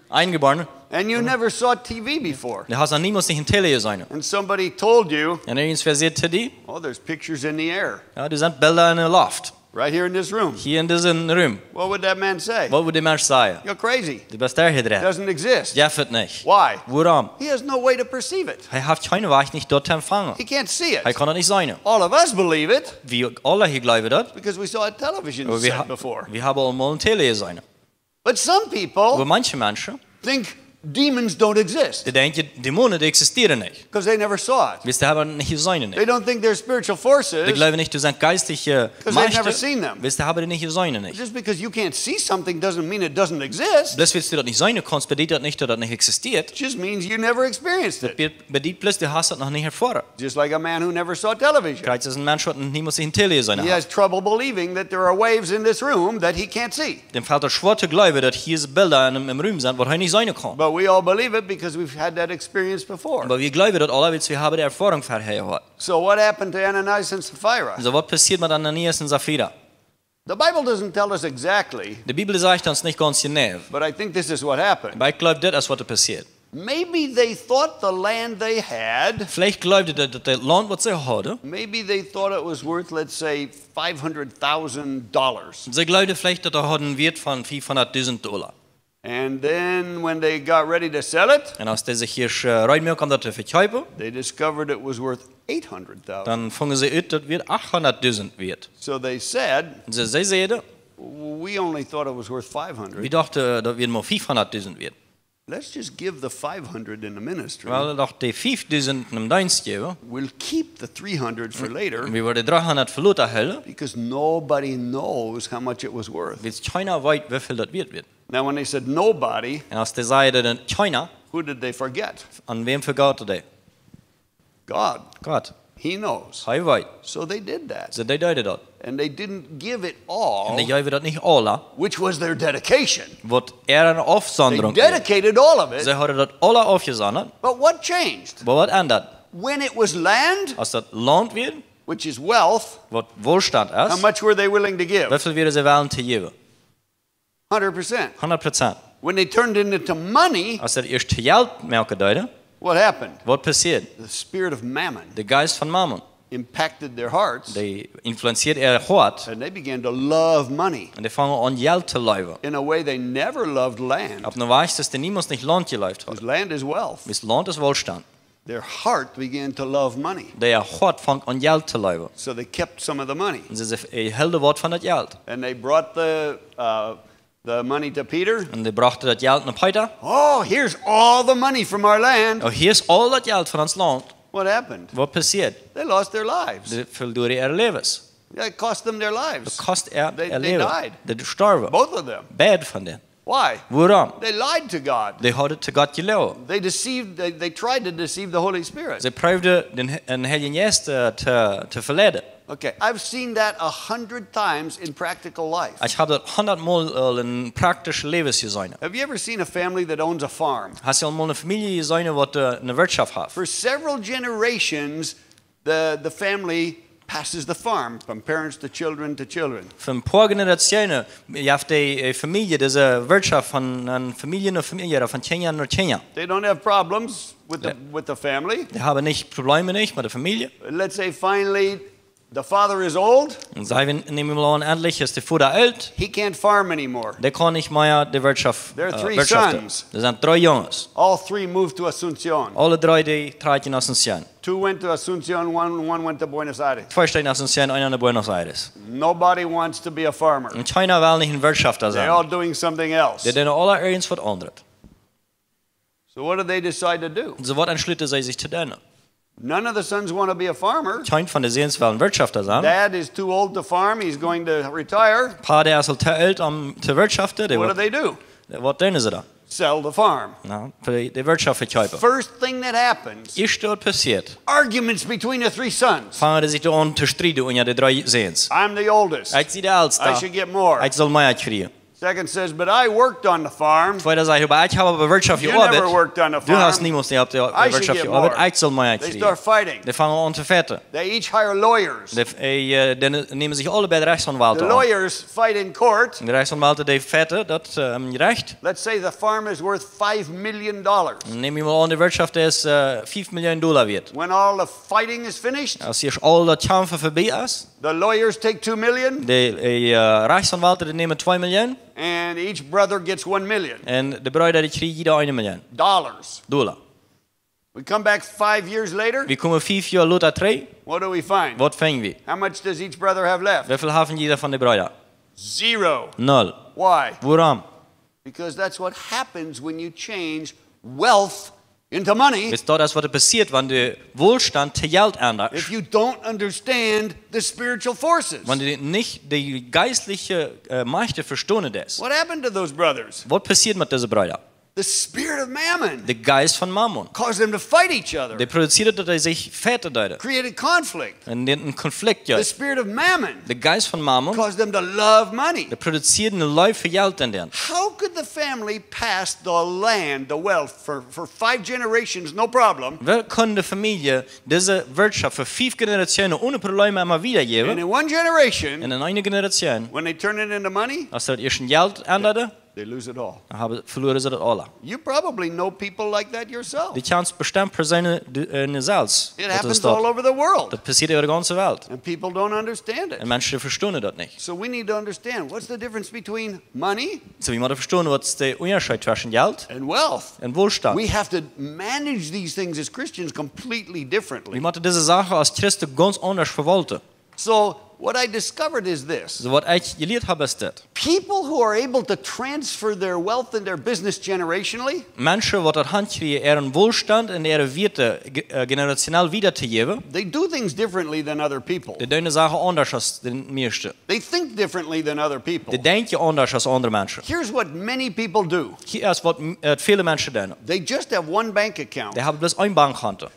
Eingeboren. and you never saw TV before. Du hast noch niemals nicht in Tele sein. And somebody told you, Und irgendwer sagt zu dir, oh, there's pictures in the air ja, das sind Bilder in der Luft. right here in this room. Hier in diesem Raum. What would that man say? Was würde der Mensch sagen? You're crazy. Du bist der hier It drin. doesn't exist. Ja, wird nicht. Why? Warum? He has no way to perceive it. Er hat keine Weich nicht dort empfangen. He can't see Er it. kann das nicht sein. All of us believe it Wir alle hier glauben das. because we saw a television Aber set before. wir haben auch mal ein Tele gesehen. But some Aber people manche Menschen, think demons don't exist die denken, Dämonen, die existieren nicht. because they never saw it. Wisst ihr, haben nicht gesehen. They don't think they're spiritual Die forces glauben nicht, das sind geistliche because they've never Mächte. seen them. Wisst ihr, haben die nicht gesehen. Nicht. Just because you can't see something doesn't mean it doesn't exist. Bloß willst du das nicht sein kannst, bedeutet das nicht, dass das nicht existiert. It just means you never experienced it. Bedeutet bloß, du hast das noch nicht erfahren. Just like a man who never saw television. Kreuz ist ein Mensch, der niemals in Tele gesehen He hat. has trouble believing that there are waves in this room that he can't see. Dem fällt das schwer zu glauben, dass hier Bilder im Raum sind, wo er nicht sein kann. But we all believe it because we've had that experience before. Aber wir glauben das alle, weil wir haben die Erfahrung vorher gehabt. So what happened to Ananias and Sapphira? Also was passiert mit Ananias und Sapphira? The Bible doesn't tell us exactly, Die Bibel sagt uns nicht ganz genau. but I think this is what happened. Aber ich glaube, das ist, was passiert. Maybe they thought the land they had, Vielleicht glaubt ihr, dass das Land, was sie hatten, maybe they thought it was worth, let's say, $500,000. sie glaubten vielleicht, dass er einen Wert von $500.000. And then when they got ready to sell it, Und als die sich hier reinmerken, dass sie verkaufen, they discovered it was worth $800,000. dann fangen sie an, das wird $800.000 wert. So they said, Und sie sagen, we only thought it was worth wir 500. dachten, das wird nur $500.000 wert. Let's just give the 500 in the ministry. Weil doch die 5.000 im Dienst geben, We'll keep the 300 for later wir werden 300 verloren halten, because nobody knows how much it was worth. weil keiner weiß, wie viel das wert wird. Now, when they said nobody, Und als die sagen, dann keiner, who did they forget? an wem vergaut er? God. Gott. He knows. Er weiß. So they did that. So die deuten das. And they didn't give it Und all, die geben das nicht alle, which was their dedication. was er eine They Aufsonderung ist. dedicated all of it. Sie haben das alle aufgesondert, But what changed? aber was ändert? When it was land, Als das Land wird, which is wealth, was Wohlstand how ist, much were they willing to wie give? viel werden sie wollen zu geben? 100%. 100%. When they turned it into money, Als das erst Geld merken deuten, what happened? was passiert? The spirit of mammon Der Geist von Mammon, impacted their hearts, der influenziert ihr Hort and they began to love money und die fangen an Geld zu leben. in a way they never loved land. Ab nur weißt, dass die niemals nicht Land gelebt hat. Because land is wealth. Das Land ist Wohlstand. Their heart began to love money. Der Hort fängt an Geld zu leben. So they kept some of the money. Und sie hielten Wort von das Geld. And they brought the money to Peter. Und die brachten das Geld nach Peter. Oh, here's all the money from our land. Oh, hier ist all das Geld von uns Land. What happened? Was passiert? They lost their lives. Sie verloren ihr Lebens. It cost them their lives. Das kostet ihr They Leben. died. Die starben. Both of them. Beide von denen. Why? Warum? They lied to God. Die haben zu Gott gelogen. They deceived, they tried to deceive the Holy Spirit. Sie prüften den Heiligen Geist zu verleiten. Okay, I've seen that 100 times in practical life. Ich habe das 100 Mal in praktischen Leben gesehen. Have you ever seen a family that owns a farm? Hast du mal eine Familie gesehen, die eine Wirtschaft hat? For several generations, the family passes the farm from parents to children to children. Für ein paar Generationen hat die Familie diese Wirtschaft von Familie zu Familie, von Tjenja zu Tjenja. They don't have problems with the family. Die haben nicht Probleme nicht mit der Familie. Let's say finally the father is old. Und sei wir nehmen wir an endlich ist der Vater alt. He can't farm anymore. Der kann nicht mehr die Wirtschaft There are three wirtschaften. sons. Das sind 3 Jungs. All 3 moved to Asunción. Alle 3 die tragen nach Asunción. 2 went to Asunción, one went to Buenos Aires. 2 stehen nach Asunción, einer nach Buenos Aires. Nobody wants to be a farmer. Und keiner will nicht ein Wirtschafter They're sein. all doing something else. Die tun alle irgendwas was anderes. So what do they decide to do? Und so was entschließen sie sich zu tun. None of the sons want to be a farmer. Kein von den Sehens wollen Wirtschafter sein. Dad is too old to farm. He's going to retire. Paar der ist halt zu alt, um zu wirtschaften. What do they do? Was tun sie da? Sell the farm. Ja, für die Wirtschaft verkaufen. First thing that happens, Ist dort passiert, arguments between the 3 sons. fangen sie sich da an zu streiten unter die 3 Sehens. I'm the oldest. Ich bin der Älteste. I should get more. Ich soll mehr kriegen. Second says, but I worked on the farm. Zweiter sagt, aber ich habe aber Wirtschaft You gearbeitet. never worked on the Du hast farm. niemals die I should Wirtschaft get gearbeitet. more. Ich soll mehr They kriegen. start fighting. Die fangen an zu fetten. They each hire lawyers. Die nehmen sich alle bei der The Rechtsanwälte an. lawyers fight in court. Die Rechtsanwälte, die fetten, das Recht. Let's say the farm is worth $5 million. Nehmen wir mal an, die Wirtschaft ist $5 Millionen wert. When all the fighting is finished, Als hier alle Kämpfe vorbei ist, the lawyers take $2 million, die Rechtsanwälte die nehmen 2 Millionen and each brother gets $1 million. und die Brüder die kriegen jeder 1 Million Dollar. We come back 5 years later. Wir kommen 5 Jahre später zurück. What do we find? Was fangen wir? How much does each brother have left? Wie viel haben jeder von den Brüdern? 0. 0. Why? Warum? Because that's what happens when you change wealth into money. Wisst ihr, das was passiert, wenn der Wohlstand zu Geld ändert? If you don't understand the spiritual forces. Wenn du nicht die geistliche Mächte verstehen das. What happened to those brothers? Was passiert mit diesen Brüdern? The spirit of mammon Der Geist von Mammon. caused them to fight each other. Der produziert, dass er sich fetten dort. Created conflict. Und einen Konflikt The ja. spirit of mammon Der Geist von Mammon, caused them to love money. der produziert eine Leute für Geld in denen. How could the family pass the land, the wealth, for 5 generations, no problem? Wie kann die Familie diese Wirtschaft für 5 Generationen ohne Probleme immer And wiedergeben? in one generation, Und in einer Generation, when they turn it into money, als er erst ein Geld änderte, they lose it all. verloren sie das alle. You probably know people like that yourself. Die kannst bestimmt Personen selbst. It happens all over the world. Das passiert über die ganze Welt. And people don't understand it. Und Menschen verstehen das nicht. So we need to understand what's the difference between money So wie man verstehen, was der Unterschied zwischen Geld and wealth. und Wohlstand. We have to manage these things as Christians completely Wie differently. man diese Sache als Christen ganz anders verwalten. So what I discovered is this. So was ich gelernt habe, ist das. People who are able to transfer their wealth and their business generationally, Menschen, die das Hand kriegen, ihren Wohlstand und ihre Werte generationell wiederzugeben, they do things differently than other people. die tun die Sache anders als die meisten. They think differently than other people. Die denken anders als andere Menschen. Here's what many people do. Hier ist, was viele Menschen tun. They just have one bank account. Die haben bloß ein Bankkonto.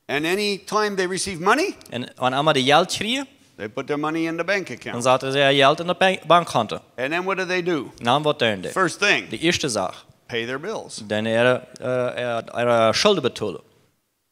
And any time they receive money, Und wenn einmal die Geld kriegen, they put their money in the bank dann account. sagt er, Geld in das Bankkonto. And then what do? Dann was tun die? First thing, Die erste Sache, pay their bills. dann ihre Schulden betalen.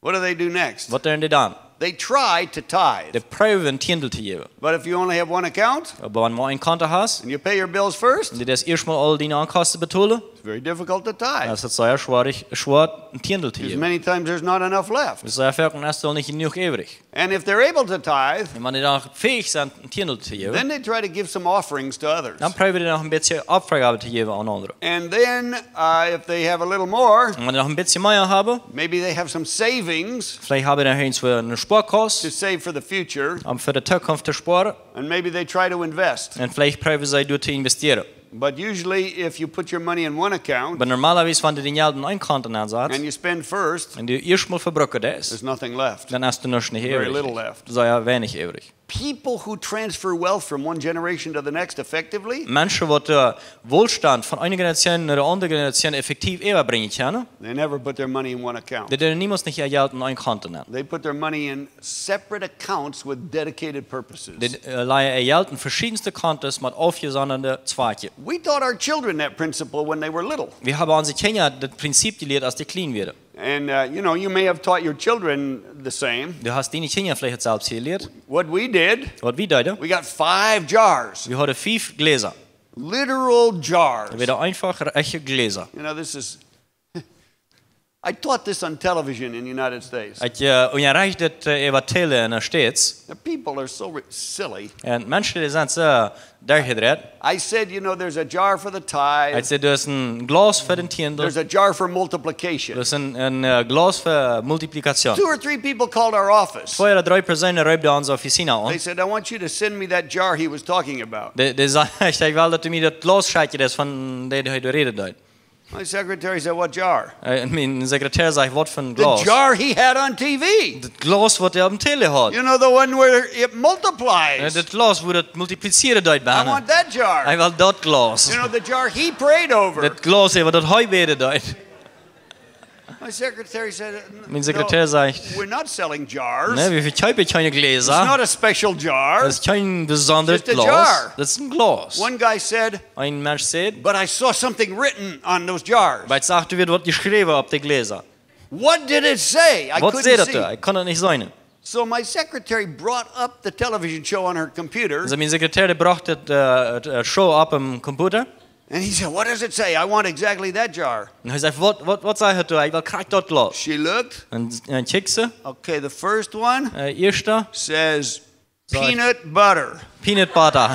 What do next? Was tun die dann? They try to tithe. Die prüfen, Tiendel zu geben. But if you only have one account Aber wenn man ein Konto hast, and you pay your bills first, und die das erstmal all die Ankosten betalen, it's very difficult to tithe. das ist sehr schwer, ein Tiendel zu Because geben. many times there's not enough left. Das ist sehr viel, und es ist nicht genug übrig. And if they're able to tithe, Und wenn die dann fähig sind, ein Tiendel zu geben, then they try to give some offerings to others. dann prüfen die noch ein bisschen Abfrage zu geben an andere. And then if they have a little more, Und wenn die noch ein bisschen mehr haben, maybe they have some savings vielleicht haben die noch eins für eine Sparkost, to save for the future, um für die Zukunft zu sparen, and maybe they try to invest. und vielleicht prüfen sie dort zu investieren. But usually if you put your money in one account Aber normalerweise, wenn du den Geld in ein Konto and ansetzt, you spend first, und du erstmal verbrauchen das, there's nothing left. dann hast du noch nicht Very übrig. little left. Das ist ja wenig übrig. People who transfer wealth from one generation to the next effectively, Menschen, die Wohlstand von einer Generation in eine andere Generation effektiv überbringen können, they never put their money in one die account. dürfen niemals nicht ihr Geld in ein Konto nehmen. They put their money in separate accounts with dedicated purposes. Die leihen ihr Geld in verschiedenste Kontos mit aufgesonderte Zwecke. We taught our children that principle when they were little. Wir haben unsere Kinder das Prinzip gelehrt, als die klein werden. And, you may have taught your children the same. Du hast dine Kinder vielleicht selbst hier gelehrt. What we did, Wat wie deiden? we got 5 jars, Wir hadden 5 Gläser. literal jars. Wir hadden einfach echte Gläser. This is... I taught this on television in the United States. At je onderricht dit evangelie in de States. The people are so silly. En mensen die zijn zo doorgedreid. I said, there's a jar for the tithe. Hij zei, er is een glas voor de tiende. There's a jar for multiplication. Er is een glas voor multiplicatie. 2 or 3 people called our office. 2 of 3 personen ruimden onze officina aan. They said, I want you to send me that jar he was talking about. De zei, ik wil dat u mij dat glas schatje is van de hij de reden deed. My secretary said, what jar? Mijn secretair zei, wat voor een The glas? jar he had on TV. Het glas wat hij op de tele had. The one where it multiplies. Het glas waar het multipliceren deed I bijna. want that jar. Hij wil dat glas. The jar he prayed over. Het glas wat hij beden deed. My secretary said, Mijn secretair zei, we're not selling jars. nee, we verkopen geen It's gläser. not a special jar. Dat is geen bijzonder Just a glas. jar. Dat is een glas. One guy said, Een mens zei, but I saw something written on those jars. maar het zag u weer wat geschreven op de gläser. What did it say? I Wat zei couldn't dat? see. Ik kan het niet zijn. So my secretary brought up the television show on her computer. Dus mijn secretair bracht het show op een computer. And he said, what does it say? I want exactly that jar. En hij zei, wat zei het? Ik wil graag dat glas. She looked. En check ze. Okay, the first one Eerste, says Sorry. peanut butter. peanut butter.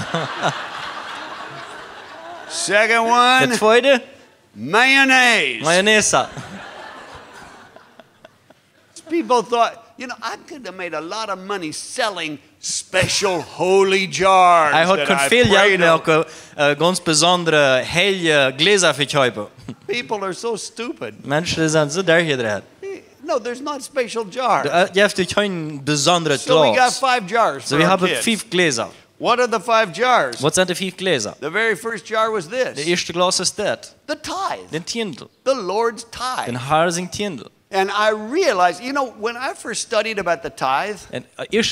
Second De one, tweede, mayonnaise. mayonaise. People thought, I could have made a lot of money selling special holy jars. Hij had that kon I veel prayed geld over. melken, ganz besondere, heilige gläser verkopen. People are so stupid. Mensen zijn zo doorgedreid. No, there's not special jars. Je hebt geen bijzondere So we got glas. 5 jars So for we our hebben kids. 5 gläser. What are the 5 jars? Wat zijn de 5 gläser? The very first jar was De this. eerste glas is dit. The tithe. De tiendel. The Lord's De tithe. haar zijn tiendel. And I realized, when I first studied about the tithe, En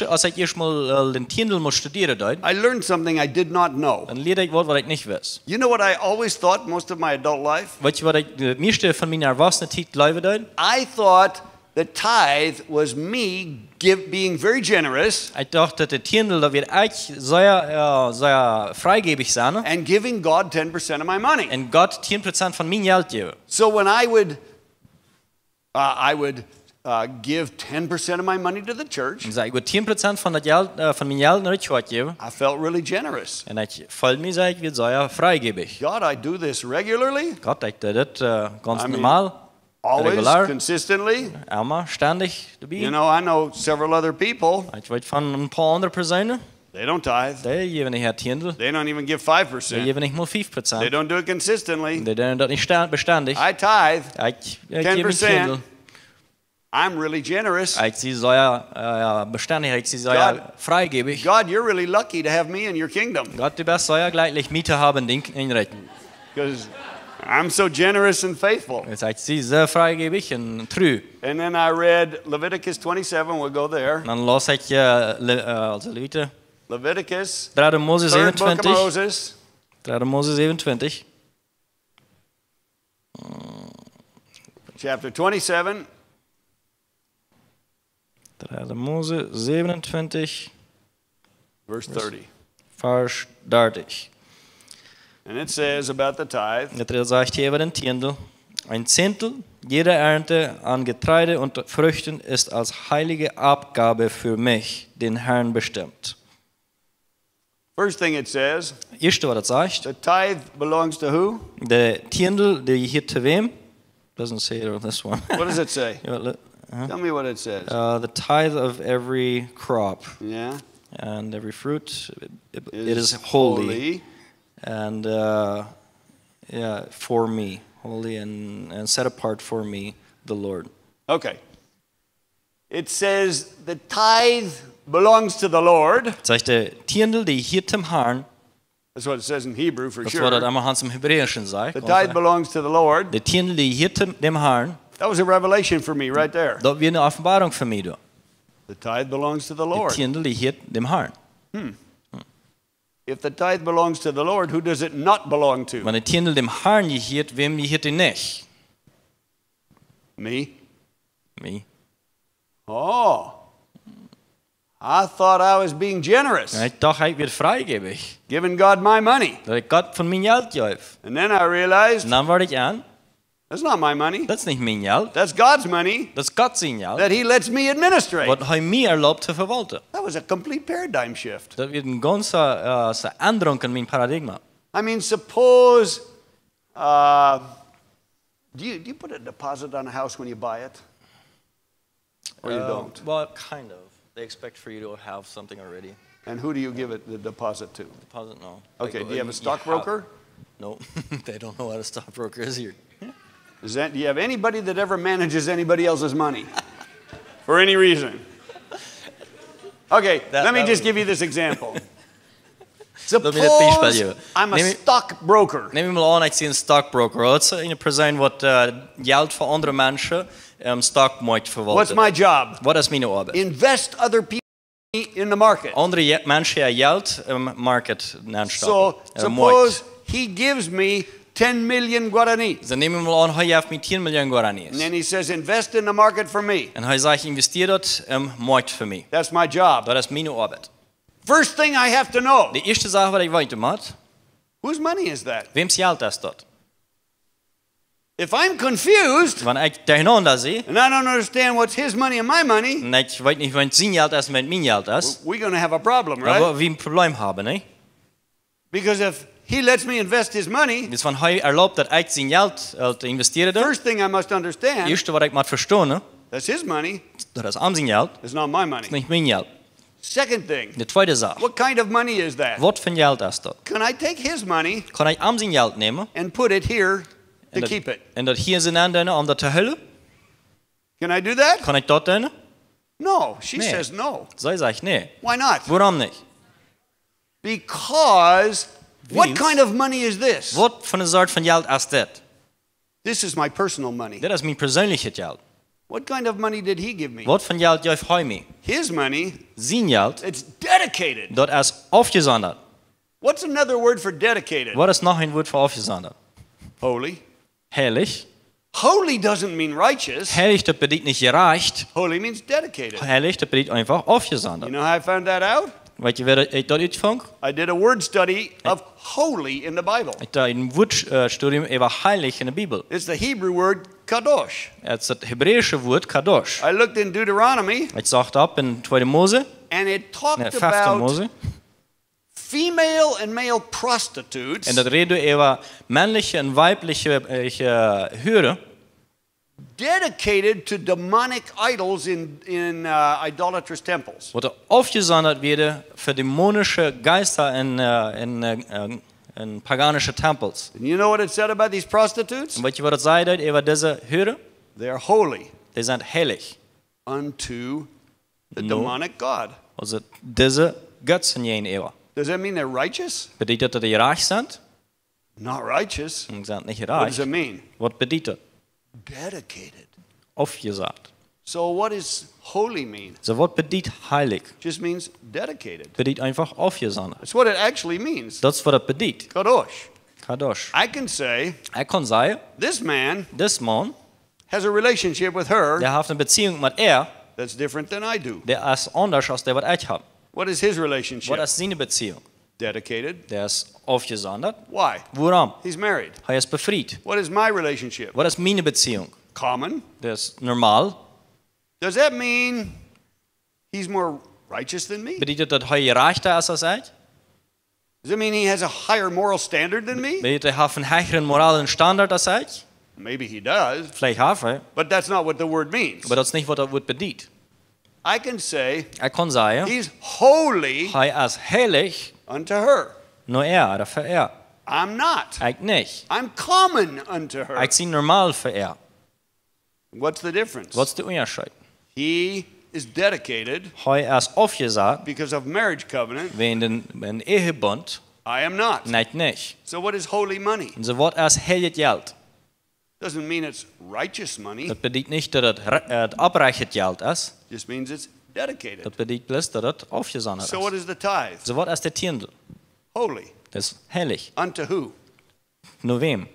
als ik eerst mal de tiendel moest studeren deed, I learned something I did not know. dan leerde ik wat ik niet wist. You know what I always thought most of my adult life? Weet je wat ik de meeste van mijn erwachsene tijd leven deed? I thought the tithe was me being very generous Ik dacht dat de tiendel dat weer echt zeer vrijgebig zijn and giving God 10% of my money. en God 10% van mijn geld geven. So when I would give 10% of my money to the church, En zei ik wil 10% van dat geld van mijn geld naar het God geven. I felt really generous. En ik voelde me zei ik weer zeer vrijgebig. God, I do this regularly, God, ik deed het ganz I mean, normaal, always, regular, consistently. allemaal ständig dabei. I know several other people, Ik weet van een paar andere personen, they don't tithe. die geven niet het tiendel. They don't even give Die 5%. geven niet maar They 5%. don't do it consistently. Die doen dat niet beständig. I tithe. Ik geef een 10%. tiendel. I'm really generous. Ik zie zeer beständig, ik zie zeer vrijgebig. God, you're really lucky to have me in your kingdom Gott, du bist sehr gleich mit haben in Rechten. because I'm so generous and faithful. Jetzt ich sie sehr freigebig und treu. And then I read Leviticus 27. We'll go there. Dann las ich also Leute, Leviticus, 3. Mose third book of 27. Moses. 3. Mose 27. Chapter 27. 3. Mose 27, Verse 30. Vers 30. And it says about the tithe, Da sagt hier über den Tiendel, ein Zehntel jeder Ernte an Getreide und Früchten ist als heilige Abgabe für mich, den Herrn bestimmt. first thing it says, Erste, was das sagt, the tithe belongs to who? der Tiendel, der hier zu wem? Doesn't say it on this one. What does it say? Yeah, Tell me what it says. the tithe of every crop Yeah. and every fruit, it is holy. And for me, holy and set apart for me, the Lord. Okay. It says the tithe belongs to the Lord. Sagt der Tiendel, die hier zum Herrn, That's what it says in Hebrew for das war das sure. einmal Hans im Hebräischen sagt. The tithe belongs to the Lord. Der Tiendel, die hier dem Herrn, That was a revelation for me right there. das wird eine Offenbarung für mich. The tithe belongs to the Der Lord. Tiendel, die hier dem Herrn. If the tithe belongs to the Lord, who does it not belong to? Wenn der Tiendel dem Herrn gehört, wem gehört er nicht? Me. Me. Oh. I thought I was being generous, Ik dacht, ik werd vrijgebig. giving God my money. Dat ik God van mijn geld geef. And then I realized En dan word ik aan, that's not my money. dat is niet mijn geld. That's God's money Dat is God zijn geld. that He lets me administrate. Wat hij mij erlaubt te verwalten. That was a complete paradigm shift. Dat wordt een ganze Änderung in mijn paradigma. I mean, suppose, do you put a deposit on a house when you buy it? Or you don't? Well, kind of. They expect for you to have something already. And who do you give it the deposit to? Deposit, no. Okay, do you have a stockbroker? No, they don't know what a stockbroker is here. Do you have anybody that ever manages anybody else's money? For any reason? Okay, let me just give you this example. Suppose I'm a stockbroker. Neem je maar aan, ik zie een stockbroker. Dat is een persoon wat geld voor andere mensen stockmarkt verwalten. What's my job? Wat is mijn arbeid? Invest other people in the market. Andere mensen geld market So suppose he gives me 10 million guaranis. Dan neem je maar aan, hij heeft me 10 miljoen guaranis. And then he says, invest in the market for me. En hij zegt, investeer dat markt voor mij. That's my job. Dat is mijn arbeid. First thing I have to know. De eerste zaak wat ik weten moet. Whose money is that? Wem's geld is dat? If I'm confused, Wanneer ik tegenander zie, and I don't understand what's his money and my money, en ik weet niet wat zijn geld is en wat mijn geld is, we're going to have a problem, dan right? we een probleem hebben, hè? Because if he lets me invest his money, Dus van hij erlaubt dat ik zijn geld te investeren doe. first thing I must Het understand, eerste wat ik moet verstaan, that's his money, dat is aan zijn geld, it's not my is money. niet mijn geld. Second thing, De tweede zaak, what kind of money is that? wat voor geld is dat? Can I take his money Kan ik aan zijn geld nemen and put it here to en keep it? dat hier zijn aanduiden om dat te hullen? Can I do that? Kan ik dat doen? No, she Nee. says no. Zij zegt nee. Why not? Waarom niet? Because what Means- kind of money is this? Wat voor een soort van geld is dit? This is my personal money. Dit is mijn persoonlijke geld. What kind of money did he give me? Wat voor geld geeft hij mij? His money, Zijn geld, it's dedicated. dat is afgezonderd. What's another word for dedicated? Wat is nog een woord voor afgezonderd? Holy. Heilig. Holy doesn't mean righteous. Heilig, dat betekent niet gerecht. Holy means dedicated. Heilig, dat betekent einfach You afgezonderd. know how I found that out? Weet je waar ik dat uitvang? I did a word study of holy in the Bible. Ik heb een woordstudium over heilig in de Bijbel. It's the Hebrew word kadosh. Het is het Hebreeuwse woord kadosh. I looked in Deuteronomy Ik zag dat op in 2 Mose, and it talked 5 about Mose. female and male prostitutes En dat redt over mannelijke en weibliche huren. dedicated to demonic idols in idolatrous temples. Wat er afgezonderd werden voor demonische geister in paganische tempels. And you know what it said about these prostitutes? En weet je wat het zei over deze huren? They are holy Die zijn heilig. unto the No. demonic god. Also deze götzen in eeuwen. Does that mean they're righteous? Betekent dat die reich zijn? Not righteous. Ze zijn niet What does reich. it mean? Wat betekent dat? Dedicated. Afgezonderd. So what does holy mean? So wat betekent heilig? Just means dedicated. Betekent einfach afgezonderd. That's what it actually means. Dat is wat het betekent. Kadosh. Kadosh. I can say, Ik kan zeggen, this man deze man, has a relationship with her die heeft een beziehing met that's different than I do. die is anders als die wat ik heb. What is his relationship? Wat is zijn beziehing? Dedicated. Die is afgezonderd. Why? Waarom? He's married. Hij is bevrijd. What is my relationship? Wat is mijn beziehing? Common. Dat is normaal. Does that mean he's more righteous than me? Betekent dat hij rechter is als ik? Does it mean he has a higher moral standard than me? Betekent hij heeft een hogere morele standaard als ik? Maybe he does, Vielleicht heeft hij, but that's not what the word means. maar dat is niet wat dat woord betekent. I can say Ik kan zeggen, he's holy hij is heilig, unto her. nur voor I'm not. Ik niet. I'm common unto her. Ik zie normaal voor What's the difference? Wat is de onderscheid? He is dedicated Hij is afgezet because of marriage covenant. wegen een ehebond, I am not. niet. So what is holy money? En zo wat is heilig geld? Doesn't mean it's righteous money. Dat betekent niet dat het oprecht geld is. Just means it's dedicated. Dat betekent plus dat het afgezonderd So what is. is the tithe? Zo wat is de tiende? Holy. Dat is heilig. Unto who? Naar wem?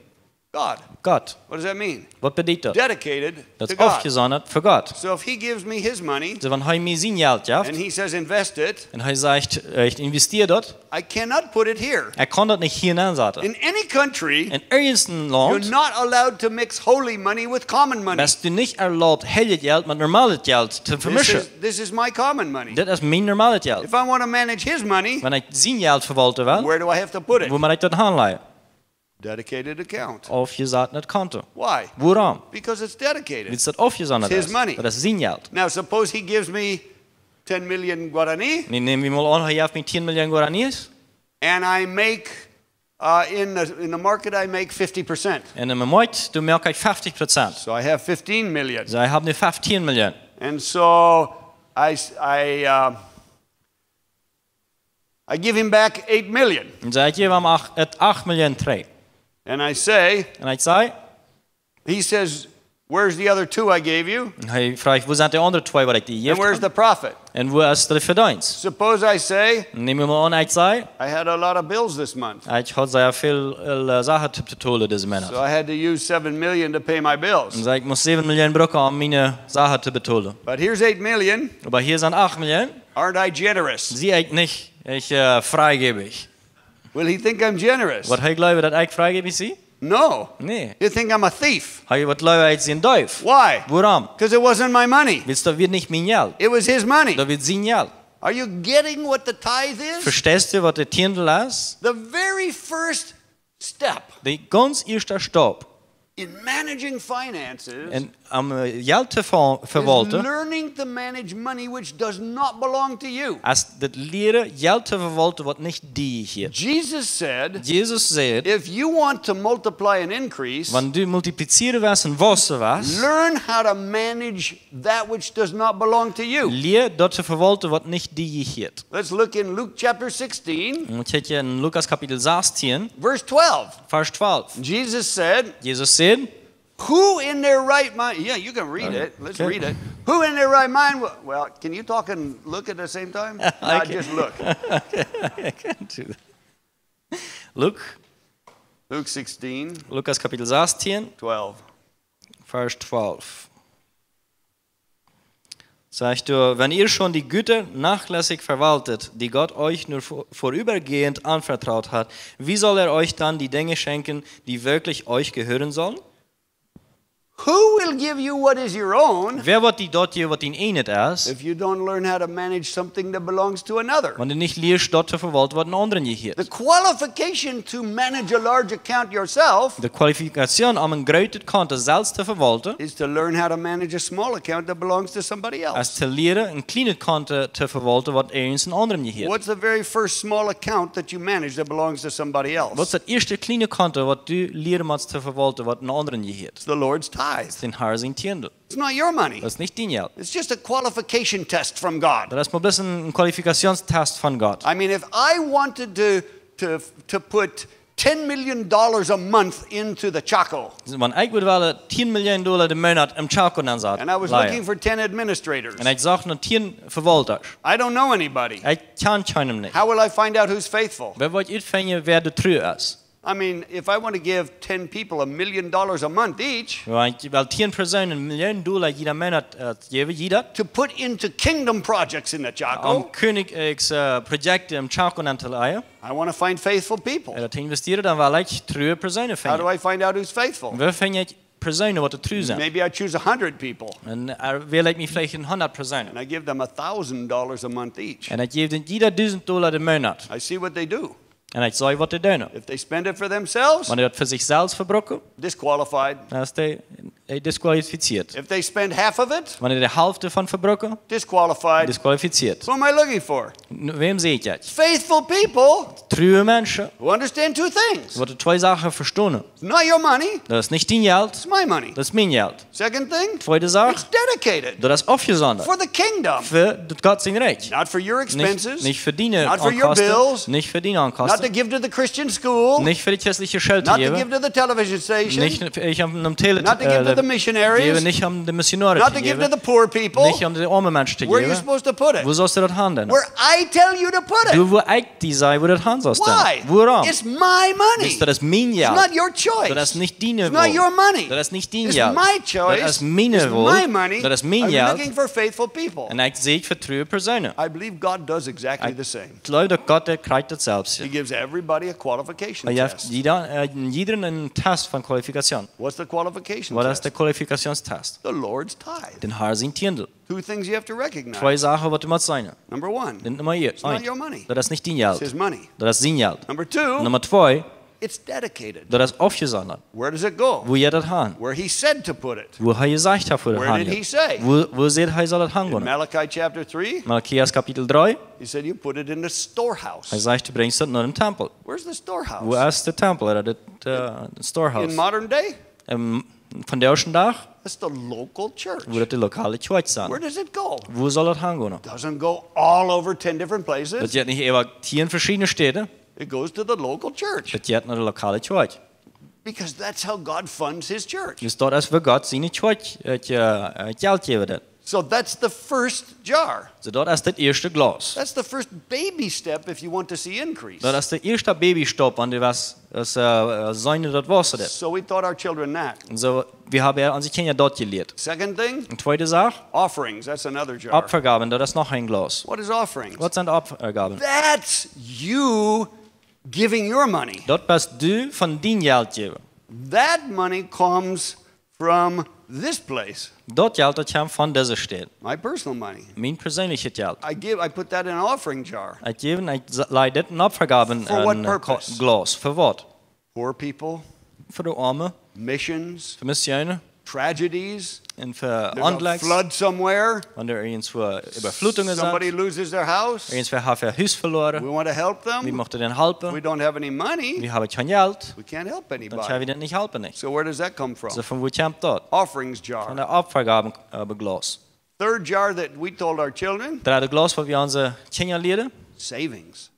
God. Gott. What does that mean? Wat betyder dat? Dedicated Dat to is God. afgezonderd voor God. So if he gives me his money Dus wanneer hij mij zijn geld geeft and he says invest it, en hij zegt, ik investeer dat, I cannot put it here. kan dat niet hier aanzetten. In any country, In ergens een you're land not allowed to mix holy money with common money. best du niet erlaubt, heilig geld met normale geld te vermischen. This is my common money. Dit is mijn normale geld. If I want to manage his money, Wanneer ik zijn geld verwalten wil, where do I have to put it? waar moet ik dat aanleggen? Dedicated account. Of je zet het konto. Why? Waarom? Because it's dedicated. Dit is dat afgezonderd It's his is. money. Dat is zijn geld. Now, suppose he gives me 10 million guarani, Nu nemen we mal aan, hij heeft mij 10 miljoen guaraníes. and I make, in the market, I make 50%. En in mijn markt doe ik 50%. So I have 15 million. Dus hij heeft nu 15 miljoen. And so I give him back 8 million. En zei ik, je hem 8 miljoen terug. And I say, En ik zei, he says, where's the other 2 I gave you? en hij vraagt, waar zijn de andere 2 wat ik die And where's geef? the profit? En waar is de verdienst? Suppose I say, Neem je mal aan, ik zei, I had a lot of bills this month. ik had zeer veel zaken te betalen deze maand. So I had to use 7 million to pay my bills. En zei ik, moest 7 miljoen gebruiken om mijn zaken te betalen. But here's 8 million. Maar hier zijn 8 miljoen. Aren't I generous? Zie ik niet, ik vrijgebig. Will he think I'm generous? Wat hij geloven dat ik vrijgebig zie? No. Nee. He'll think I'm a thief. Hij wat geloven hij zijn duif. Why? Waarom? Because it wasn't my money. Weet dat weer niet mijn geld. It was his money. Dat wird zijn geld. Are you getting what the tithe is? Verstehst du, wat de tiendel is? The very first step De ganz eerste stap in managing finances en om geld te is verwalten, learning to manage money which does not belong to you. is het leren geld te verwalten wat niet die heeft. Jesus said, Jesus zei, if you want to multiply and increase, wanneer du multipliceren was en wassen was, learn how to manage that which does not belong to you. leer dat te verwalten wat niet die heeft. Let's look in Luke chapter 16, En dat je in Lukas kapitel 16, verse 12. vers 12. Jesus said, Jesus zei, who in their right mind, yeah, you can read it. Let's Okay. read it. Who in their right mind, well, can you talk and look at the same time? Not can. just look. I can't do that. Luke 16, Lukas kapitel 16, 12. Vers 12. Sagt du, wenn ihr schon die Güter nachlässig verwaltet, die Gott euch nur vorübergehend anvertraut hat, wie soll er euch dann die Dinge schenken, die wirklich euch gehören sollen? Who will give you what is your own Wer wird die dort hier, was ihn ähnelt ist, if you don't learn how to manage something that belongs to another? wenn du nicht lernst, dort zu verwalten, was einen anderen hier The hat? qualification to manage a large account yourself Die Qualifikation, um ein großes Konto selbst zu verwalten, is to learn how to manage a small account that belongs to somebody ist else. zu lernen, ein kleines Konto zu verwalten, was eins einen anderen hier hat. What's the very first small account that you manage that belongs to somebody Was else? ist das erste kleine Konto, was du lernen musst zu verwalten, was einen anderen hier hat? It's the Lord's tithe. Den Herr sein Tiendel. It's not your money. Das ist nicht dein Geld. It's just a qualification test from God. Das ist mal ein bisschen ein Qualifikationstest von Gott. I mean, if I wanted to put $10 million a month into the Chaco, Wenn ich würde wollen, $10 Millionen im Monat im Chaco ansetzen, and I was looking for 10 administrators, und ich sage nur 10 Verwalter, I don't know anybody. ich kann keinem nicht. How will I find out who's faithful? Wer wollt ihr finden, wer der treu ist? I mean, if I want to give 10 people $1 million a month each Weil 10 Personen $1 Million jeder Monat geben, jeder, to put into kingdom projects in the Chaco, Königsprojekte im Chaco anzuleihen, I want to find faithful people. zu investieren, dann will ich treue Personen How finden. do I find out who's faithful? Wer finde ich Personen, die treu sind? Maybe I choose 100 people Und wähle ich mich vielleicht 100 Personen. and I give them $1,000 a month each. Und ich gebe ihnen jeder $1.000 im Monat. I see what they do. Und ich sage, was sie tun. If they spend it for themselves, Wenn er das für sich selbst verbrochen, disqualified. dann ist er disqualifiziert. If they spend half of it, Wenn er die Hälfte von verbrochen, disqualified. disqualifiziert. Who am I looking for? Wem sehe ich jetzt? Faithful people Treue Menschen, who understand two things. die zwei Sachen verstehen. It's not your money, Das ist nicht dein Geld, it's my money. das ist mein Geld. Second thing, Zweite it's Sache, dedicated das ist aufgesondert. for the kingdom, Für Gott sein Reich. not for your expenses, Nicht für deine not for your bills, Ankosten, nicht für deine not to Ankosten, give to the Christian school, nicht für die christliche Schule zu not to give geben, to the television station, nicht für ich am not to give to to the missionaries. Gebe nicht den Missionaren Not zu to give geben. to the poor people. Nicht die armen Menschen zu Where are you geben. supposed to put it? Wo sollst du das haben denn? Where I tell you to put it. Du, wo ich die sei, wo das haben sollst Why? denn? Woran? It's my money. Das ist mein It's Geld. not your choice. Das ist nicht deine It's not your money. Das ist nicht dein It's Geld. my choice. Das ist meine It's my money. Das ist mein I'm Geld. looking for faithful people. Und ich sehe für treue Personen. I believe God does exactly the same. Ich glaube, dass Gott der kriegt das selbst. He gives everybody a qualification Er test. gibt jeder einen Test von Qualifikation. What's the qualification Was ist der test? Qualifikationstest? The Lord's tithe. Den Herr sein Tiendel. Two things you have to recognize. Zwei Sachen, was du musst sein. Number one, Den Nummer hier. it's not your money. Das ist nicht dein It's Geld. His money. Das ist sein Geld. Number two, Nummer zwei, it's dedicated. das ist aufgesandt. Where does it go? Wo ihr das haben. Where He said to put it. Wo er gesagt hat, wo das Where did He haben. say? Wo sieht er, soll das In haben? Malachi chapter 3, Malachias Kapitel 3. He said you put it in the storehouse. Er sagt, du bringst das nur im Tempel. Where's the Wo storehouse? ist der Tempel? Oder das Storehouse? In modern day, Von der ersten Tag, that's the local church. wo das die lokale Kirche sind. Where does it go? Wo soll das hingehen? Doesn't go all over 10 different Das places. geht nicht immer hier in verschiedenen Städten. It goes to the local church Das geht nur die lokale Kirche. because that's how God funds His church. Das ist dort, als wir Gott seine Kirche Geld geben hat. So that's the first jar. So dort ist das erste Glas. That's the first baby step if you want to see increase. Dort ist der erste Babystopp, an dem was seine dort Wasser ist. So we taught our children that. Und so, wir haben ja unsere Kinder dort gelehrt. Second thing, Und zweite Sache, offerings. That's another jar. Opfergaben, dort ist noch ein Glas. What is offerings? Was sind Opfergaben? That's you giving your money. Dort bist du von dein Geld geben. That money comes from this place, Dort Geld, das kommt von dieser Stadt. my personal money. Mein persönliches Geld. I put that in an offering jar. Ich gebe, ich leide eine Opfergaben For what ein purpose? Glas. Für was? Poor people, Für die Armen, missions, für Missionen tragedies. und für There's a Anlegs. flood somewhere. Wenn da irgendwo Überflutungen Somebody sind, loses their house. irgendwo haben ein Haus We verloren. want to help Wie them. möchte denn We helfen? don't have any money. Wir haben kein Geld. We can't help Dann können anybody. wir das nicht helfen. Nicht. So where does that come from? So von wo kommt das? Offerings Von jar. der Opfergaben Glas. Third jar that we told our children, Dritte Glas, wo wir unsere Kinder lehren, savings.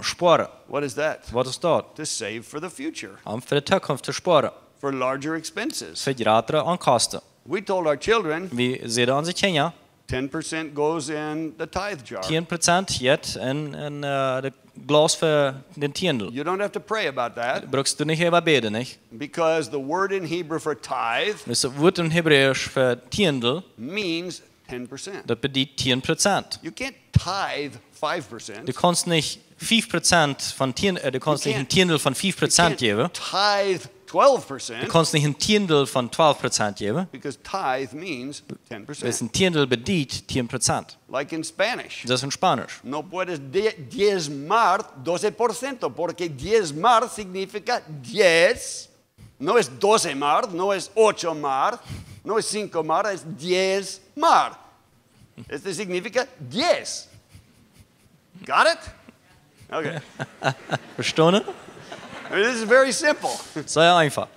sparen. What is that? Was ist das? To save for the future, Für die Zukunft zu sparen. for larger expenses. Für größere Ankosten. We told our children Wir sehen unsere Kinder, 10% goes in the tithe jar. 10% jetzt in das Glas für den Tiendel. You don't have to pray about that Brauchst du nicht immer beten, nicht? because the word in Hebrew for tithe Das Wort in Hebräisch für Tiendel, means 10%. das bedeutet 10%. You can't tithe 5%. Du kannst nicht 5% von Tiendel, du kannst nicht ein Tiendel von 5% geben. Tithe Du 12% kannst nicht ein Tiendel von 12% geben. because tithe means Das 10%. ein Tiendel bedeutet 10%. Like in Spanish. Das ist in Spanisch. No puedes diezmar 12% porque diezmar significa 10. No es 12 mar, no es 8 mar, no es 5 mar, es 10 mar. Este significa 10. Got it? Okay. Verstanden? I mean, this is very simple. Sei einfach.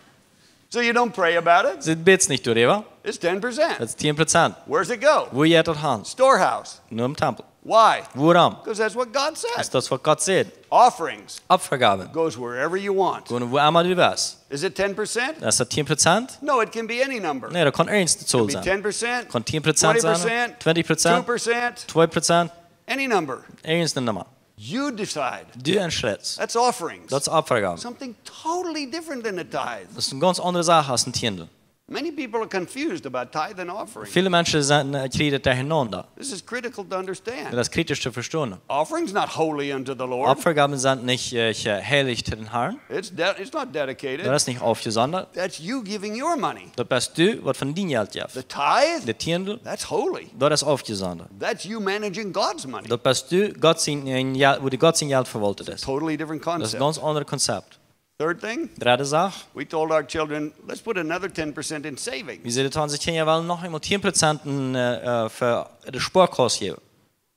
So you don't pray about it. Sie betest nicht darüber. It's 10%. Das ist 10%. Where's it go? Wo geht das hin? Storehouse. Nur im Tempel. Why? Woran? Because that's what God Das said. ist das, was Gott sagt. Offerings Opfergaben. goes wherever you want. Gehen wo immer du willst. Is it 10%? Das ist 10%? No, it can be any number. Nee, das kann ernst It Zahl can be sein. 10%, Kann 10% sein, 20%, 2%, 2%, any number. ernst Nummer. You decide. Du entscheidest. That's offerings. Das ist Opfergaben. Something totally different than a tithe. Das ist eine ganz andere Sache als ein Tiendel. Many people are confused about tithe and offering. Viele Menschen kriegen durcheinander. This is critical to understand. Das ist kritisch zu verstehen. Offering's not holy unto the Lord. Opfergaben sind nicht heilig zu den Herrn. It's not dedicated. Das ist nicht aufgesondert. That's you giving your money. Das bist du, was von deinem Geld The gibt. tithe, Der Tiendel, that's holy. das ist aufgesondert. That's you managing God's money. Das bist du, wo die Gott sein Geld verwaltet ist. Totally different Das ist ein concept. ganz anderes Konzept. Third thing, Dritte Sache, we told our children, let's put another 10% in savings. wir sehen, dass sich ja noch einmal 10% für den Sparkost geben.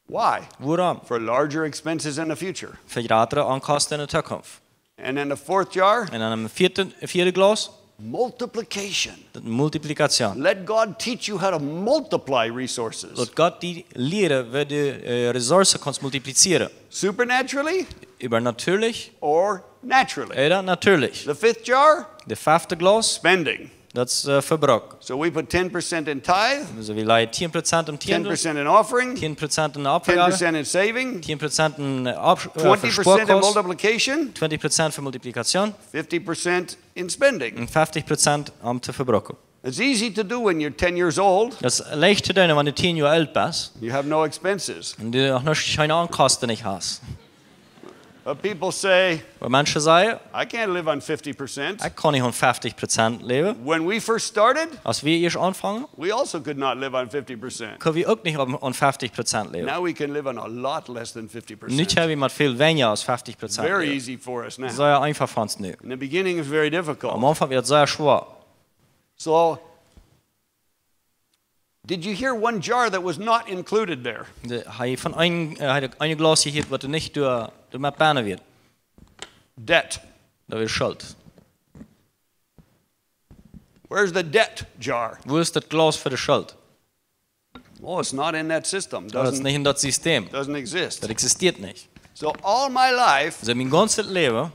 Why? Woran? For larger expenses in the future. Für größere Ankosten in der Zukunft. And then the fourth jar, In einem vierten Glas, multiplication. Multiplikation. Let God teach you how to multiply resources. Lass Gott die Lehre, wie du Ressourcen kannst multiplizieren. Supernaturally Übernatürlich or naturally. oder natürlich. The fifth jar, Der fünfte Glas, spending. Dat is verbrok. So we put 10% in tithe, Dus we leiden 10% om tiende, 10% in offering, 10% in de opgave, 10% in saving, 10% in 20% in verspoorkost, multiplication, 20% voor multiplicatie 50% in spending. en 50% om te verbrokken. It's easy to do when you're 10 years old. Dat is leicht te doen wanneer je 10 jaar oud bent You have no expenses. en je nog geen aankosten niet hebt. But people say, Maar mensen zeggen, I can't live on 50%. ik kan niet op 50% leven. When we first started, Als we eerst aanvangen, we also could not live on 50%. kunnen we ook niet op 50% leven. Now we can live on a lot less than 50%. Nu hebben we met veel weniger als 50% Very leven. easy for us now. Dat is heel einfach voor ons nu. In the beginning, it was very difficult. Am Anfang wird es sehr schwer. So, did you hear one jar that was not included there? Hij heeft van een glas gehad wat er niet door met banen wird. Debt. Dat is schuld. Where's the debt jar? Wo ist das Glas für die Schuld? Oh, it's not in that system. Das ist nicht in das System. Doesn't exist. Das existiert nicht. So all my life, Also mein ganzes Leben,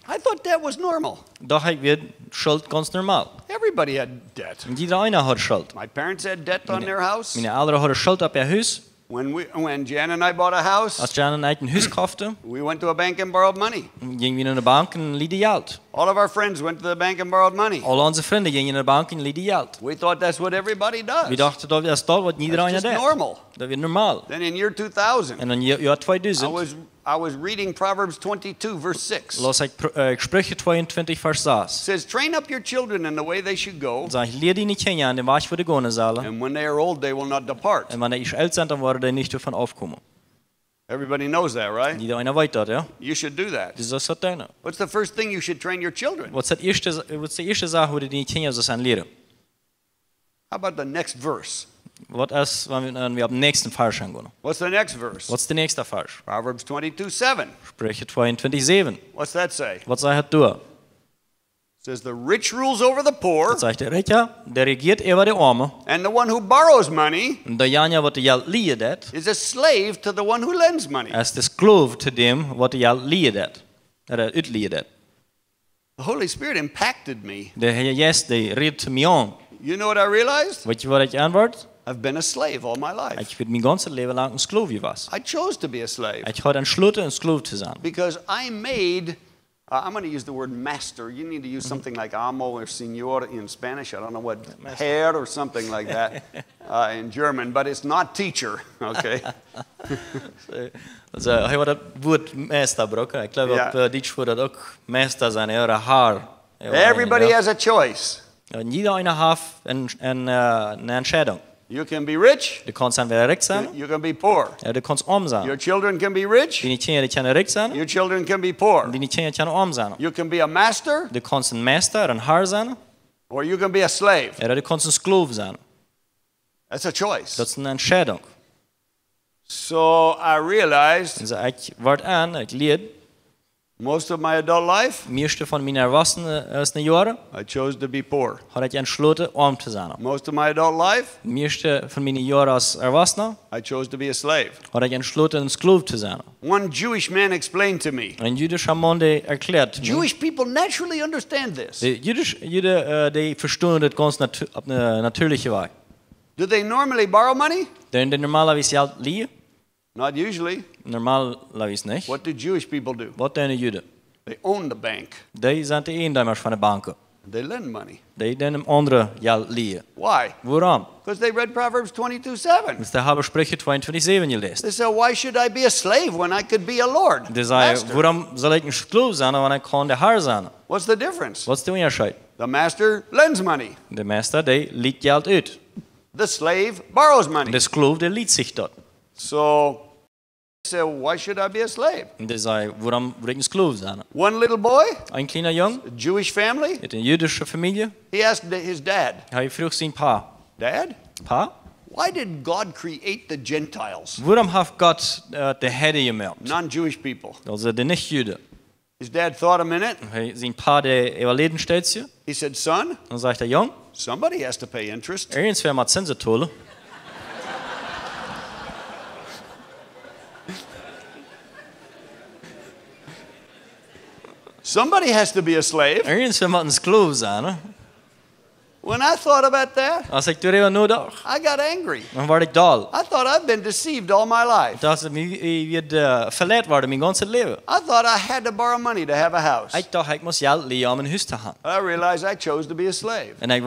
I thought that was normal. da wird Schuld ganz normal. Everybody had debt. Und jeder einer hat Schuld. My parents had debt on their house. Meine Eltern hatten Schuld auf ihr Haus. When Jan and I bought a house, Als Jan ein Haus kaufte, we went to a bank and borrowed money. gingen wir in eine Bank und liehen Geld. All of our friends went to the bank and borrowed money. Alle unsere Freunde gingen in eine Bank und liehen Geld. We thought that's what everybody does. Wir dachten, das ist das, was jeder That's einer just tut. normal. Das wird normal. Then in year 2000, Und dann Jahr 2000, I was reading Proverbs 22, verse 6. las ich Sprüche 22, Vers 6. It says, train up your children in the way they should go, Sag ich, lehr die nicht kennen an dem Weg, wo die gehen sollen. and when they are old, they will not depart. Und wenn die alt sind, dann werden die nicht davon aufkommen. Everybody knows that, right? Jeder einer weiß das, ja? You should do that. Das ist das deine. What's the first thing you should train your children? Was ist die erste Sache, wo die Kinder so sein lehren? How about the next verse? Was ist, wenn wir auf den nächsten Vers gehen? What's the next verse? Was ist der nächste Vers? Proverbs 22, 7. Sprüche 22, 7. What's that say? Was sagt du? It says, the rich rules over the poor, Das sagt der Richter, der regiert über die Arme. and the one who borrows money Und der Janja, was die Geld liehen hat, is a slave to the one who lends money. ist der Sklave zu dem, was die Geld liehen hat. Utliehen hat. The Holy Spirit impacted me. Der Herr Jesus, der redet mir an. You know what I realized? Weißt du, was ich antworte? I've been a slave all my life. Ich bin mein ganzes Leben lang ein Sklave gewesen. I chose to be a slave Ich habe entschlossen, ein Sklave zu sein. because I made, I'm going to use the word master. You need to use something like amo or señor in Spanish. I don't know what, Herr or something like that in German, but it's not teacher, okay? Also, ich habe das Wort Meister gebrochen. Ich glaube, Ja. auf Deutsch würde das auch Meister sein, oder Herr. Everybody has a choice. Und jeder einer hat eine Entscheidung. You can be rich, Du kannst entweder reich sein, you can be poor. oder du kannst arm sein. Your children can be rich, Deine Kinder die können reich sein, your children can be poor. und deine Kinder können arm sein. You can be a master, Du kannst ein Meister, ein Herr sein, or you can be a slave. oder du kannst ein Sklave sein. That's a choice. Das ist eine Entscheidung. So I realized Also ich warte an, ich lebe, most of my adult life, meiste von meinen erwachsenen Jahren, I chose to be poor. habe ich entschlossen, arm zu sein. Most of my adult life, Meiste von meinen Jahren als Erwachsener, I chose to be a slave. habe ich entschlossen, ein Sklave zu sein. One Jewish man explained to me, Ein jüdischer Mann, der erklärt mir, Jewish people naturally understand this. die Jüden, die verstehen das ganz auf eine natürliche Weise. Do they normally borrow money? Denn die normalerweise Geld liehen, Not usually. normalerweise nicht. What do Jewish people do? Was tun die Juden? They own the bank. Die sind die Einheimers von den Banken. They lend money. Die dem anderen Geld liehen. Why? Warum? Because they read Proverbs 22:7. Das haben Sprüche 22,7 gelesen. They say, why should I be a slave when I could be a lord? Die sagen, Master. warum soll ich ein Sklave sein, wenn ich kann der Herr sein? What's the difference? Was ist der Unterschied? The master lends money. Der Meister, der liegt Geld aus. The slave borrows money. Der Sklave, der liegt sich dort. So, they say, why should I be a slave? Und der sagt, warum will ich ein Sklave sein? One little boy, Ein kleiner Junge, a Jewish family, mit einer jüdischen Familie, he asked his dad, habe ich früher sein Pa. Dad, Pa? why did God create the Gentiles, Warum hat Gott die Herde gemacht? non-Jewish people? Also die Nicht-Jüden. His dad thought a minute. Sein Pa, der überleden stellt sich. He said, son, Dann sagt er, Junge, somebody has to pay interest. irgendwer muss Zinsen zahlen. Somebody has to be a slave. Irgendwer muss ein Sklave sein. Ne? When I thought about that, Als ik erover nadacht, I got angry. dan word ik dol. I thought I've been deceived all my life. Dat is weer verleid worden mijn ganze leven. I thought I had to borrow money to have a house. Ik dacht, ik moest geld lenen om een huis te hebben. I realized I chose to be a slave. En ik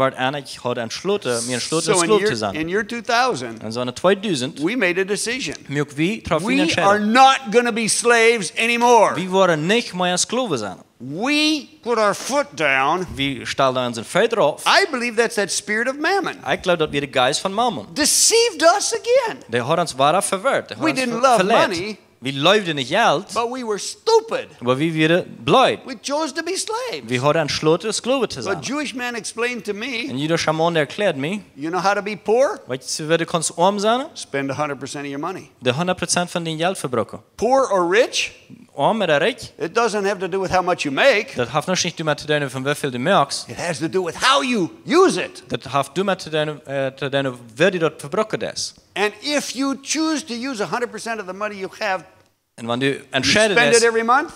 had entschloten, mir entschloten, So slaaf te zijn. in year 2000, En zo in 2000, we made a decision. ook wie troffen een We are entscheiding. not going to be slaves anymore. We worden niet meer slaven zijn. We put our foot down. We stelden onze voet erop. I believe that's that spirit of mammon. Ik geloof dat we de geest van Mammon. Deceived us again. Die had ons waar verward. We didn't love money, We leefden niet geld, but we were stupid. maar we werden blij. We chose to be slaves. We hadden entschloten, slaven te A zijn. Jewish man explained to me, En jeder Schaman erklärt mir, you know how to be poor? weet je, wie kannst arm zijn? Spend 100% of your money. De 100% van die geld verbruiken. Poor or rich, Arm oder reich, it doesn't have to do with how much you make. dat heeft nog niet met te doen van hoeveel je maakt. It has to do with how you use it. Dat heeft met te doen wie die dat verbruiken is. And if you choose to use 100% of the money you have, En wanneer je you entscheidet spend it is, every month,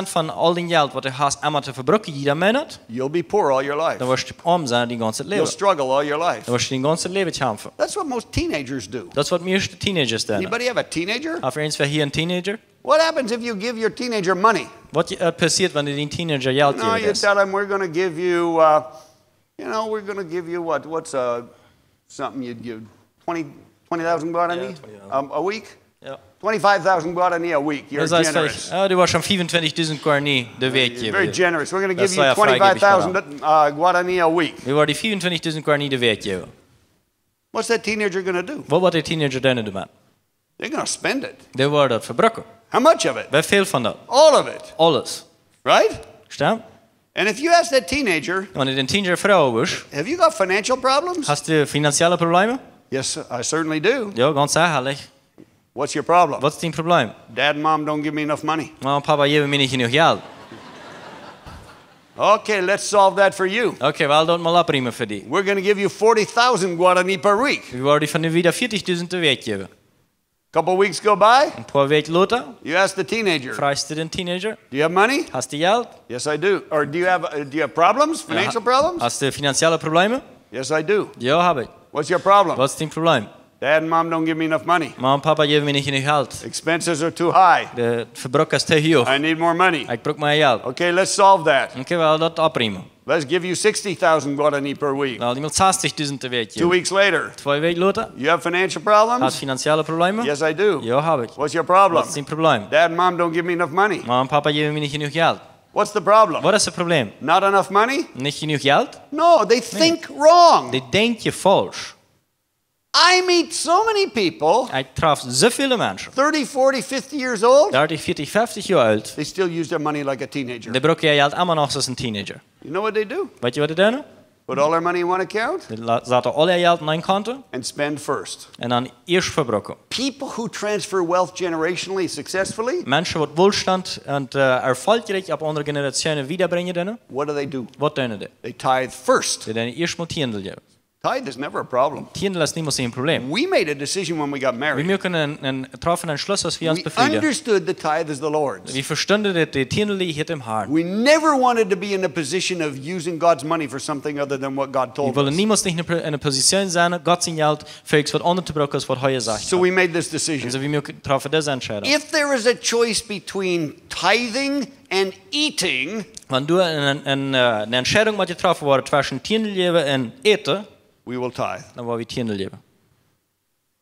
100% van al die geld wat je hast einmal te verbruiken jeder maand, you'll be poor all your life. dan word je arm zijn die ganze You'll leven. struggle all your life. Dan word je die ganze leven kämpfen. That's what most teenagers do. Dat is wat meeste teenagers doen. Anybody have a teenager? Of eens hier een teenager? What happens if you give your teenager money? Wat passiert wanneer die teenager geld No, you geeft? tell him we're going to give you, we're going to give you what's something you'd give 20,000 guarani a week? Ja. 25,000 guarani a week. You're Dat is generous. oh, du was schon 25.000 guarani de week You're very geven. generous. We're going to Dat give you zou je vrijgeven 25,000 guarani a week. We worden die 24.000 guarani de week geven. What's that teenager going to do? Wat wordt die teenager dan doen? They're going to spend it. Die worden dat verbruiken. How much of it? Wij veel van dat. All of it. Alles. Right? Stem? And if you ask that teenager, Wanneer een teenager vrouw was, have you got financial problems? hast du finanzielle Probleme? Yes, I certainly do. Ja, ganz ehrlich. What's your problem? Wat is dein Probleem? Dad and mom don't give me enough money. Mama en papa geven mir nicht genug geld. Okay, let's solve that for you. Okay, wel dat mal abnehmen für die. We're going to give you 40,000 guarani per week. Wir worden die von dir wieder 40.000 de week geven. Couple weeks go by, Ein paar Weken later, you ask the teenager, fragst du den Teenager, do you have money? hast du Geld? Yes, I do. Or do you have problems? Financial problems? Hast du finanzielle Probleme? Yes, I do. Ja, habe ich. What's your problem? Was ist dein Problem? Dad and mom don't give me enough money. Mama und Papa geben mir nicht genug Geld. Expenses are too high. Der Verbrauch ist zu hoch. I need more money. Ich brauche mehr Geld. Okay, let's solve that. Okay, wel dat abnehmen. Let's give you 60,000 guarani per week. Wel, die moet 60.000 de week 2 geven. weeks later, 2 Weken later, you have financial hast problems? finanzielle Probleme? Yes, I do. Ja, habe ich. What's your problem? Was ist dein Problem? Dad and mom don't give me enough money. Mama und Papa geben mir nicht genug Geld. What's the problem? Was ist das Problem? Not enough money? Nicht genug Geld? No, they think wrong. Die denken falsch. I meet so many people, Ich traf so viele Menschen. 30, 40, 50 years old, 30, 40, 50 Jahre alt. they still use their money like a teenager. Die brauchen ihr Geld immer noch als ein Teenager. You know what they do? Weet je wat die doen? Put all their money in one account Die zetten al ihr Geld in een konto and spend first. en dan eerst verbruiken. People who transfer wealth generationally successfully, Mensen wat Wohlstand en erfolgreich op andere generationen wiederbrengen doen. what do? Wat doen die? They tithe first. Die doen eerst mal Tiendel geven. Tithe is never a problem. Tiendel ist niemals ein Problem. We made a decision when we got Wir married. müssen treffen einen Schluss, als wir uns We befrieden. understood the tithe is the Lord's. Wir verstanden, dass die Tiendel liegt im Haar. We never wanted to be in a position of using God's money for something other than what God Wir told wollen us. niemals nicht in einer Position sein, Gott sein Geld für etwas anderes zu brauchen, als was heute sagt. So we made this decision. Also wir treffen diese Entscheidung. If there is a choice between tithing and eating, Wenn du eine Entscheidung mit dir treffen würdest zwischen Tiendel geben und Eten, we will tithe. dann wollen wir Tiendel geben.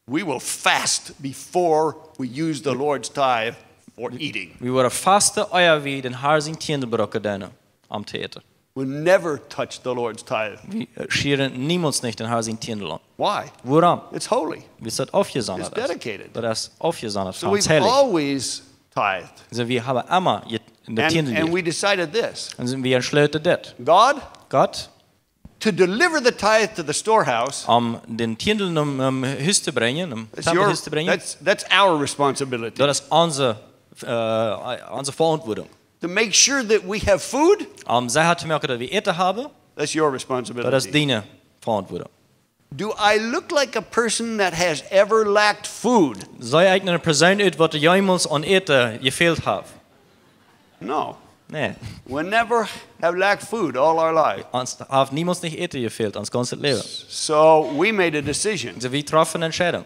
We will fast before we use the Lord's tithe for eating. Wir wollen fasten, euer wie den Haar sein Tiendel brauchen dann, am zu eten. We'll never touch the Lord's tithe. Wir scheren niemals nicht den Haar sein Tiendel an. Why? Warum? It's holy. Wir sind aufgesondert. It's dedicated. Das ist aufgesondert, So we've heilig. always tithed. Also wir haben immer in der Tiendel And gegeben. we decided this. Und wir entschlossen das. God, Gott, to deliver the tithe to the storehouse, den Tiendel Haus zu bringen, Tempelhaus zu bringen, that's our responsibility. das ist unsere Verantwortung. To make sure that we have food, Sie hat zu merken, dass wir Eten haben, that's your das ist responsibility. deine Verantwortung. Do I look like a person that has ever lacked food? Sei ich eine Person, die jemals an Eten gefehlt hat? No. Nee. We never have lacked food all our life. Ons heeft niemand niet eten gefehlt, ons ganzes Leben. So we made a decision. Also wir trafen eine Entscheidung.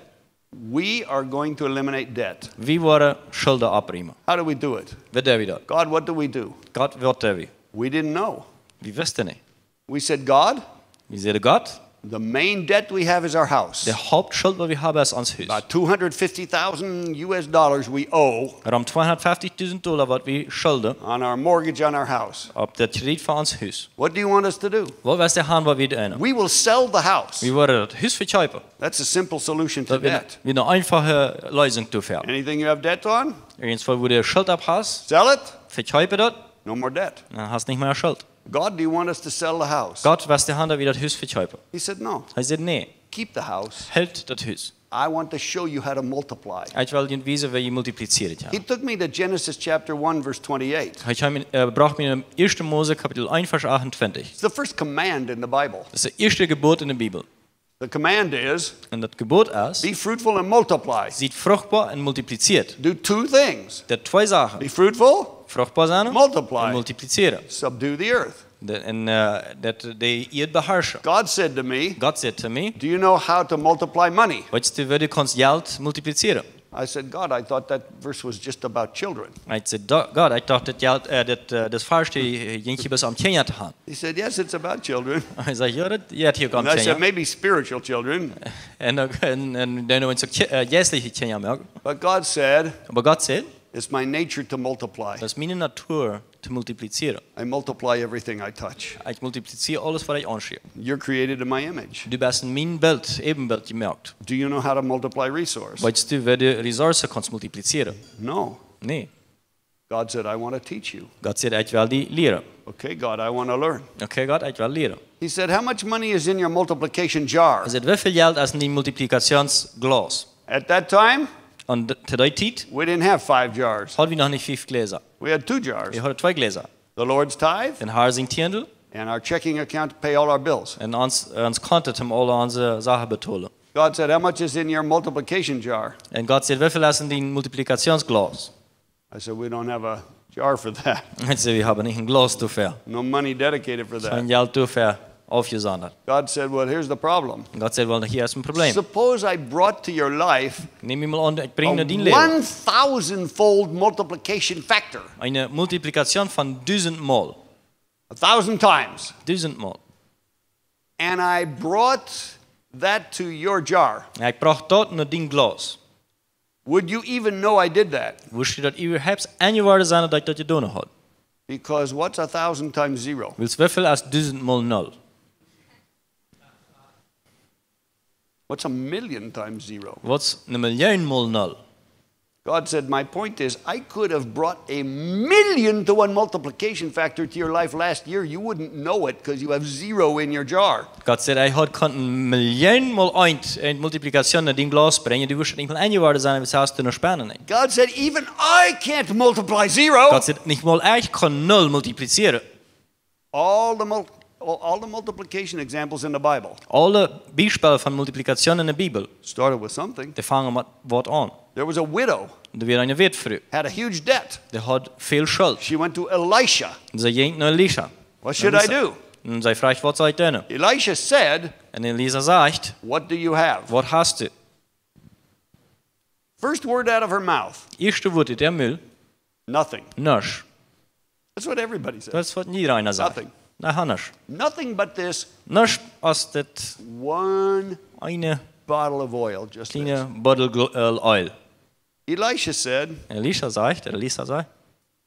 We are going to eliminate debt. Wir wollen Schulden abnehmen. How do we do it? Wie doen we dat? God, what do we do? Gott, wat doen we? We didn't know. Wir wussten nicht. We said, God, Wir sagen Gott, the main debt we have is our house. der Hauptschuld, was wir haben, ist ans Haus. About $250,000 we owe Rund $250.000, was wir schulden, on our mortgage on our house. auf der Kredit für uns Haus. What do you want us to do? Was ist der Hand, was wir tun? We will sell the house. Wir wollen das Haus verkaufen. That's a simple solution to Das wird debt. eine einfache Lösung dafür. Anything you have debt on, Irgendwann, wo du Schuld abhast, sell it, verkaufe das, no more debt. dann hast du nicht mehr Schuld. God, do you want us to sell the house? Gott, was der Hand, wie das Haus verkaufen? He said, no, Er sagt, nee, keep the house. hält das Haus. I want to show you how to multiply. Ich will dir wissen, wie ihr multipliziert. He took me to Genesis chapter 1, verse 28. Ich brauche mir 1. Mose, Kapitel 1, Vers 28. It's the first command in the Bible. Das ist das erste Gebot in der Bibel. The command is, Und das Gebot ist, be fruitful and multiply. seid fruchtbar und multipliziert. Do two things. Das zwei Sachen. Be fruitful, Fruchtbar sein multiply. und multiplizieren. Subdue the earth. Und das ihr beherrschen. God said to me, Gott sagt zu mir, do you know how to multiply money? weißt du, wie du kannst Geld multiplizieren? I said, God, I thought that verse was just about children. Ich sagte, Gott, ich dachte, das Falsche ging hier bis am Kinder zu haben. He said, yes, it's about children. Ich sage, ja, das hat hier And am I said, Kinder. maybe spiritual children. Und dann haben wir so jährliche Kinder merken. But God said, Aber Gott sagt, it's my nature to multiply. das ist meine Natur, zu multiplizieren. I multiply everything I touch. Ich multipliziere alles, was ich anschaue. You're created in my image. Du bist in mein Bild, Ebenbild gemerkt. Do you know how to multiply resource? Weißt du, wie du Ressourcen kannst multiplizieren? No. Nee. God said, I want to teach you. Gott sagt, ich will die lehren. Okay, God, I want to learn. Okay, Gott, ich will lehren. He said, how much money is in your multiplication jar? Er sagt, wie viel Geld ist in die Multiplikationsglas? At that time, Und zu der Zeit we didn't have 5 jars. hatten wir noch nicht 5 Gläser. We had 2 jars. Wir hatten 2 Gläser. The Lord's tithe Den Haar sind Tiendel and our checking account to pay all our bills. und uns Konto, um alle unsere Sachen bezahlen. God said, how much is in your multiplication jar? Und Gott sagt, wie viel ist in die Multiplikationsglas? I said, we don't have a jar for that. Ich sage, wir haben nicht ein Glas dafür. No money dedicated for Kein that. Geld dafür aufgesondert. God said, well, here's the problem. Und Gott sagt, well, hier ist ein Problem. Suppose I brought to your life Nehmen wir mal an, ich a bringe dein Leben 1,000-fold multiplication factor. eine Multiplikation von 1000 Mal. 1,000 times. 1000 Mal. And I brought that to your jar. Ich brauche dort nur dein Glas. Would you even know I did that? Wusstest du, dass überhaupt eine sein, dass ich das getan habe? Because what's 1,000 times 0? Willst du, wie viel ist 1000 Mal 0? What's a million times 0? Was eine Million Mal 0? God said, my point is, I could have brought a 1,000,000 to 1 multiplication factor to your life last year. You wouldn't know it because you have 0 in your jar. Gott sagt, ich konnte eine Million Mal 1 in Multiplikation in dein Glas bringen. Du wirst nicht mal eine sein, was hast du noch spannend nicht. God said, even I can't multiply 0. Gott sagt, nicht mal ich kann 0 multiplizieren. All the multiplication examples in the Bible Alle Beispiele von Multiplikation in der Bibel, started with something. die fangen mit Wort an. There was a widow, Und da wird eine Witwe, had a huge debt. die hat viel Schuld. She went to Elisha. Und sie ging nach Elisha. What should I do? Und sie fragt, was soll ich tun? Elisha said, Und Elisa sagt, what do you have? was hast du? First word out of her mouth, Erste Wort in der Müll, nothing. nichts. That's what everybody says. Das wird nie einer sagen. Nothing. Nein, nichts. Nothing but this Nichts als das one eine bottle of oil, just this. kleine Bottle Oil. Elisha said, Elisa sagt,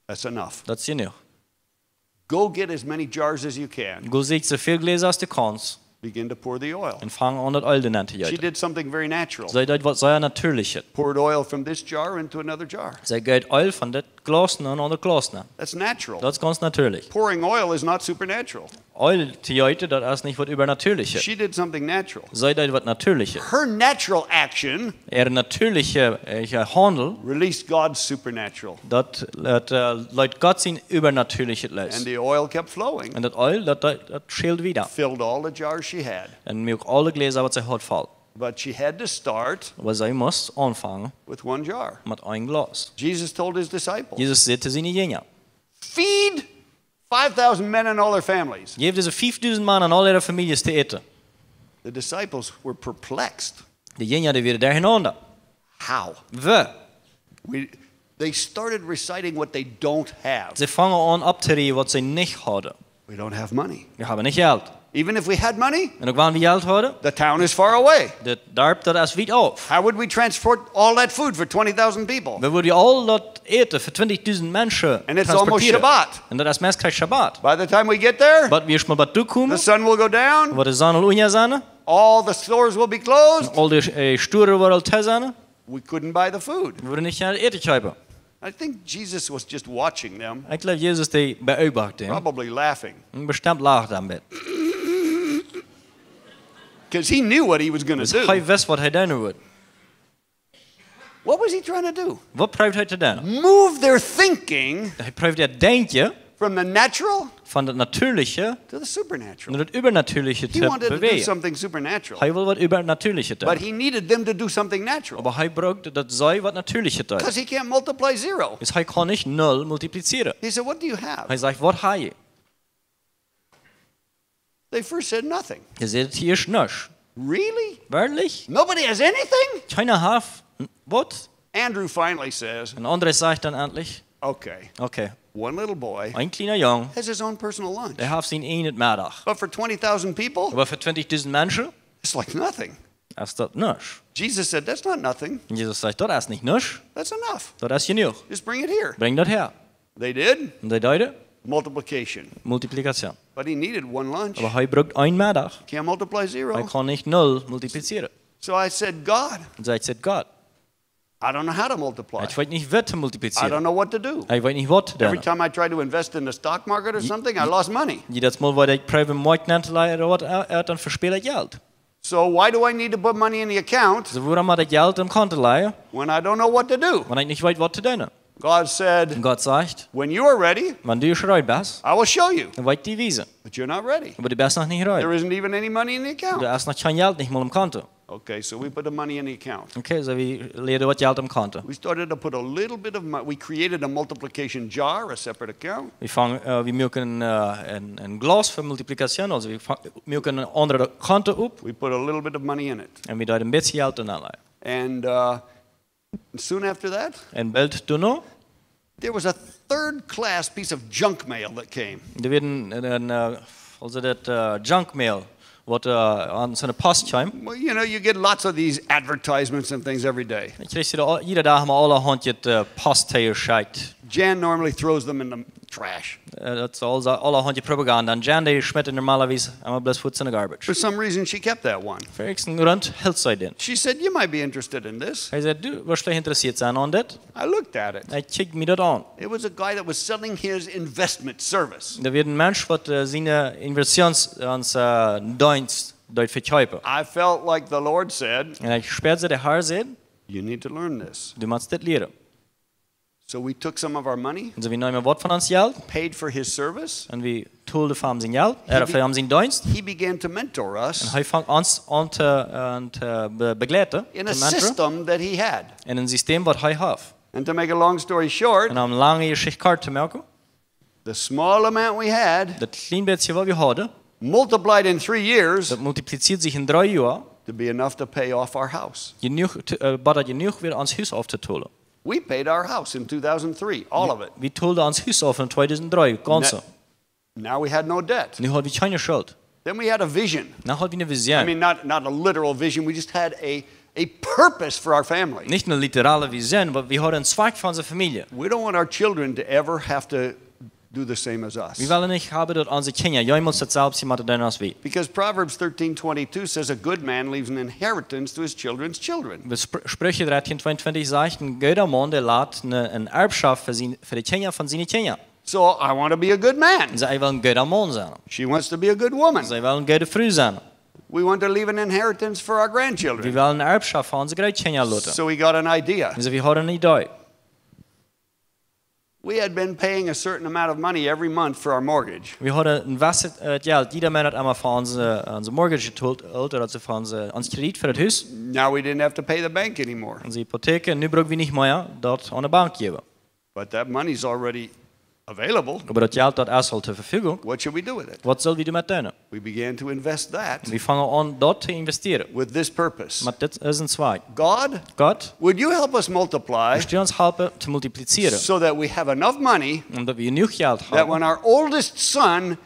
that's enough. das ist genug. Go get as many jars as you can. Go sieg so viel Gläser als du kannst Begin to pour the oil. und fang an, das Öl zu She nehmen. did something very natural. Sei das was sehr Natürliches. Poured oil from this jar into another jar. Sei geht Öl von das Glas in ein anderes Glas nehmen. That's natural. Das ist ganz natürlich. Pouring oil is not supernatural. Öl zu heute, das ist nicht was Übernatürliches. She did something natural. Sei das was Natürliches. Her natural action Natürliche Handel, released God's supernatural. das Leute Gott sein Übernatürliches And lässt. the oil kept flowing. Und das Öl, das schält wieder. Filled all the jars she had. Und mir alle Gläser, was sie hat, fallen. But she had to start Aber sie muss anfangen with one jar. mit einem Glas. Jesus told his disciples, Jesus sagte seine Jünger, feed 5,000 men and all their families. Geef deze 5000 man en al ihre families te eten. The disciples were perplexed. De jingen die werden daarheen onder. How? They started reciting what they don't have. Ze vangen aan op te reden wat ze niet hadden. We don't have money. We hebben niet geld. Even if we had money, En ook wanneer we geld hadden, the town is far away. het dorp dat is weit af. How would we transport all that food for 20,000 people? We worden al dat eten voor 20.000 mensen And it's almost transporteren. Shabbat. En dat is meest krijg Shabbat. By the time we get there, Wat we eerst maar bij toe the komen, sun will go down, waar de zon al onder zijn, all the stores will be closed. al de storen worden al thuis zijn, We couldn't buy the food. we worden niet naar het eten kopen. I think Jesus was just watching them, Ik geloof Jezus die beobacht hem. probably laughing, En bestemd lacht daarmee. because he knew what he was going Dus to do. hij wist wat hij doen wil. What was he trying to do? Wat probeert hij te doen? Move their thinking Hij probeert het denken from the natural van het natuurlijke to the supernatural. naar het übernatürliche He te wanted to do bewegen. something supernatural, Hij wil wat übernatürliche but doen. he needed them to do something natural, Maar hij braucht dat zij wat natuurlijke doen. because he can't multiply zero. Dus hij kan niet 0 multipliceren. He said, what do you have? Hij zegt, wat heb je? They first said nothing. Je zegt het hier is niks. Really? Waarlijk? Nobody has anything? Keiner heeft wat? Andrew finally says, Een andere zegt dan endlich, okay, oké, one little boy een kleiner jong, has his own personal lunch. die heeft zijn één middag. But for 20,000 people, Maar voor 20.000 mensen it's like nothing. is dat niks. Jesus said, that's not nothing. En Jezus zegt, dat is niet niks, That's enough. dat is genoeg. Just bring it here. Breng dat her. They did. En die duiden, Multiplication. multiplicatie. But he needed one lunch. Maar hij braucht een middag. Can't multiply Hij zero. kan niet 0 multipliceren. So I said, God, En zij zegt, God, I don't know how to multiply. hij weet niet wat te I don't multipliceren. know what to do. Hij weet niet wat te Every doen. time I tried to invest in the stock market or something, I lost money. Jedes Mal, waar ik private markt net leiden wat dan verspeel ik geld. So why do I need to put money in the account Dus waarom moet ik geld in konto leiden, when I don't know what to do? wanneer ik niet weet wat te doen? God said, En God zegt, when you are ready, wanneer du eruit bist, I will show you. dan weet ik die wijze. But you're not ready. Maar du bist nog niet eruit. There isn't even any money in the account. Du hast noch kein Geld, nicht mal im Konto. Okay, so we put the money in the account. Okay, so wir leren wat Geld im Konto. We started to put a little bit of money. We created a multiplication jar, a separate account. Wir melken een glas voor multiplicatie, also wir melken een andere Konto op We put a little bit of money in it. en we doen een beetje geld in aanleggen. And soon after that, En bald daarna, there was a third-class piece of junk mail that came. er werden also dat junkmail, wat aan zijn post kwam. Well, you know, you get lots of these advertisements and things every day. Ik kreeg iedere dag maar alle handje post tegengeschickt. Jan normally throws them in the trash. Dat is alle handje propaganda. En Jan die schmidt normalerweise allemaal bloß voet in de garbage. For some reason, she kept that one. Voor een grond hield zij den. She said, you might be interested in this. Hij zei, du wirst geïnteresseerd zijn aan dit. I looked at it. Hij kijkt me dat aan. It was a guy that was selling his investment service. Er wird ein Mensch, der seine Investitionsdienst dort verkaufen. I felt like the Lord said, Und ich später der Herr sagt, you need to learn this. du musst das lernen. So we took some of our money, Also wir nehmen was von uns Geld paid for his service. und wir tun für ihn sein Geld, für ihn seinen Dienst. He began to mentor us Und er fängt uns an zu begleiten, in a zu mentoren, system that he had. in ein System, was er hat. And to make a long story short, Und um eine lange Geschichte kort zu merken, the small amount we had das kleine bisschen, was wir hatten, multiplied in 3 years das multipliziert sich in 3 Jahren, to be enough to pay off our house. genug wieder ans Haus aufzutun. We paid our house in 2003, all of it. Wir tulden ans Haus auf in 2003, ganze. Now we had no debt. Nu haben wir keine Schuld. Then we had a vision. Dann haben wir eine I Vision. mean, not a literal vision. We just had a purpose for our family. Nicht eine literale Vision, aber wir haben einen Zweig für unsere Familie. We don't want our children to ever have to do the same as us. Wir wollen nicht haben, dass unsere Kinder jemals das selbst machen als wir. Because Proverbs 13:22 says a good man leaves an inheritance to his children's children. Sprüche 13:22 sagt, ein guter Mann, der lässt eine Erbschaft für die Kinder von seinen Kindern. So I want to be a good man. Sie wollen ein guter Mann sein. She wants to be a good woman. Sie wollen eine gute Frau sein. We want to leave an inheritance for our Wir grandchildren. wollen eine Erbschaft für unsere Großkinder lassen. So we got an idea. Also wir haben eine Idee. We had been paying a certain amount of money every month for our mortgage. Wir haben ein wasses Geld, jeder Monat einmal für unsere Mortgage gezahlt, oder also für unser Kredit für das Haus. Now we didn't have to pay the bank anymore. Unsere Hypothek, nu brauchen wir nicht mehr dort an der Bank geben. But that money's already available. Aber das Geld dort ist halt zur Verfügung. What should we do with it? Was soll wir damit tun? We began to invest that Wir fangen an, dort zu investieren. with this purpose. Mit das ist ein Zweig. God, Gott, would you help us multiply möchte uns helfen zu multiplizieren. so that we have enough money Und dass wir genug Geld that haben, when our oldest son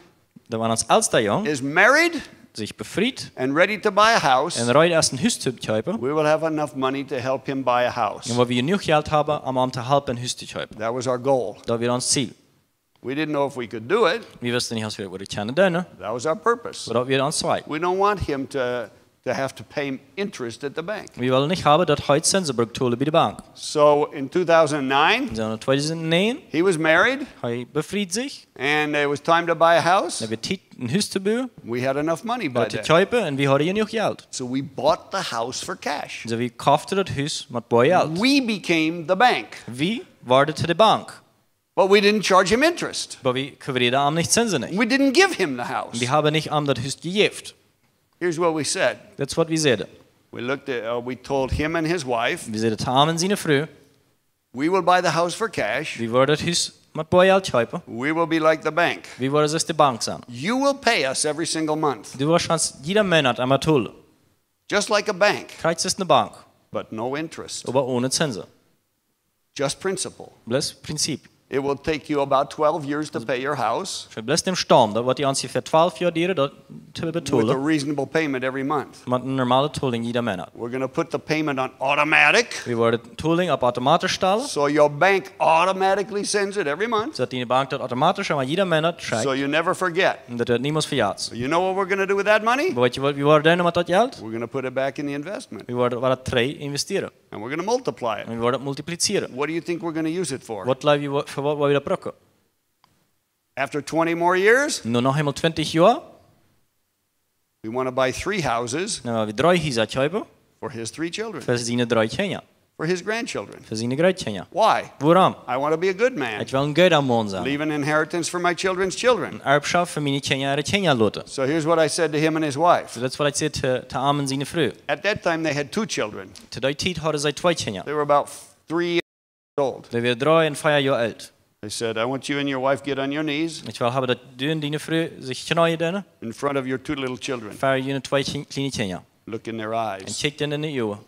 dass wenn uns ältester Jung is married sich befreit and ready to buy a house, und reut erst ein Haus zu kaufen, we will have enough money to help him buy a house. und wo wir genug Geld haben, um ihm zu helfen, ein Haus zu kaufen. That was our goal. Das wird unser Ziel. We didn't know if we could do it. Wir wussten nicht, was wir können tun, That was our purpose. aber das wird unser Zweig. We don't want him to have to pay interest at the bank. Wir wollen nicht haben, dass heute Zinsen zahlen bei der Bank. So in 2009, Sondern 2009, he was married er befreit sich, and it was time to buy a house. er wird Zeit, ein Haus zu bauen, We had enough money by zu then. kaufen, und wir haben genug Geld. So we bought the house for cash. Also wir kauften das Haus mit Geld. We became the bank, Wir waren zu der Bank, but we didn't charge him interest. aber wir kauften ihm nicht Zinsen nicht. We didn't give him the house. Wir haben nicht ihm das Haus gegeben. Here's what we said. Das ist, was wir sehen. We told him and his wife, Wir sehen Tom und seine Frau, we will buy the house for cash. wir wollen das Haus mit Geld kaufen. We will be like the bank. Wir wollen es die Bank sein. You will pay us every single month, Du wirst uns jeden Monat einmal tun. just like a bank, Kreuz ist eine Bank, but no interest, aber ohne Zinsen. just principal. Das Prinzip. It will take you about 12 years to pay your house Für bloß dem Stamm, da wird die uns für 12 Jahre dauern, das zu with a betalen. reasonable payment every month. Mit einer normalen Tooling jeden Monat. We're going to put the payment on automatic, Wir wollen Tooling auf automatisch stellen, so your bank automatically sends it every month, sodass die Bank das automatisch einmal jeden Monat so schreibt. you never forget. Und das wird niemals verjährt. You know what we're going to do with that money? Aber weißt du, wie wollen wir mit das Geld? We're going to put it back in the investment, Wir wollen das 3 investieren. and we're going to multiply it. Und wir wollen das multiplizieren. What do you think we're going to use it for? Was glauben wir, für was wollen wir das brauchen? After 20 more years, Nur noch einmal 20 Jahre, we want to buy 3 houses dann wollen wir 3 Häuser kaufen for his 3 children, für seine 3 Kinder, for his grandchildren. für seine Großkinder. Why? Warum? I want to be a good man. Ich will ein guter Mann sein. Leave an inheritance for my children's children. Eine Erbschaft für meine Kinder, ihre Kinder lassen. So here's what I said to him and his wife. Das ist, was ich sagte zu ihm und seiner Frau. At that time, they had 2 children. Zu der Zeit hatten sie 2 Kinder. They were about 3 years old. Sie waren 3 und 4 Jahre alt. I said, I want you and your wife get on your knees Ich will haben, dass du und deine Frau sich knien, in front of your 2 little children. für ihre 2 kleine Kinder. Look in their Und eyes. schick ihnen in die Augen.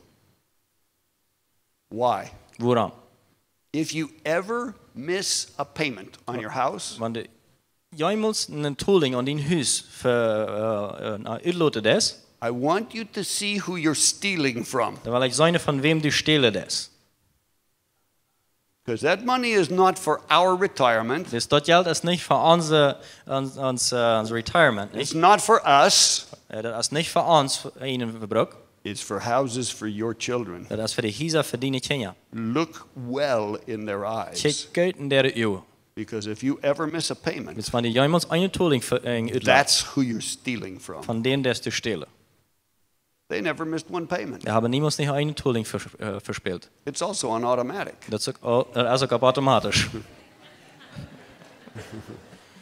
Why? Warum? If you ever miss a payment on your house, Wenn du jemals einen Tooling an dein Haus für Udlote das, I want you to see who you're stealing from. dann will ich sehen, von wem du stehlen das. Because that money is not for our retirement. Das Geld ist nicht für unser Retirement. It's Nicht? not for us. Das ist nicht für uns, für ihnen verbraucht. It's for houses for your children. Das ist für die Häuser für deine Kinder. Look well in their eyes. Schick Geld in der Augen. Because if you ever miss a payment, Wenn du jemals einen Tooling für that's who you're stealing from. von denen, der du stehlen. They never missed one payment. Wir haben niemals nicht einen Tooling verspielt. It's also on automatic. Das ist auch automatisch.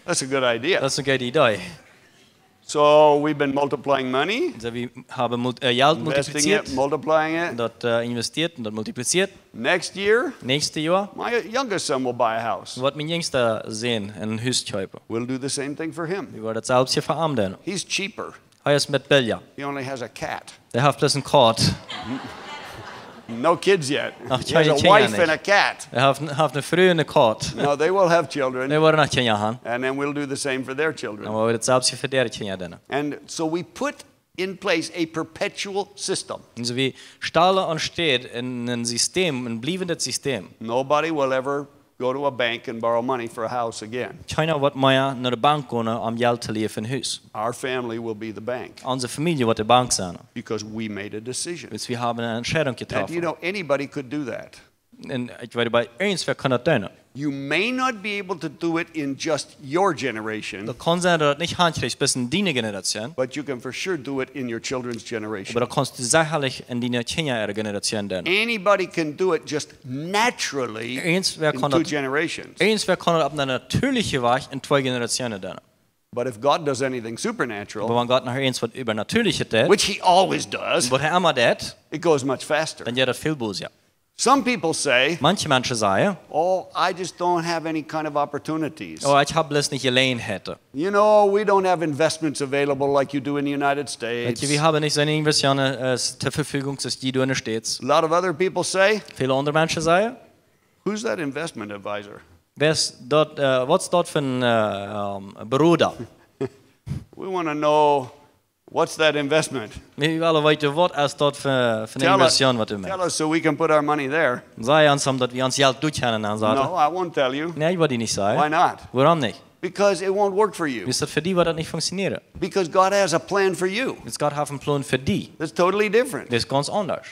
That's a good idea. Das ist eine gute Idee. So we've been multiplying money, Also wir haben Geld investing multipliziert, it, multiplying it. dort investiert und dort multipliziert. Next year, Nächstes Jahr my youngest son will buy a house. wird mein Jüngster sehen, ein Haus kaufen. We'll do the same thing for him. Wir werden das selbst hier verarmen. He's cheaper. Er ist mit Bilja. He only has a cat. Der hat bloß einen Kat. No kids yet. Ach, He has a keine wife Kinder and a cat. Er hat eine Frau und eine Kat. No, they will have children, Wir werden noch Kinder haben. and then we'll do the same for their children. Aber wir werden das selbst hier für deren Kinder tun. And so we put in place a perpetual system. Also wir stellen und steht in ein System, ein bleibendes System. Nobody will ever go to a bank and borrow money for a house again. Keiner wird mehr nach der Bank gehen, um Geld zu leihen für ein Haus. Our family will be the bank Unsere Familie wird die Bank sein. because we made a decision. Weil wir haben eine Entscheidung And you getroffen. know, anybody could do that. Und ich weiß, bei uns, wer kann das tun? You may not be able to do it in just your generation, Da kann sein, dass das nicht handkriegst bis in deine Generation, but you can for sure do it in your children's generation. aber da kannst du sicherlich in deine Kinder ihre Generation tun. Anybody can do it just naturally Eins, wer in kann 2 das, generations. eins, wer kann das auf einer natürlichen Weg in 2 Generationen tun. But if God does anything Aber supernatural, wenn Gott nachher eins was Übernatürliches tut, which he always does, was er immer tut, it goes much faster. dann geht das viel böse. Some people say, Manche Menschen sagen, oh, I just don't have any kind of opportunities. oh, ich habe bloß nicht Gelegenheiten. You know, we don't have investments available like you do in the United States. Wir haben nicht so eine Investitionen zur Verfügung, dass die du in States. A lot of other people say, Viele andere Menschen sagen, who's that investment advisor? was dort für ein Bruder? We want to know, what's that investment? Wir wollen wissen, was ist dort für eine Tell us, Investition, was du tell machst. us so we can put our money there. Sei uns, dass wir uns Geld durchkennen. No, I won't tell you. Nein, ich will dir nicht Why sagen. not? Warum nicht? Because it won't work for you. Wisst ihr, für die wird das nicht funktionieren. Because God has a plan for you. Jetzt Gott hat einen Plan für die. That's totally different. Das ist ganz anders.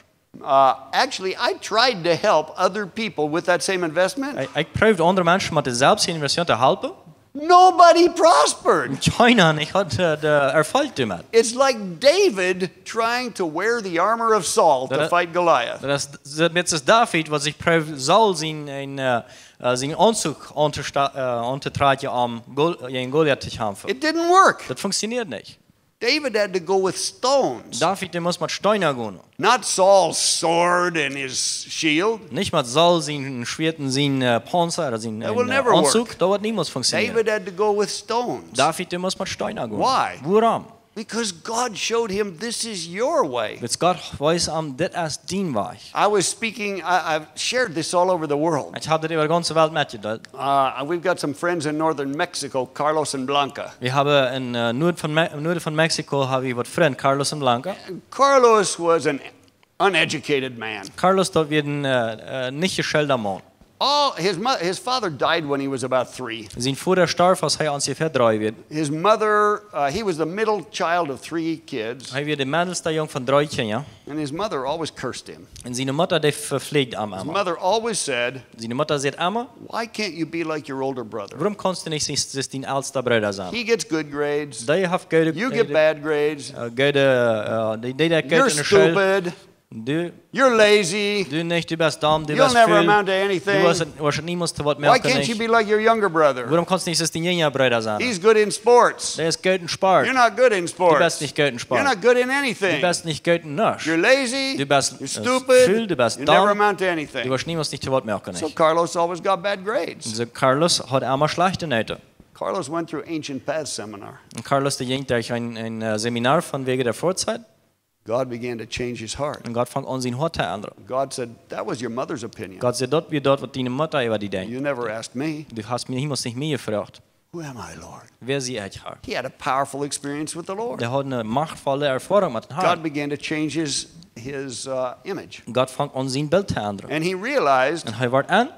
Actually, I tried to help other people with that same investment. Ich probeerde andere Menschen mit derselben Investition zu helfen. Nobody prospered. Keiner hat Erfolg damit. It's like David trying to wear the armor of Saul to fight Goliath. Das ist David, was ich probiert, Saul seinen Anzug untertragen, gegen Goliath zu kämpfen. It didn't work. Das funktioniert nicht. David had to go with stones, David, der muss mit Steinen gehen. not Saul's sword and his shield. Nicht mit Saul seinen Schwert, seinen Panzer oder seinen That will never Anzug. work. Das wird niemals funktionieren. David had to go with stones. David, der muss mit Steinen gehen. Why? Warum? Because God showed him this is your way. Jetzt Gott weiß das ist dein Weg. I was speaking, I've shared this all over the world. Ich habe das über die ganze Welt mitgeteilt. We've got some friends in northern Mexico, Carlos and Blanca. Wir haben in Norden von Mexiko habe ich einen Freund, Carlos und Blanca. Carlos was an uneducated man. Carlos, dort wird ein nicht geschulter Mann. His father died when he was about 3. Sein Vater starb, als er ungefähr 3 wird. His mother, he was the middle child of 3 kids, Er wird der mittelste Jung von 3 Kindern. and his mother always cursed him. Und seine Mutter, die verpflegt am His immer. mother always said, Seine Mutter sagt immer, why can't you be like your older brother? warum kannst du nicht dein ältester Bruder sein? He gets good grades, Die hat gute, you get bad grades, die hat you're gute in der Schule. stupid, Du you're lazy, nicht, du bist dumm, du you'll bist never viel. amount to Du anything. wirst niemals zu Wort Why merken. can't you be like your younger brother? Warum kannst du nicht dein jünger Bruder sein? He's good in sports. Der ist gut in Sport. You're not good in Du sports. bist nicht gut in You're Sport. not good in Du anything. bist nicht gut in nichts. You're lazy, Du bist you're viel, stupid, du bist you never dumm. amount to Du anything. wirst niemals nicht zu Wort merken. So Carlos always got bad grades. Also Carlos hat immer schlechte Noten. Carlos went through Ancient Paths seminar. Und Carlos, der ging durch ein Seminar von wegen der Vorzeit. God began to change his heart. Und Gott fängt an, sein Hort zu ändern. God said, that was your mother's opinion. Gott sagt, dort wird dort, was deine Mutter über die denkt. You never asked me. Du hast mich nicht mehr gefragt. Who am I, Lord? Wer sie echt hat. He had a powerful experience with the Lord. Der hat eine machtvolle Erfahrung mit dem God Herrn. began to change his image. Gott fängt an, sein Bild zu ändern. And he realized, Und er wird an,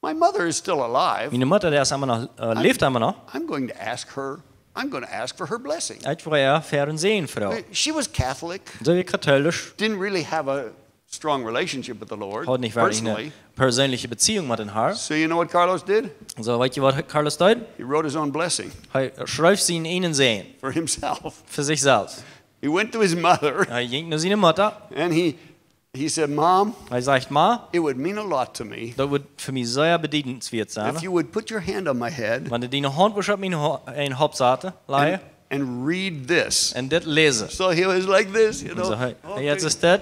my mother is still alive. meine Mutter, der ist immer noch, lebt immer noch. I'm going to ask for her blessing. Ich war ja fair und sehen, Frau. She was Catholic, So wie katholisch, didn't really have a strong relationship with the Lord hat nicht wirklich personally. eine persönliche Beziehung mit dem Herrn. So you know what Carlos did? So, weißt du, was Carlos tut? He wrote his own blessing Er schreibt sie in ihnen sehen, for himself. für sich selbst. He went to his mother Er ging zu seiner Mutter. and he said, Mom, Er sagt, Ma, it would mean a lot to me das wird für mich sehr bedienenswert sein. if you would put your hand on my head Wenn du deine Hand auf meine Hauptseite leihst and read this. und das lesen. So he was like this, you know. So, hey, Okay. jetzt ist das.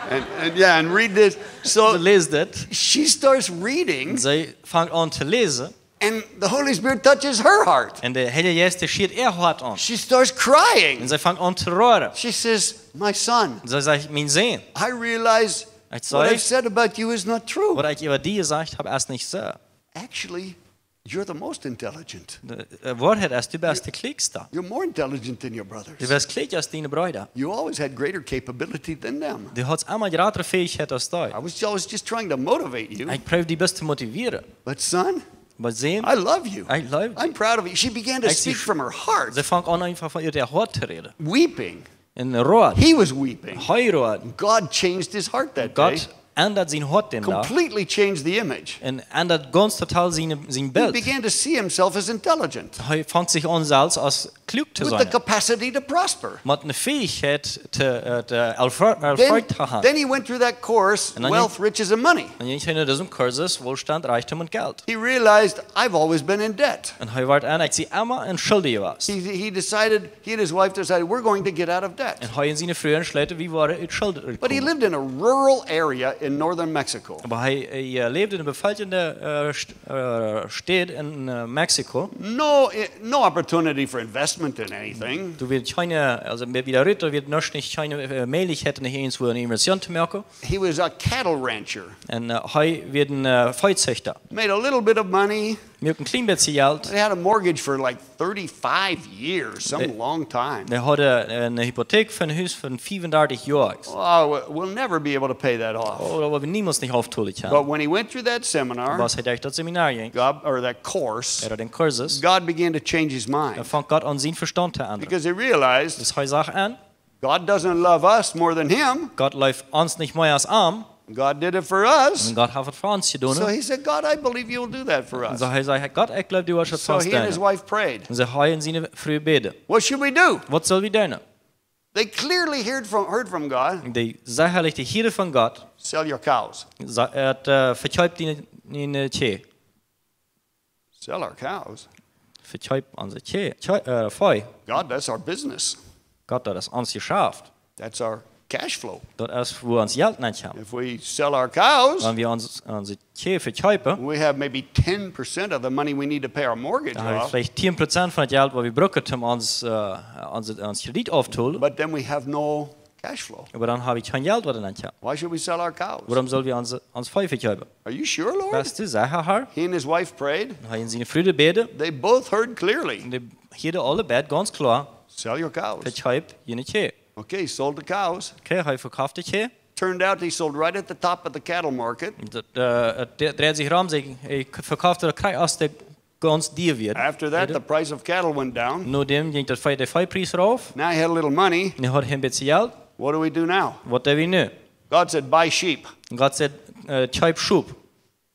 And read this. Du So liest das. she starts reading Sie fängt an zu lesen. and the Holy Spirit touches her heart. Und der Heilige Geist schiert ihr Hart an. She starts Und crying. sie fängt an zu rühren. She says, my son, Und sie sagt, mein Sohn, I realize Ich what sag- I've said about you is not true. was ich über dich gesagt habe, ist nicht so. Actually, you're the most intelligent. Die Wahrheit ist, du bist der Klügste. You're more intelligent than your brothers. Du bist klüger als deine Brüder. You always had greater capability than them. Du hast immer größere Fähigkeit als du. I was always just trying to motivate you. Ich probiere dich bis zu motivieren. But son, Aber sehen, I love you. ich liebe dich. I'm proud of you. She began to I see- speak from her heart, Sie fängt an, einfach von ihr Hart zu reden. weeping. In Rot. He was weeping. Heiraten. God changed his heart that day. Gott ändert sein Hort den da. completely changed the image. Und ändert ganz total sein He Bild. began to see himself as intelligent, Er fängt sich an, selbst als klug zu with the sein. capacity to prosper. Mit einer Fähigkeit, zu Erfolg zu haben. Then he went through that course, And then Wealth, Riches, and Money. Und ich in diesem Kursus Wohlstand, Reichtum und Geld. He realized, I've always been in debt. Und er war einer, ich immer in Schuld gewesen. He decided, he and his wife decided, we're going to get out of debt. Und er in seine früheren Schläge, wie war in Schuld But he gekommen. lived in a rural area in northern Mexico. Aber er lebte in einer befallenden Stadt in Mexiko. No opportunity for investment in anything. Du wirst keine, also wieder Ritter wird noch nicht keine Möglichkeit, nicht irgendwo eine Inversion zu machen. He was a cattle rancher. Und er wird ein Viehzüchter. Made a little bit of money. Mit einem kleinen bisschen Geld. They had a mortgage for like 35 years, some long time. Er hatte eine Hypothek für ein Haus von 35 Jahren. Oh, we'll never be able to pay that off. Oder wir niemals nicht auftun But haben. when he went through that seminar, Was er durch das Seminar ging, or that course, oder den Kursus, God began to change his mind fängt Gott an, seinen Verstand zu ändern. because he realized Das heißt auch an, God doesn't love us more than him. Gott läuft uns nicht mehr als arm, God did it for us. und Gott hat es für uns getan. So he said, God, I believe you'll do that for Und us. so er sagt, Gott, ich glaube, du hast es So fast he and his tun. wife prayed. Und sie haben seine frühe Bete. What should we do? Was soll wir tun? They clearly heard from God. Die sicherlich die Hirte von Gott, Sell your cows. hat verkauft in Tee. Sell our cows. Verkauft unsere Tee, Feu. God, that's our business. Gott hat es uns geschafft. That's our cash flow. Das ist, wo uns Geld nicht haben. If we sell our cows, Wenn wir unsere Tee verkaufen, we have maybe 10% of the money we need to pay our mortgage dann haben wir off. vielleicht 10% von dem Geld, was wir brauchen, um uns Kredit aufzuholen. But then we have no cash flow. Aber dann habe ich kein Geld, was ich nicht habe. Why should we sell our cows? Warum sollen wir uns Feu verkaufen? Are you sure, Lord? Weißt du, sicher, Herr? He and his wife prayed. Dann haben sie eine Freude beten. They both heard clearly. Und hier alle Bett ganz klar, Sell your cows. verkauft jene Tee. Okay, he sold the cows. Okay, er verkauft die Tee. Turned out he sold right at the top of the cattle market. Der dreht sich rum, er verkauft der Kreis aus der ganz dir wird. After that, the price of cattle went down. Nur dem ging der Feupreis rauf. Now he had a little money. Und er hat ein bisschen Geld. What do we do now? Was der wir nu? God said, buy sheep. Und Gott sagt, kauf Schub.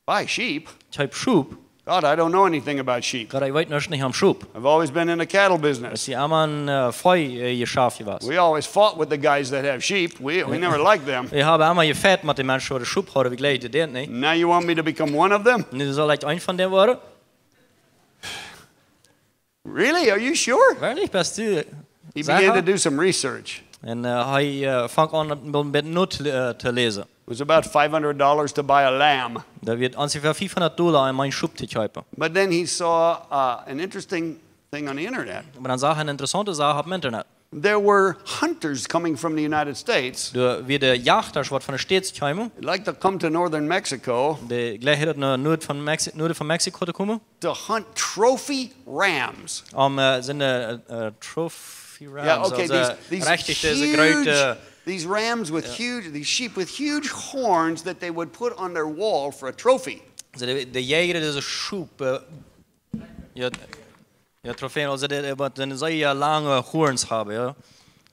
Buy sheep? Kauf Schub. God, I don't know anything about sheep. Gott, ich weiß noch nicht am Schub. I've always been in the cattle Das business. ist immer ein Feu-Geschäft gewesen. We always fought with the guys that have sheep. We never liked them. Ich habe immer gefährt mit den Menschen, die Schub haben, wie gleich die den nicht. Now you want me to become one of them? Und du sollst ein von denen werden? Really? Are you sure? Wirklich, bist du? He began to do some research. Und er fängt an, ein bisschen Not zu lesen. It was about $500 to buy a lamb. Da wird ungefähr $500 in meinen Schub zu kaufen. But then he saw an interesting thing on the internet. Aber dann sah er eine interessante Sache im Internet. There were hunters coming from the United States. Da wird der Jäger, was von der Stadt kommen, They'd like to come to northern Mexico der gleich hat nur von Mexiko zu kommen, to hunt trophy rams. sind Trophy Rams, Yeah, okay, also these richtig diese große, these rams with these sheep with huge horns that they would put on their wall for a trophy. also der Jäger, dieser Schub, ja, Trophäen, also der sehr lange Horns haben, ja,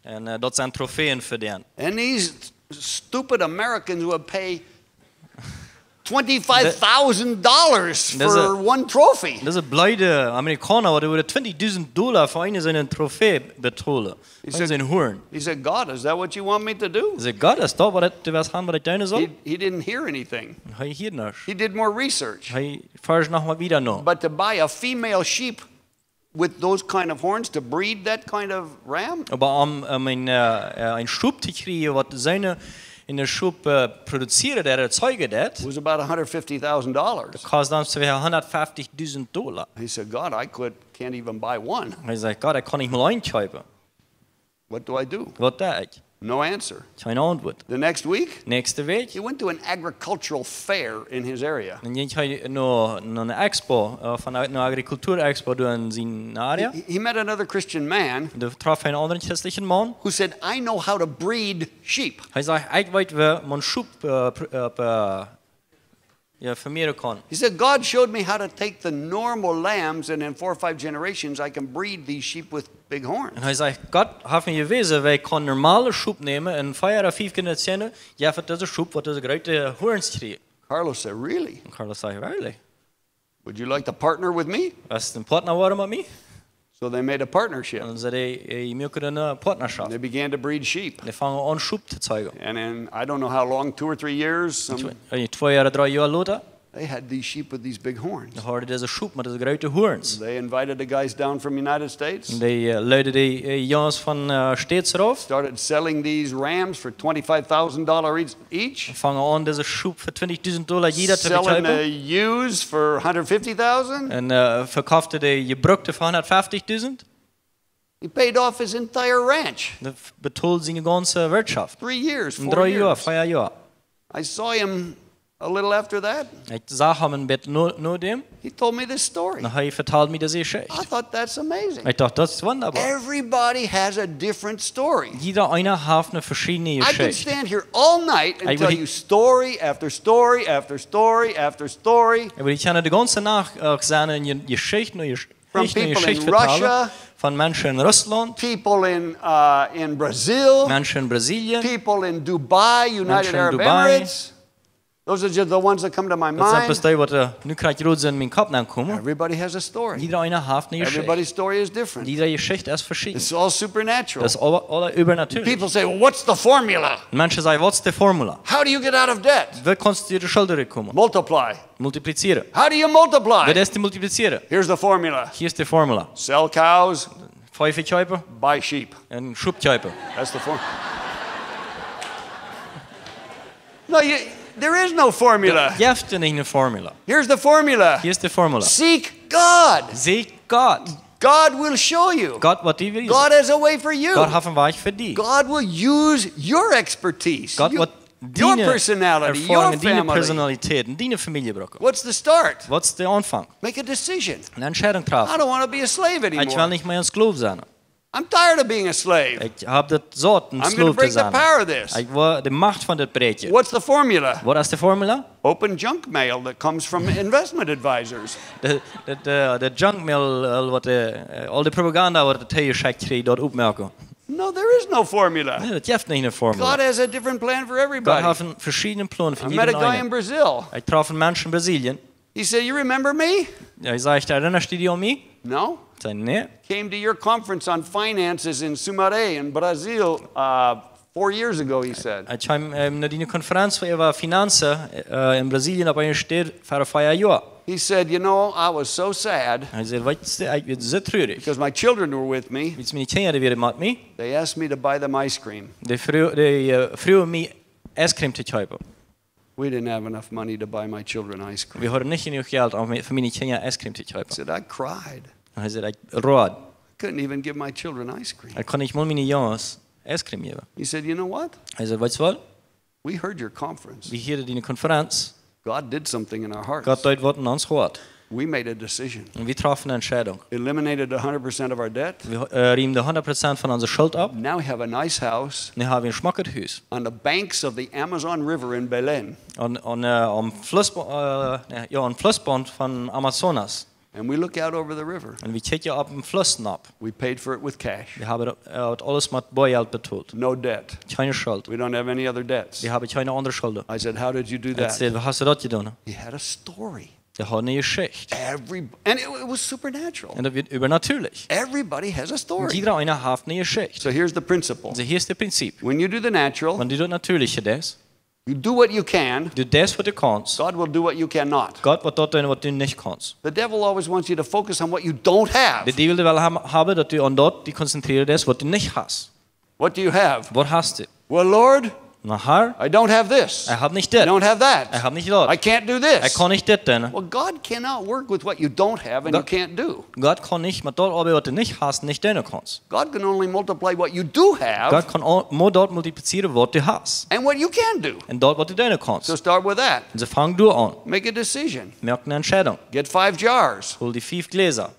und dort sind Trophäen für den. And these stupid Americans would pay $25,000 for one trophy. Diese blöde Amerikaner, die würden $20,000 für eine seine Trophäe bezahlen. Das ist ein Horn. He said, God, is that what you want me to do? Ich sage, Gott, ist das, was haben, was ich tun soll? He didn't hear anything. Hey, hier nicht. He did more research. Hey, fahr noch mal wieder noch. But to buy a female sheep with those kind of horns to breed that kind of ram? Aber ein Schub zu kriegen, was seine in der Schub produziert, der erzeugt hat, Was about $150,000. kostet dann $150,000. He said, God, I can't even buy one. Ich sage, Gott, ich kann nicht mal einkaufen. What do I do? Was da ich? No answer. Keine Antwort. The next week, Nächste Weg. he went to an agricultural fair in his area. Dann ging ich noch eine Expo, von einer Agrikulturexpo in seiner Area. He met another Christian man Da traf einen anderen christlichen Mann. who said, I know how to breed sheep. Er sagt, ich weiß, wie man Schub vermehren kann. He said, God showed me how to take the normal lambs, and in 4 or 5 generations, I can breed these sheep with big horns. Und er sagt, Gott hat mir gewesen, weil ich kann normale Schub nehmen, in 4 oder 5 Generationen, ja, für diese Schub, was diese große Horns kriegt. Carlos said, really? Und Carlos sagt, really? Would you like to partner with me? Was ist ein Partner worden mit mir? So they made a partnership. Und so die mögen eine Partnerschaft. They began to breed sheep. Die fangen an, Schub zu zeigen. And in, I don't know how long, 2 or 3 years, 2 oder 3 Jahre später, they had these sheep with these big horns. da hadden diese Schub mit diesen großen Horns. They invited the guys down from the United States. Und die Leute, die Jungs von States rauf, Started selling these rams for $25,000 each. fangen an, diese Schub für $20.000 jeder zu Selling betreiben. the ewes for $150,000. Und verkaufte die Gebrückte für 150.000. He paid off his entire ranch. Das betont seine ganze Wirtschaft. 3 years, 4 In 3 Jahren, years. 4 Jahren. I saw him a little after that. Ich sah ihn ein bisschen nur dem. He told me this story. Dann hat er vertalt mir diese Geschichte. I thought that's amazing. Ich dachte, das ist wunderbar. Everybody has a different story. Jeder einer hat eine verschiedene I could Geschichte. stand here all night and I tell would- you story after story after story after story Aber ich kann die ganze Nacht seine Geschichten und From Geschichten und people in Geschichten Russia, vertellen. Von Menschen in Russland, people in Brazil, Menschen in Brasilien. people in Dubai, United Menschen in Arab Dubai. Emirates. Those are just the ones that come to my Das sind bloß mind. die, die nu gerade gerade in meinen Kopf kommen. Everybody has a story. Jeder einer hat eine Geschichte. Everybody's story is different. Jede Geschichte ist verschieden. It's all supernatural. Das ist alle übernatürlich. People say, well, what's the formula? Menschen sagen, was ist die Formel? How do you get out of debt? Wie kannst du dir die Schulden kommen? Multiply. Multiplizieren. How do you Wie multiply? das die multiplizieren? Here's the formula. Hier ist die Formel. Sell cows, 5 Scheiben buy sheep. und Schubscheiben. That's the formula. No, there is no formula. Je hebt er niet een formule. Here's the formula. Hier ist die Formel. Seek God. Seek Gott. God will show you. Gott wat die wil. God has a way for you. Gott heeft een weg voor die. God will use your expertise, Gott wat your die personality, your ervaringen, die family. personaliteit, die familie brokken. What's the start? Wat is de aanvang? Make a decision. Een entscheiding I treffen. don't want to be a slave Ik wil anymore. niet meer een slaaf zijn. I'm tired of being a slave. Ik heb dat zot een I'm going to slaaf te break the zijn. power of this. Ik wil de macht van dit breedje. What's the formula? Wat is de formule? Open junk mail that comes from investment advisors. De junkmail, wat al die propaganda wordt de tegengeschickt krijgt, dat opmerken. No, there is no formula. Nee, dat heeft niet een God formule. has a different plan for Gott everybody. heeft een verschillende plannen voor I met a iedereen. guy in Brazil. Ik traf een mens in Brazilië. He said, you remember me? Hij zei, erinnerst du dich an mich? No. Ik zei, nee. Came to your conference on finances in Sumaré in Brazil 4 years ago, he said. Ik heb naar die conferentie over Finanzen in Brazilië op een stad voor 5 jaar. He said, you know, I was so sad Hij zei, weet je, ik ben zo treurig. because my children were with me. Weet je, mijn kinderen weer met me. They asked me to buy them ice cream. Die vroegen mij ijscream te kopen. We didn't have enough money to buy my children ice cream. We hadden niet genoeg geld om voor mijn kinderen ijscream te He kopen. said, I cried. Hij zei, ik rood. I couldn't even give my children ice cream. Ik kon niet mal mijn jongens ijscream geven. He said, you know what? Hij zei, weet je wat? We heard your conference. We hielden die conferentie. God did something in our hearts. Gott deed wat in ons gehoord. We made a decision. En we trafen een entscheidung. Eliminated 100% of our debt. We riemen 100% van onze schuld ab. Now we have a nice house Nu hebben we een schmackend huis. on the banks of the Amazon River in Belén. Aan Flussband van Amazonas. And we look out over the river. En we kijken op een flussen op. We paid for it with cash. We hebben het alles met boeigeld betaald. No debt. Geen schuld. We don't have any other debts. We hebben geen andere schulden. I said, how did you do Ik that? zei, hoe hast du dat gedaan? He had a story. Je had een geschichte. And it was supernatural. En dat wordt übernatürlich. Everybody has a En story. iedereen heeft een geschichte. So here's the principle. Dus hier is het principe. When you do the natural, Want du doet natuurlijke des. you do what you can. Du des wat du kannst. God will do what you cannot. Gott wat dat doen wat du niet kannst. The devil always wants you to focus on what you don't De have. duivel wil hebben dat du aan dat die concentreert is wat du niet hast. What do you have? Wat hast du? Well, Lord, Na haar? I don't have this. Hij had niet I dit. don't have Hij that. had niet dat. I can't do Hij this. kan niet dit doen. Well, God cannot work with what you don't have and you can't do. Gott kann nicht mit dat arbeiten, wat du nicht hast, nicht doen kannst. God can only multiply what you do have Gott kann nur dort multiplizieren, wat du hast. and what you can do. En dat wat du doen kannst. So start with that. Und so fang du an. Make a decision. Merk eine Entscheidung. Get 5 jars. Hol die 5 Gläser.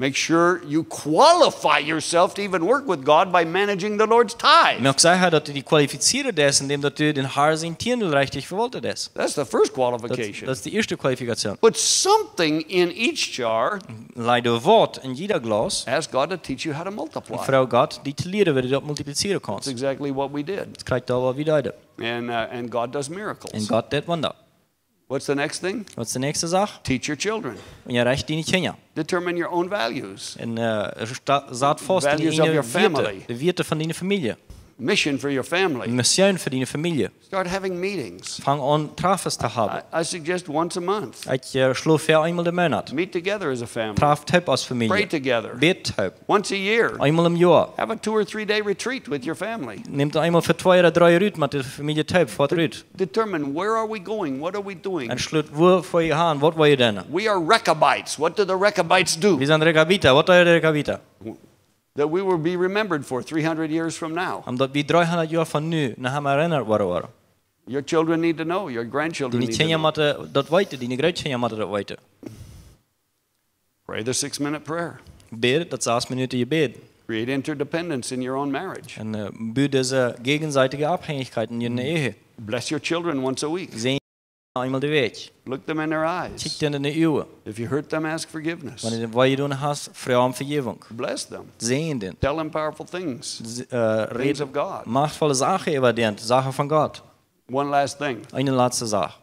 Make sure you qualify yourself to even work with God by managing the Lord's tithe. Men også sier at de kvalifiserer det, indem at du den Herre sin tiendel riktig forvalter det. That's the first Det qualification. er den første kvalifikasjonen. Put something in each jar. Leide vårt in jeder glas. Ask God to teach you how to multiply. Frau Gott, die te leren wie du dat multipliceren That's kannst. exactly what we did. Das krijgt al wat wie deiden. And God does En miracles. God deed wonder. What's the next thing? Wat is de nächste Sache? Teach your children. En je recht die niet kennen. Determine your own values. En zat vast in Values of your de family. werte van die familie. Mission for your family. Mission voor die familie. Start having meetings. Fang an Treffes te haben. I suggest once a month. Ik sloeg veel eenmaal de maand. Meet together as a family. Traft heb als Pray familie. together. Bid heb. Once a year. Eenmaal im Jahr. Have a 2 or 3 day retreat with your family. Neemt eenmaal voor 2 oder 3 Uhr met de familie thuis voor het Determine where are we going? What are we doing? En sluit waar voor je gaan. Wat wil je dan? We are Rechabites. What do the Rechabites do? We zijn Rekabita. Wat is de Rekabita? That we will be remembered for 300 years from now. Omdat we 300 jaar van nu naar hem herinnerd worden. Your children need to know. Your grandchildren Die need to niet know. moeten dat weten. Die grootchilderen moeten dat weten. Pray the 6-minute prayer. Bid, dat 6 minuten je bid. Create interdependence in your own marriage. En bouw deze gegenseitige Abhängigkeit in je Ehe. Bless your children once a week. Zijn eenmaal de week. Look them in their Kijk eyes. dan in de ogen. If you hurt them, ask forgiveness. Wanneer wat je doen hast, vraag om vergeving. Bless them. Zijn den. Tell them powerful things. Things Reden of God. machtvolle Sachen über den, Sachen von Gott. One last thing. Eine letzte Sache.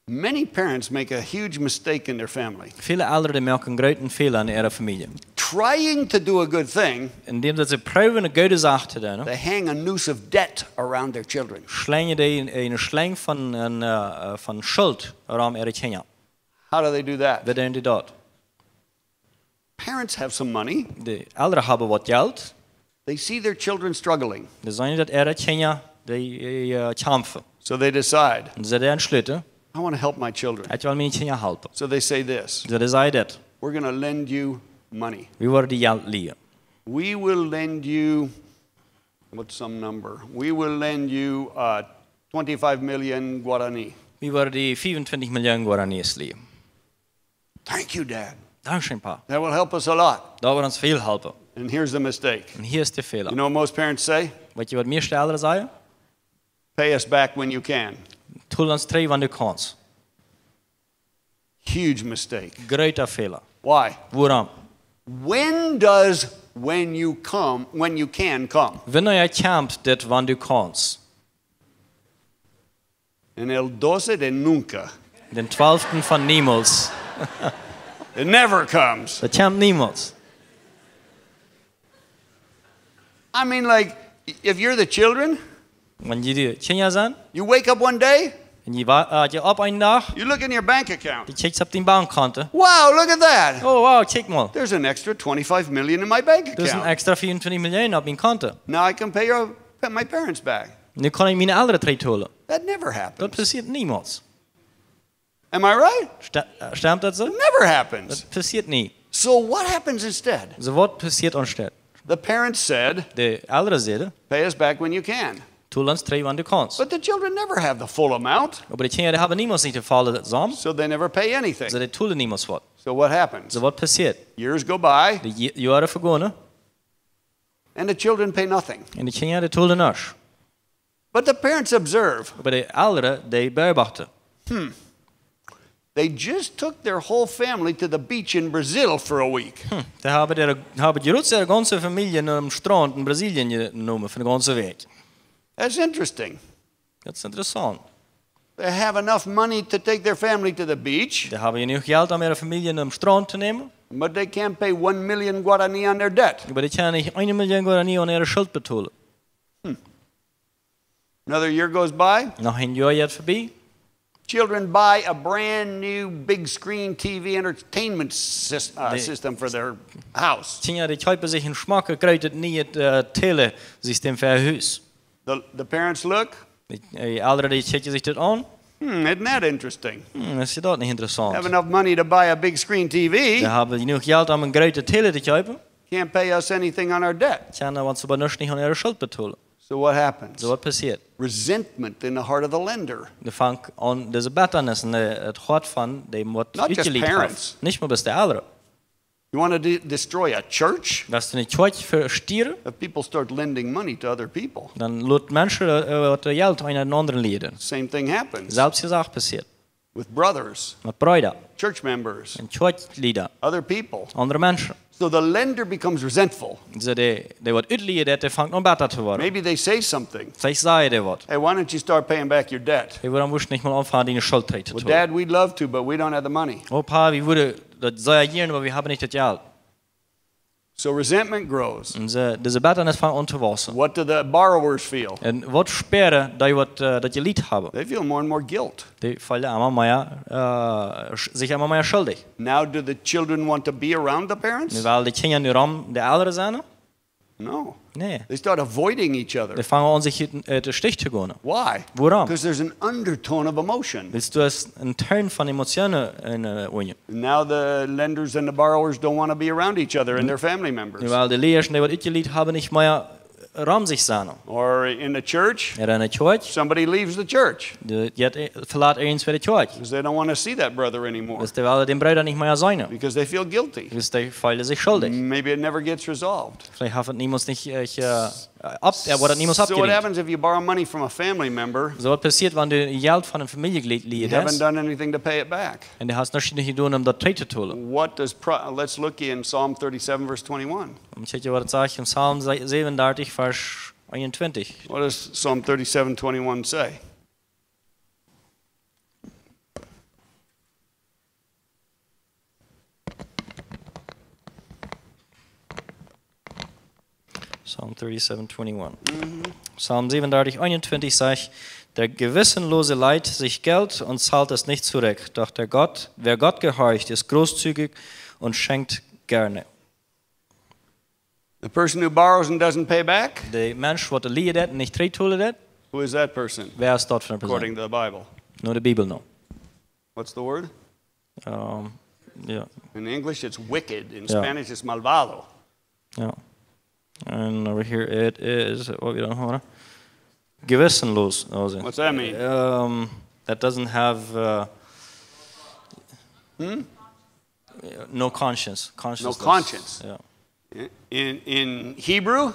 Many parents make a huge mistake in their family. Viele Eltern maken großen Fehler in ihrer Familie. Trying to do a good thing, Indem sie proben eine gute Sache zu tun, they hang a noose of debt around their children. schlängen die eine Schlang von Schuld um ihre Kinder. How do they do that? Wie tun die das? Parents have some money. Die Eltern haben was Geld. They see their children struggling. Die sehen, dass ihre Kinder kämpfen. So they decide, Und sie entschließen, I want to help my children. ich will meine Kinder helfen. So they say this, Sie sagen das. we're going to lend you money. Wir wollen die Geld liehen. We will lend you, what's some number? We will lend you 25 million Guarani. Wir wollen die 25 Millionen Guaranis liehen. Thank you, Dad. Dankeschön, Pa. That will help us a lot. Da wird uns viel helfen. And here's the mistake. Und hier ist der Fehler. You know what most parents say? Weet je wat meeste Eltern zeggen? Pay us back when you can. Tul ons terug wanneer du kannst. Huge mistake. Groter Fehler. Why? Waarom? When does when you can come? Wanneer je kämpft, dat wanneer du kannst. En el 12 de nunca. Den 12. von niemals. It never comes. Dat kämpft niemals. I mean, like, if you're the children, Wanneer je Kinder zijn, you wake up one day, en je op een dag, you look in your bank account. je kijkt op die bankkonto. Wow, look at that. Oh, wow, kijk mal. There's an extra 25 million in my bank Er is een account. extra 24 miljoen op mijn konto. Now I can pay my parents back. Nu kan ik mijn ouderen terugholen. That never Dat happens. passiert niemals. Am I right? Stimmt dat zo? It never happens. Dat passiert niet. So what happens instead? So wat passiert anstatt? The parents said, De ouderen zeiden, pay us back when you can. tul ons terug wanneer du kannst. But the children never have the full amount, Aber die Kinder hebben niemals niet de volle som. so they never pay So anything. die tullen niemals wat. So what happens? So wat passiert? Years go by, De jaren vergaan and the children pay nothing. en de Kinder die tullen niks. But the parents observe, Aber de ouderen die beobachten. they just took their whole family to the beach in Brazil for a week. Die hebben die Russen ganze Familie am Strand in Brasilien genommen für eine ganze Week. That's interesting. Dat is interessant. They have enough money to take their family to the beach, Die hebben genoeg geld om ihre Familie am Strand te nemen. but they can't pay 1 million Guarani on their debt. Aber die können nicht 1 Million Guarani an ihre Schuld betalen. Another year goes by, Nog een jaar gaat voorbij. children buy a brand new big screen TV entertainment system for their house. Kinder die kopen zich een smaak krijgt niet het telesysteem voor hun huis. The parents look, Die ouderen die checken zich dat aan. isn't that interesting? Is dat niet interessant? Have enough money to buy a big screen TV, Die hebben genoeg geld om een grote tele te kopen. can't pay us anything on our debt. Kunnen, want ze hebben niks niet aan ihre Schuld betalen. So what happens? So wat passiert? Resentment in the heart of the lender. De vangt aan deze bitternis en het hart van die wat Not just uitgeleid parents. heeft. Niet maar bij de ouderen. You want to destroy a church? Dass du eine Kirche verstieren, If people start lending money to other people, dann lässt Menschen Geld an einen anderen leiden. same thing happens Selbst die Sache passiert. with brothers, Mit Brüdern, church members, in Kirchenlieder, other people. andere Menschen. So the lender becomes resentful. Also der wird utliehen, der fängt noch besser zu werden. Maybe they say something. Vielleicht sage der was. Hey, why don't you start paying back your debt? Wir würden wussten nicht mal anfangen, deine Schuld zu Well, tun. Dad, we'd love to, but we don't have the money. Opa, wir würden das reagieren, aber wir haben nicht das Geld. So resentment grows. Und diese Bitternis fängt an zu wachsen. What do the borrowers feel? Und was später, dass die Lied haben, They feel more and more guilt. die fallen immer mehr, sich immer mehr schuldig. Now, do the children want to be around the parents? Weil die Kinder nur um die Eltern sind? No. Nee. They start avoiding each other. Die fangen an, sich den Stich zu gehen. Why? Warum? Because there's an undertone of emotion. Willst du einen Ton von Emotionen in Union? Now the lenders and the borrowers don't want to be around each other and their family members. Weil die Lehrer, die was ich Lied haben, nicht mehr Raum sich sein. Or in the church, In der Kirche, somebody leaves the church die verlässt eins für die Kirche. because they don't want to see that brother anymore Weil die den Brüder nicht mehr sein. because they feel guilty. Weil die fühlen sich schuldig. Maybe it never gets resolved. Vielleicht hat niemand nicht wurde niemand So what abgelehnt. happens if you borrow money from a family member, So was passiert, wenn du Geld von einem Familienglied you liehst haven't done anything to pay it back? und du hast nichts getan, das zurückzuholen. What does let's look in Psalm 37 verse 21. Und ich was sagt im Psalm 37, Vers 21. What does Psalm 37:21 say? Psalm 37:21. Psalm 37, 21 sagt, der gewissenlose leiht sich Geld und zahlt es nicht zurück. Doch wer Gott gehorcht, ist großzügig und schenkt gerne. The person who borrows and doesn't pay back? Der Mensch, der liehen und nicht zurückholen, Who is that person wer ist dort für eine Person? according to the Bible? Nur die Bibel noch. What's the word? Ja, In English it's wicked. In Yeah. Spanish it's malvado. ja. And over here it is, what we don't know, gewissenlos. Also. What's that mean? That doesn't have no conscience. No conscience. Ja. In Hebrew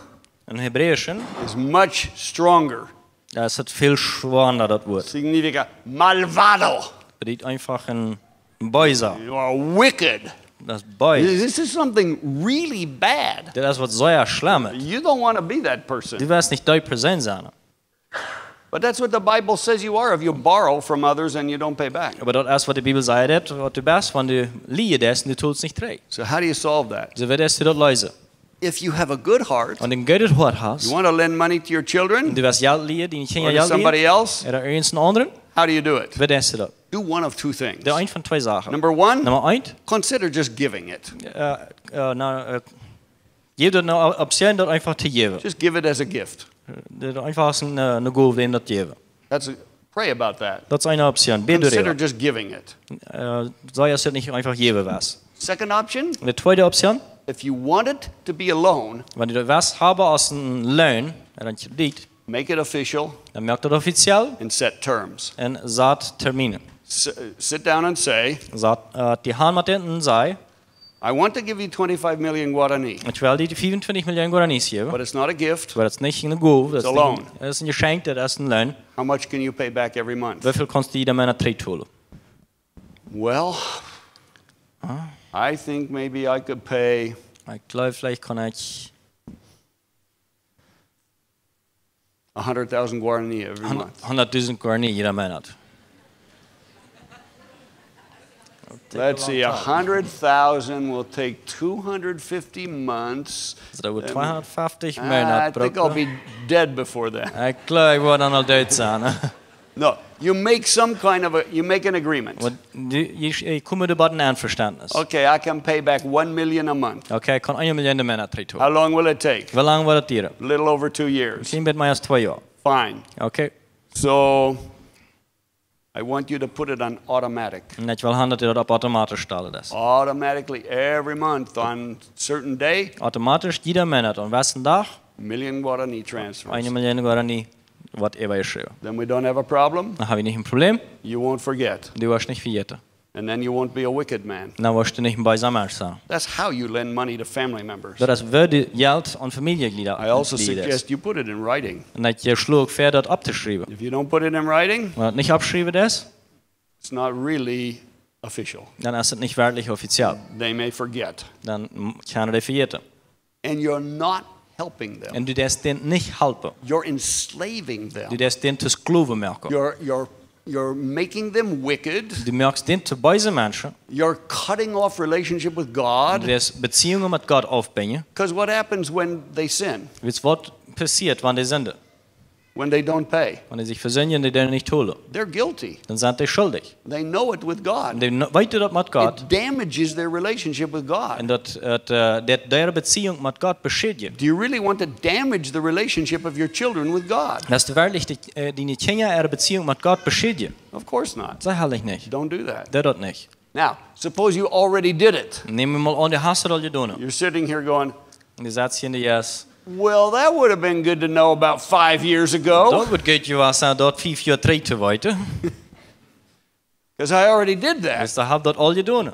In Hebräischen is much stronger. das hat viel schwerer das Wort. Significa malvado. Bedeutet einfach ein Böser. You are wicked. Das Böse. This is something really bad. Das wird sehr schlimm. You don't want to be that person. Du wirst nicht die Person sein. But that's what the Bible says you are if you borrow from others and you don't pay back. Aber das ist, was die Bibel sagt, was du bist, wenn du liehst und du tust nicht zurück. So how do you solve that? So wird es du das lösen. If you have a good heart, Und ein gutes Hart you hast, want to lend money to your children du wirst Geld liehen, die or Kinder to Geld somebody liehen, else, oder irgendeinen anderen, how do you do it? wird es das. Do one of two things. Der eine von zwei Sachen. Number one, Nummer 1, consider just giving it. jeder eine Option, das einfach zu geben. Just give it as a gift. Das einfach eine Gabe, den das geben. Pray about that. Das ist eine Option. Bete Consider darüber. just giving it. Sei es nicht einfach geben was. Second option, Und die zweite Option, if you want it to be a loan, wenn du was haben als ein Lohn, ein Kredit, make it official dann merkt das offiziell and set terms. und sagt Termine. Sit down and say, Sagt, die Hand mit denen sei, I want to give you 25 million Guarani, ich will die 25 Millionen Guaranis geben, but it's not a gift. aber das ist nicht eine Gabe, It's a loan. das ist ein Geschenk, das ist ein Lohn. How much can you pay back every month? Wie viel kannst du jeder Monat zurückholen? Well, I think maybe I could pay Ich glaube, vielleicht kann ich 100,000 Guarani every month. 100.000 Guarani jeder Monat. Let's see, 100,000 will take 250 months. Also da wird 250 I Monate think I'll brauchen. be dead before that. Ich glaube, ich werde dann al dort sein. No, you make some kind of you make an agreement. Ich komme über ein Einverständnis. Okay, I can pay back 1 million a month. Okay, ich kann 1 Million im Monat How zurückholen. long will it take? Wie lange wird das dauern? A little over 2 years. Misschien wird mehr als 2 Jahre. Fine. Okay. So I want you to put it on automatic. Und ich will haben, dass ihr das automatisch stellen lässt. Automatically every month on certain day, Automatisch jeder Monat. Und wessen Tag? 1 million Guarani transfers. 1 Million Guarani, whatever ich schreibe. Then we don't have a problem. Dann habe ich nicht ein Problem. You won't forget. Du wirst nicht vergessen. And then you won't be a wicked man. dan word je niet een böse människa. That's how you lend money to family members. Dat is waar je geld aan familieleden I also is. suggest you put it in writing. En dat je sloeg verder dat op te schrijven. If you don't put it in writing, Wenn het nicht abschreiben ist, it's not really official. dann ist es nicht wirklich offiziell. They may forget. Dann kann er vergeten. And you're not helping them. En du darfst den nicht helpen. You're enslaving them. Du darfst den zu Sklaven machen. You're making them wicked. Du machst den zu böse Menschen. You're cutting off relationship with God. Du darfst Beziehungen mit Gott aufbauen. Because what happens when they sin? Was passiert, wenn die sündigen? When they don't pay? Wenn die sich versündigen, die den nicht holen. They're guilty. Dann sind die schuldig. They know it with God. Und die weten das mit Gott. It damages their relationship with God. Und dat der Beziehung mit Gott beschädigt. Do you really want to damage the relationship of your children with God? Dass du wirklich deine Kinder ihre Beziehung mit Gott beschädigen. Of course not. Das heilig nicht. Don't do that. Das nicht. Now, suppose you already did it. Nehmen wir mal an, du hast es al gedaan. You're sitting here going, Und du sagst hier in der Jas. well, that would have been good to know about 5 years ago. Dat wordt goed gewesen dat 5 jaar terug te weten. Because I already did that. Dus dan heb dat al gedaan.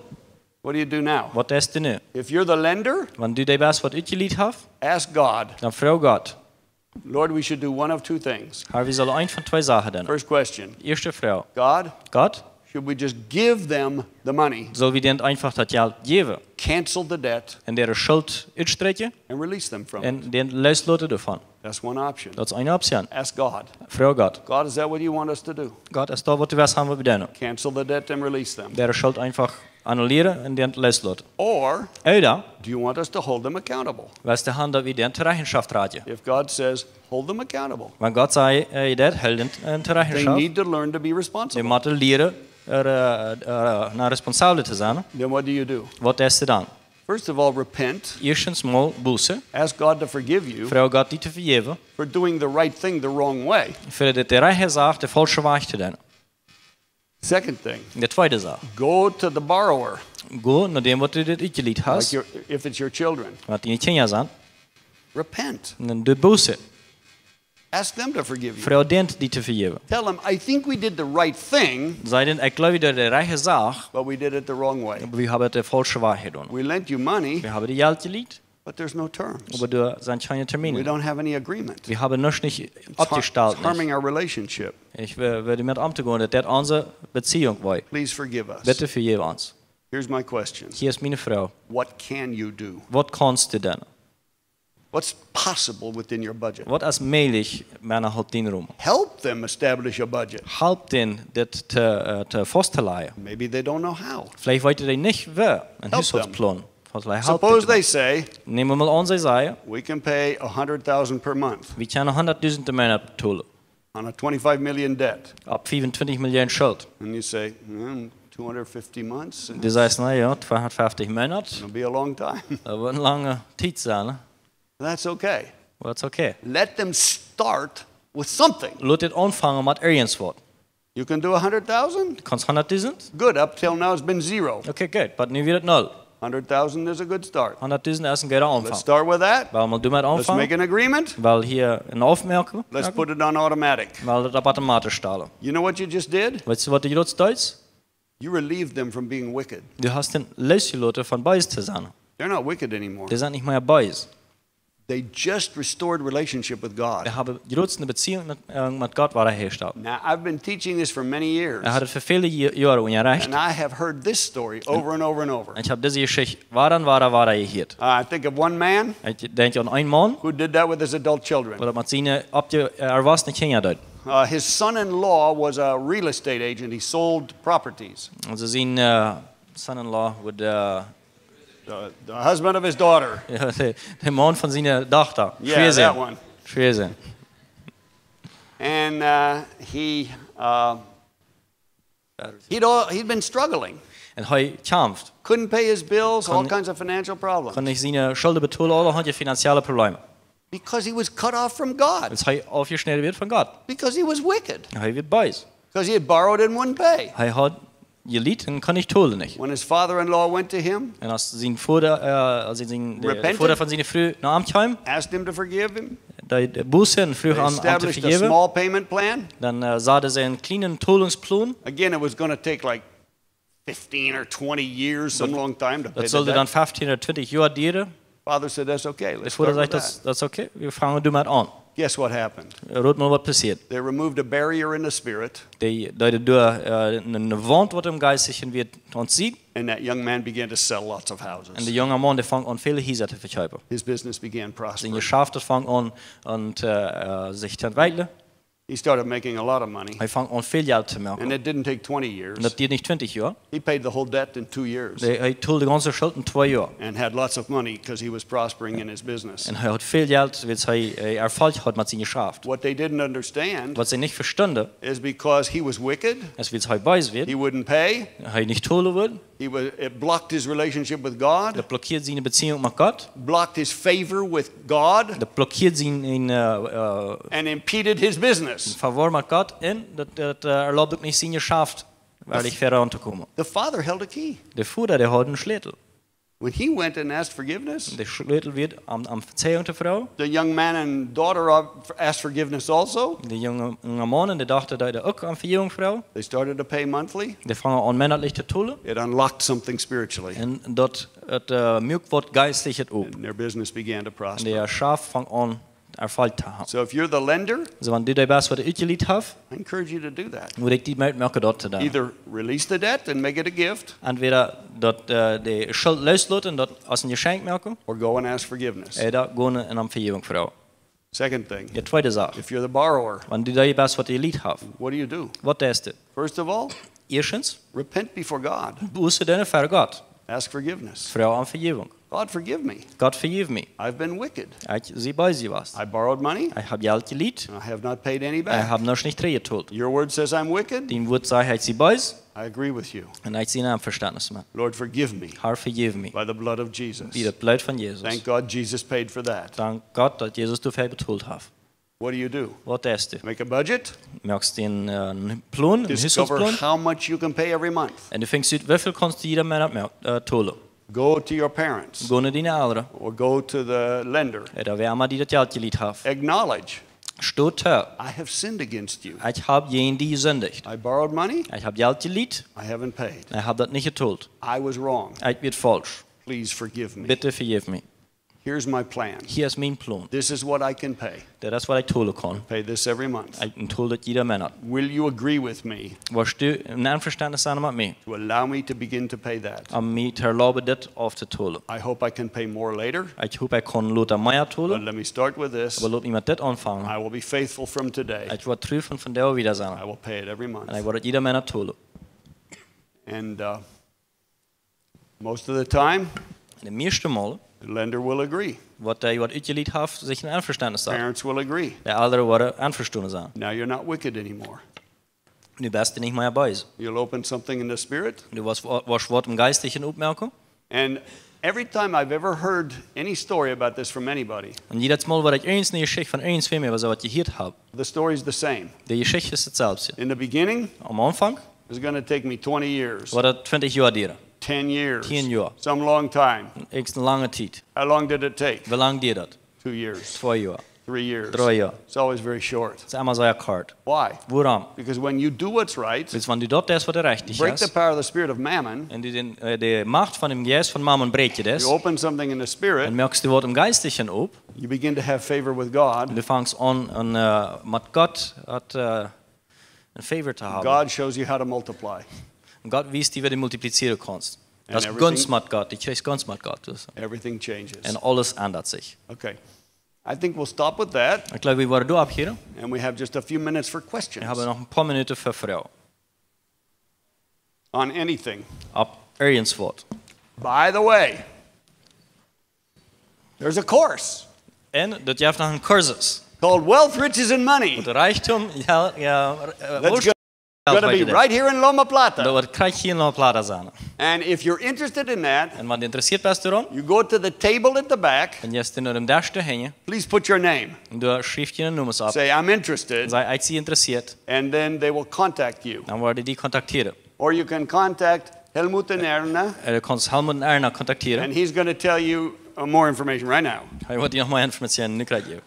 What do you do now? Wat is er nu? If you're the lender, Want doe je best wat uitgeleid heeft, ask God. dan vraag God. Lord, we should do one of two things. Maar we zullen een van twee zaken doen. First question. Eerste vraag. God, God, should we just give them the money, zal we den einfach dat geld geven cancel the debt, en der schuld uitstrekken and release them from it? en den loslaten ervan? That's one option. Dat is een optie. Ask God. Vraag God. God, is that what you want us to do? God, is dat wat we gaan we doen? Cancel the debt and release them? Der schuld einfach annuleren en den loslaten. Or Oder, do you want us to hold them accountable? was de hand dat we den ter Rechenschaft raadje? If God says, hold them accountable, Want God zei, dat helden ter they Rechenschaft. need to learn to be Die responsible. moeten leren naar responsabel te zijn. Then what do? Wat is er dan? First of all, repent. Eerstens mal boete. Ask God to forgive you Vraag God die te vergeven. for doing the right thing the wrong way. Voor de rechte zaak de falsche weg te doen. Second thing, De tweede zaak. go to the borrower, Go naar dem wat je dit uitgeleid like hast. if it's your children. Wat die kinderen zijn. Repent. En dan de boete. Ask them to forgive you. Vraag den die te vergeven. Tell them, I think we did the right thing, Zeiden, ik geloof dat de rechte zaak. but we did it the wrong way. Maar we hebben het de falsche weg gedaan. We lent you money, We hebben die geld geleid. but there's no terms. Maar er zijn geen We terminen. don't have any agreement. We hebben nog niet It's abgesteld. harming our relationship. Ik wil met om te gaan dat dat onze beziehung was. Please forgive us. Bitte vergeef ons. Here's my question. Hier is mijn vrouw. What can you do? Wat kannst du doen? What's possible within your budget? Wat is mogelijk met een hotelroom? Help them establish a budget. Help den dit te vastleggen. Maybe they don't know how. Vielleicht weten die niet waar een huishoudsplan. Suppose they say, Neem maar aan, zij zeggen, we can pay $100,000 per month we kunnen 100.000 per maand betalen. on a 25 million debt. Op 25 miljoen schuld. And you say, 250 months? Die zeggen, nou ja, 250 maanden. It'll be a long time. Dat wordt een lange tijd zijn. Hè? That's okay. Maar dat is oké. Let them start with something. Laat dit aanvangen met ergens wat. You can do 100,000? Kannst 100.000? Good. Up till now it's been zero. Oké, goed. Maar nu weer het nul. 100,000 is a good start. 100.000 is een goede Let's aanvang. start with that. Waarom doen we het Let's make aanvangen? an agreement. Wel hier een afmerken. Let's put it on automatic. Wel dat op automatisch stellen. You know what you just did? Weet je wat je dat doet? You relieved them from being wicked. Du hast den losgelaten van buis te zijn. They're not wicked anymore. Die zijn niet meer buis. They just restored relationship with God. Die hebben grootste beziehung met God waar hij herstelt. Now, I've been teaching this for many years, Hij had het voor vele jaren onderricht. and I have heard this story over and over and over. En ik heb deze geschichte waar hij gehoord. I think of one man Ik denk aan een man, who did that with his adult children. wat met zijn erwachsene kinderen doet. His son-in-law was a real estate agent. He sold properties. En ze zijn son-in-law, The husband of his daughter. de man van zijn dochter. Yeah, that one. Schwer zijn. And he'd been struggling. En hij kämpft. Couldn't pay his bills, all kinds of financial problems. Kon niet zijn schulden betalen, allerhande financiële problemen. Because he was cut off from God. Dus hij afgesneden werd van God. Because he was wicked. Hij werd buis. Because he had borrowed and wouldn't pay. Hij had geliet en kon niet tollen niet. When his father-in-law went to him, En als zijn vader, vader van zijn vrouw naar hem kwam, asked him to forgive him, de boete en vroeg they aan hem te established a vergeven, small payment plan. dan zaten ze een kleine tolingsplan. Again, it was going to take like 15 or 20 years, some long time to pay Dat the sollte dan debt. 15 oder 20 jaar duren. Father said, that's okay. De Let's vader start zegt, with that. dat is oké, we vangen du maar aan. Guess what happened? Rood maar wat passiert. They removed a barrier in the spirit, Door een wand wat im Geistlichen wird uns sieht. and that young man began to sell lots of houses. En de jonge man die vangt aan viele Häuser te verkaufen. His business began Zijn prospering. Geschäfte vangt aan und sich te entwickeln. He started making a lot of money, Hij vangt aan veel geld te and maken. it didn't take 20 En years. dat duurt niet 20 jaar. He paid the whole debt in 2 years Hij toelde de ganze schuld in 2 jaar. and had lots of money because he was prospering in his business. En hij had veel geld, weil hij erfolg had met zijn geschäft. What they didn't understand Wat ze niet verstonden, is because he was wicked, is weil hij buis wird, he wouldn't pay, hij niet tolen wordt, it blocked his relationship with God, dat blokkeert zijn Beziehung mit Gott, blocked his favor with God, dat blokkeert zijn and impeded his business. favor mit Gott en dat erlaubt ook niet zijn geschäft, waar ik verder aan te komen. The father held a key. De vader die had een sleutel. When he went and asked forgiveness, De sleutel wird am Verzeihung der Frau. the young man and daughter asked forgiveness also. De jonge man en de dochter die ook aan Verzeihung Frau. They started to pay monthly. Die vangen aan monatlich te tolen. It unlocked something spiritually, En dat het milk wordt geistlich het op. and their business began to En prosper. de schaf vangt aan erfolg te hebben. So if you're the lender, So, wenn du die best wat uitgeliehen hast, I encourage you to do that. moet ik die merken dat te doen. Either release the debt and make it a gift, Entweder dat de schuld loslaten en dat als een geschenk merken, or go and ask forgiveness. oder gewoon een Vergebung Frau. Second thing, De tweede zaak, if you're the borrower, wenn du die best wat geliehen hast, what do? wat is het? First of all, Eerstens, repent before God. buße deine voor God. Ask forgiveness. Frau aan Vergebung. God, forgive me. Gott vergib mir. I've been wicked. Ich sie bei sie was. I borrowed money. Ich habe Geld geliehen. I have not paid any Ich back. habe noch nicht zurückgezahlt. Your word says I'm wicked. Den Wort sagt, ich sie bei I agree with you. und ich sie in einem Verständnis mit. Lord, forgive me Herr, vergib mir. by the blood of Jesus. Wie das Blut von Jesus. Thank God Jesus paid for that. Dank Gott, dass Jesus dafür bezahlt hat. What do? Was ist du? Make a budget. Merkst du einen Plan, einen Discover Haushaltsplan? how much you can pay every month. Und du fängst aus, wie viel kannst du jeden Monat zahlen? Go to your parents Geh nicht deine Eltern. or go to the lender. Oder wer immer die das Geld geliehen hat. Acknowledge, Steht her. I have sinned against you. Ich habe gegen die gesündigt. I borrowed money. Ich habe Geld geliehen. I haven't paid. Ich habe das nicht gezahlt. I was wrong. Ich bin falsch. Please forgive me. Bitte vergib mir. Here's my plan. Hier ist mein Plan. This is what I can pay. Das ist, was ich zahlen kann. Pay this every month. Ich zahle das jeden Monat. Will you agree with me Warst du in Einverständnis sein mit mir? to allow me to begin to pay that? Am mir zu erlauben, das aufzuzahlen. I hope I can pay more later, Ich hoffe, ich kann Lothar mehr but zahlen. let me start with this. Aber lass mich mit das anfangen. I will be faithful from today. Ich werde treu von der wieder sein. I will pay it every month. Und ich werde jeden Monat zahlen. And most of the time, Und im ersten Mal, the lender will agree. was der was uitgeliehen hat, sich in Einverständnis sein. Parents will agree. Der andere werden einverstanden sein. Now you're not wicked anymore. Du bist nicht mehr bei uns. You'll open something in the spirit. Du warst Wort im Geistlichen aufmerken. And every time I've ever heard any story about this from anybody, Und jedes Mal, wenn ich eine Geschichte von eins von mir, was ich gehört habe, the story is the same. die Geschichte ist dasselbe. In the beginning, Am Anfang it's going to take me 20 years, war das 20 Jahre dauern. 10 years, 10 Jahre. some long time. Echt eine lange Zeit. How long did it take? Wie lange dauert das? 2 years, 2 Jahre. 3 years. 3 Jahre. It's always very short. Das ist immer sehr kort. Why? Warum? Because when you do what's right, Weil wenn du dort das, was richtig break the ist, power of the spirit of mammon, und du die Macht von dem Geist von Mammon brichst das, you open something in the dann spirit, merkst du Wort im Geistlichen auf, you begin to have favor with God. und du fängst an mit Gott ein Favor zu haben. God shows you how to multiply. Und Gott weist dir, wie du multiplizieren kannst. Das And Gunst mit Gott, du kriegst Gunst mit Gott. Everything changes. Und alles ändert sich. Okay. I think we'll stop with that, Ich glaube, wir werden da abhören. and we have just a few minutes for questions Wir haben noch ein paar Minuten für Frau. on anything. Ab irgendwas. By the way, there's a course Und das gibt noch einen Kursus. called Wealth, Riches, and Money. Und Reichtum, That's going to be right here in Loma, Plata. Das kann ich hier in Loma Plata sein. And if you're interested in that, Und wenn du interessiert bist daran, you go to the table at the back. dann gehst du nur im Dash hängen Please put your name. und du schreibst dir eine Nummer ab. Say, I'm interested. Sei, ich sie interessiert. And then they will contact you. Dann werden die kontaktieren. Or you can contact Helmut and Erna, Du kannst Helmut und Erna kontaktieren. and he's going to tell you more information right now. Ich wollte dir noch mal Informationen nicht geben.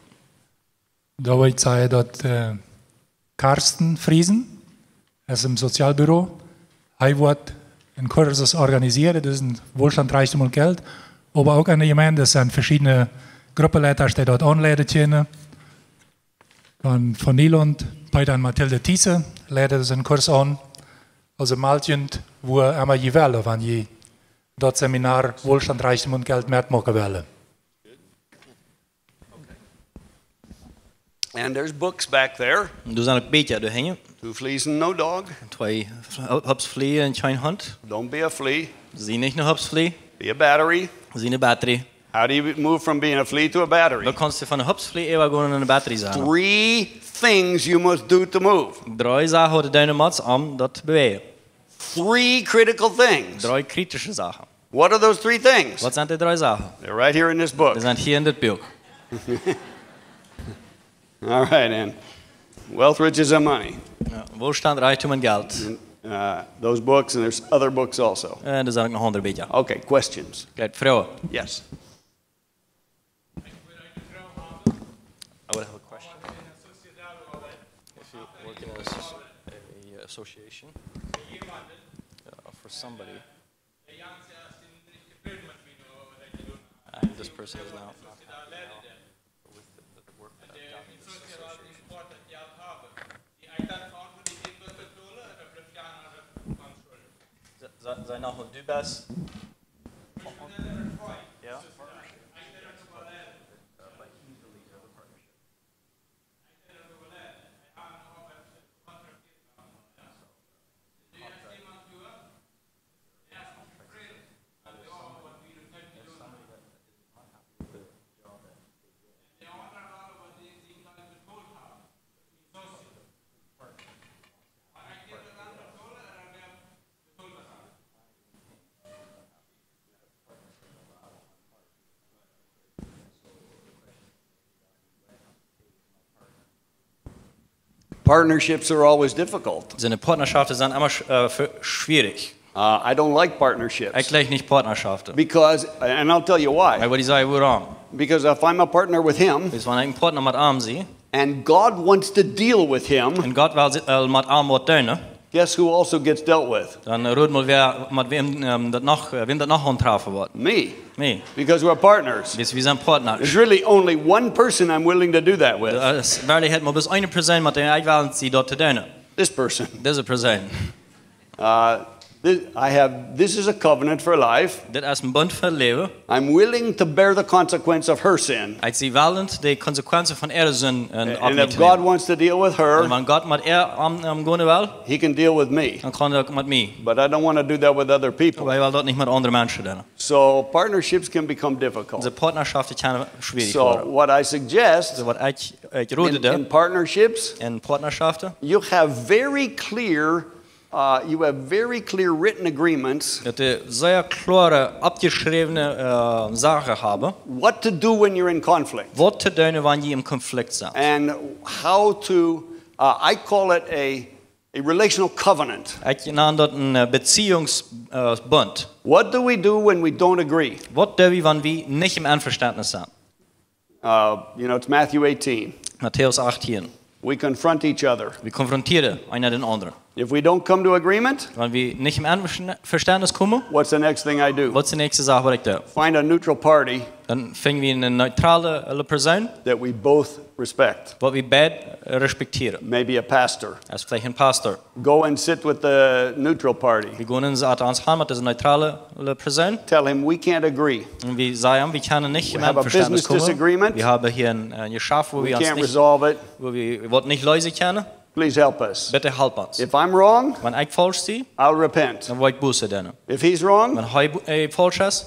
Da wil ik zeggen dat Karsten Friesen, hij is im Sozialbüro, hij wordt einen Kurs organisieren, das ist Wohlstand, Reichtum und Geld. Aber auch eine Gemeinde, das sind verschiedene Gruppenleiter, die dort anleiten können. Von Nilund, Peter und Mathilde Thiese leiten das einen Kurs an. Also Maltjend, wo einmal je wählen, wenn je dort Seminar Wohlstand, Reichtum und Geld mehr machen wollen. And there's books back there. Du zijn ook beetje de hingen. 2 fleas and no dog. 2 hupsvliegen en geen hond. Don't be a flea. Zie niet een hupsvlieg. Be a battery. Zie een batterie. How do you move from being a flea to a battery? Dan kan je van een hupsvlieg even gewoon in een batterie zijn. 3 things you must do to move. 3 zaken wat de mats om dat te bewegen. 3 critical things. 3 kritische zaken. What are those 3 things? Wat zijn die 3 zaken? They're right here in this book. Die zijn hier in dit boek. All right, and wealth, riches, and money. Ja, wohlstand, rijkdom en geld. Those books, and there's other books also. En er zijn ook nog andere beetje. Okay, questions? Kijk, vrouwen. Yes. I would have a question. If you work in a association for somebody, and this person is now with the work that I've done in this association. Zijn nou gewoon dubas? Ja. Partnerships are always difficult. Seine Partnerschaften sind immer schwierig. I don't like partnerships. Ich like nicht Partnerschaften. Because, and I'll tell you why. Weil ich sage, warum? Because if I'm a partner with him, Hvis man er en partner med arm sie, and God wants to deal with him, en Gott vil med arm mot døgnet, guess who also gets dealt with? dann råd må wem das noch håndtrafen wird. Me. Me. Because we're partners. Hvis vi er partner. There's really only one person I'm willing to do that with. Verlighet må bis eine person med den jeg vil si dort til døgnet. This person. Deze person. This is a covenant for life. Dit is een bund voor leven. I'm willing to bear the consequence of her sin. Ik zie wellend de consequenties van zin And if God wants to deal with her, en Gott met gaan wel, he can deal with me. dan kan hij ook met mij. But I don't want to do that with other people. Wij willen dat niet met andere mensen doen. So partnerships can become difficult. De partnerschaften kunnen schwierig So worden. what I suggest So wat ik rode in partnerships, in partnerschaften, you have very clear written agreements. dat je zeer klare, abgeschriebene zaken hebben. What to do when you're in conflict. Wat te doen wanneer je in conflict bent. And how to, I call it a relational covenant. Ik naam dat een beziehungsbund. What do we do when we don't agree? Wat doen we wanneer we niet im Einverständnis zijn? It's Matthew 18. Matthäus 18. We confront each other. We confronteren einer den anderen. If we don't come to agreement, Wanneer we niet im Einverständnis komen, what's the next thing I do? wat is de nächste Sache wat ik doe? Find a neutral party Dan vinden we een neutrale persoon, that we both respect. wat we beide respecteren. Maybe a pastor. Dat is vielleicht een pastor. Go and sit with the neutral party. We gaan ons gaan met deze neutrale persoon. Tell him we can't agree. En we zeggen, we kunnen niet We im have a Einverständnis business komen. disagreement. We hebben hier een geschäft, wo We we ons can't niet, resolve it. wo we wat niet lösen kunnen. Please help us. Bitte help ons. If I'm wrong, Wanneer ik falsch zie, I'll repent. dan wil ik boete doen. If he's wrong, Wanneer hij falsch is,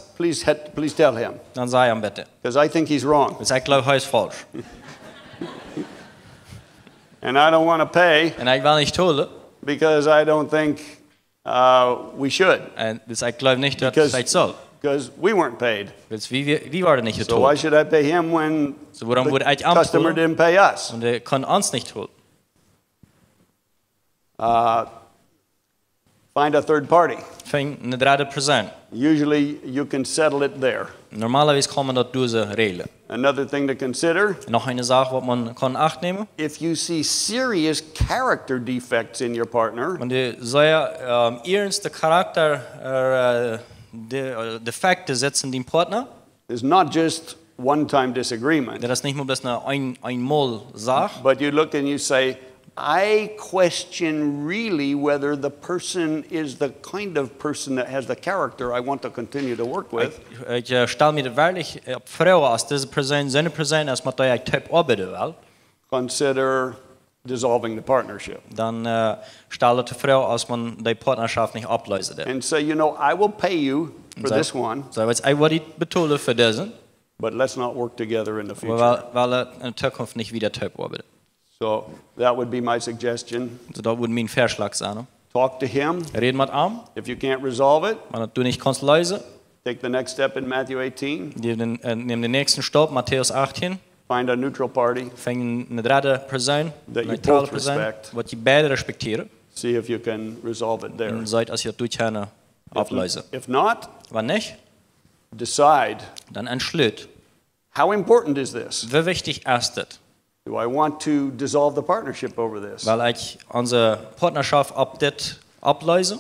please tell him. dan zeg je hem bitte. Because I think he's wrong. Dus ik geloof hij is falsch. And I don't want to pay En ik wil niet tolen. because I don't think we should. En dus ik geloof niet dat Because- het zal. Because we weren't paid. Dus wie worden niet So why getold? should I pay him when So waarom moet ik the customer aantolen? didn't pay us? En hij kan ons niet tolen. Find a third party. Fäng eine dritte Person. Usually you can settle it there. Normalerweise kann man dort diese Regeln. Another thing to consider, Noch eine Sache, was man kann acht nehmen. if you see serious character defects in your partner, Und die sehr ernste Charakter Defekte setzen den Partner. it's not just one-time disagreement, Das ist nicht nur das eine einmal Sache. but you look and you say, I question really whether the person is the kind of person that has the character I want to continue to work with. Ich stelle mir wirklich auf Frau, als diese Person, so eine Person, als man da Typ arbeiten will, Consider dissolving the partnership dann stelle die Frau, als man die Partnerschaft nicht ablösen will. and say, you know, I will pay you for this one, So, jetzt ich würde betonen für diesen, but let's not work together in the future. weil in Zukunft nicht wieder Typ arbeitet. So that would be my suggestion. Also da würde mein Vorschlag sein. Talk to him. Reden mit ihm, If you can't resolve it, wenn du nicht kannst lösen, take the next step in Matthew 18. nimm den nächsten Stopp, Matthäus 18, Find a neutral party. fäng eine dritte Person, That you neutrale both Person, respect. was die beide respektieren, See if you can resolve it there. und seid, als ihr durchhören ablösen. If not, Wenn nicht, decide, dann entschlüsselt. how important is this? Wie wichtig ist das? Do I want to dissolve the partnership over this? Weil ich unsere Partnerschaft ab das ablöse?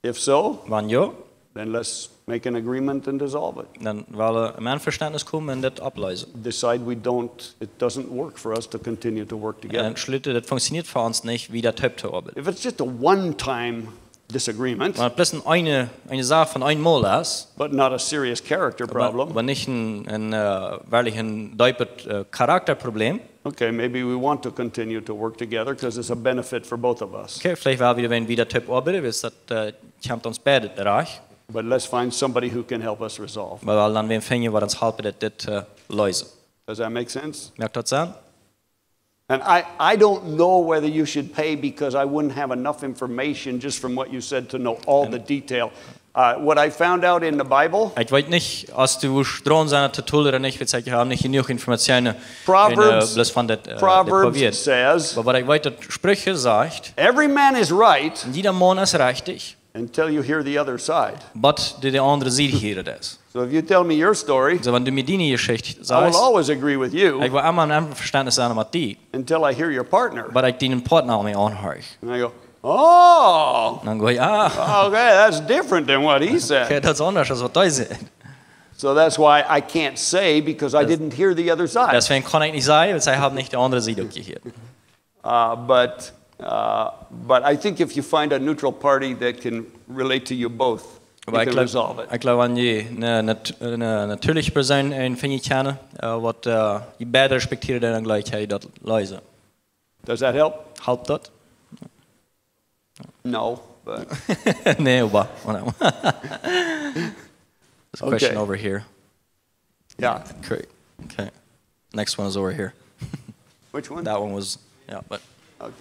If so, Wenn ja, then let's make an agreement and dissolve it. dann wollen wir ein Einverständnis kommen und das ablösen. Decide it doesn't work for us to continue to work together. Entschlüsselt, das funktioniert für uns nicht, wie der Typ zu arbeiten. If it's just a one-time disagreement, Wenn es bloß eine Sache von einmal ist, but not a serious character problem, aber nicht wirklich ein deepes Charakterproblem, okay, maybe we want to continue to work together because it's a benefit for both of us. okay, vielleicht werden wir, wenn wieder Typ arbeiten, weil das kommt uns beide bereich, But let's find somebody who can help us resolve. weil dann wir finden, was uns helfen, das lösen. Does that make sense? Merkt das an? And I don't know whether you should pay because I wouldn't have enough information just from what you said to know all the detail. What I found out in the Bible, Ich weiß nicht, als du dran sein zu tun oder nicht, weil ich habe nicht genug Informationen, Proverbs, bloß von das Proverbs probiert. says, Aber was ich weiß, das Sprüche sagt, every man is right jeder Mann ist richtig, until you hear the other side. but die andere Seite hier ist. So if you tell me your story, Also wenn du mir deine Geschichte I will sagst, always agree with you ich will immer ein Einverständnis sein mit dir, until I hear your partner. aber ich deinen Partner auch nicht anhöre. And I go, oh, Und dann gehe ich, okay, that's different than what he said. okay, das ist anders, als was du sagst. So that's why I can't say because I didn't hear the other side. Deswegen kann ich nicht sagen, weil ich habe nicht die andere Seite gehört. But I think if you find a neutral party that can relate to you both, you Aber can resolve it. ich glaube, wenn die eine natürliche Person finde ich kennen, was die beide respektieren, dann gleich ich das lösen. Does that help? Helpt das? No, but Nee, aber. There's a question Okay. over here. yeah. Great. Okay. Next one is over here. Which one? That one was, yeah, but Okay.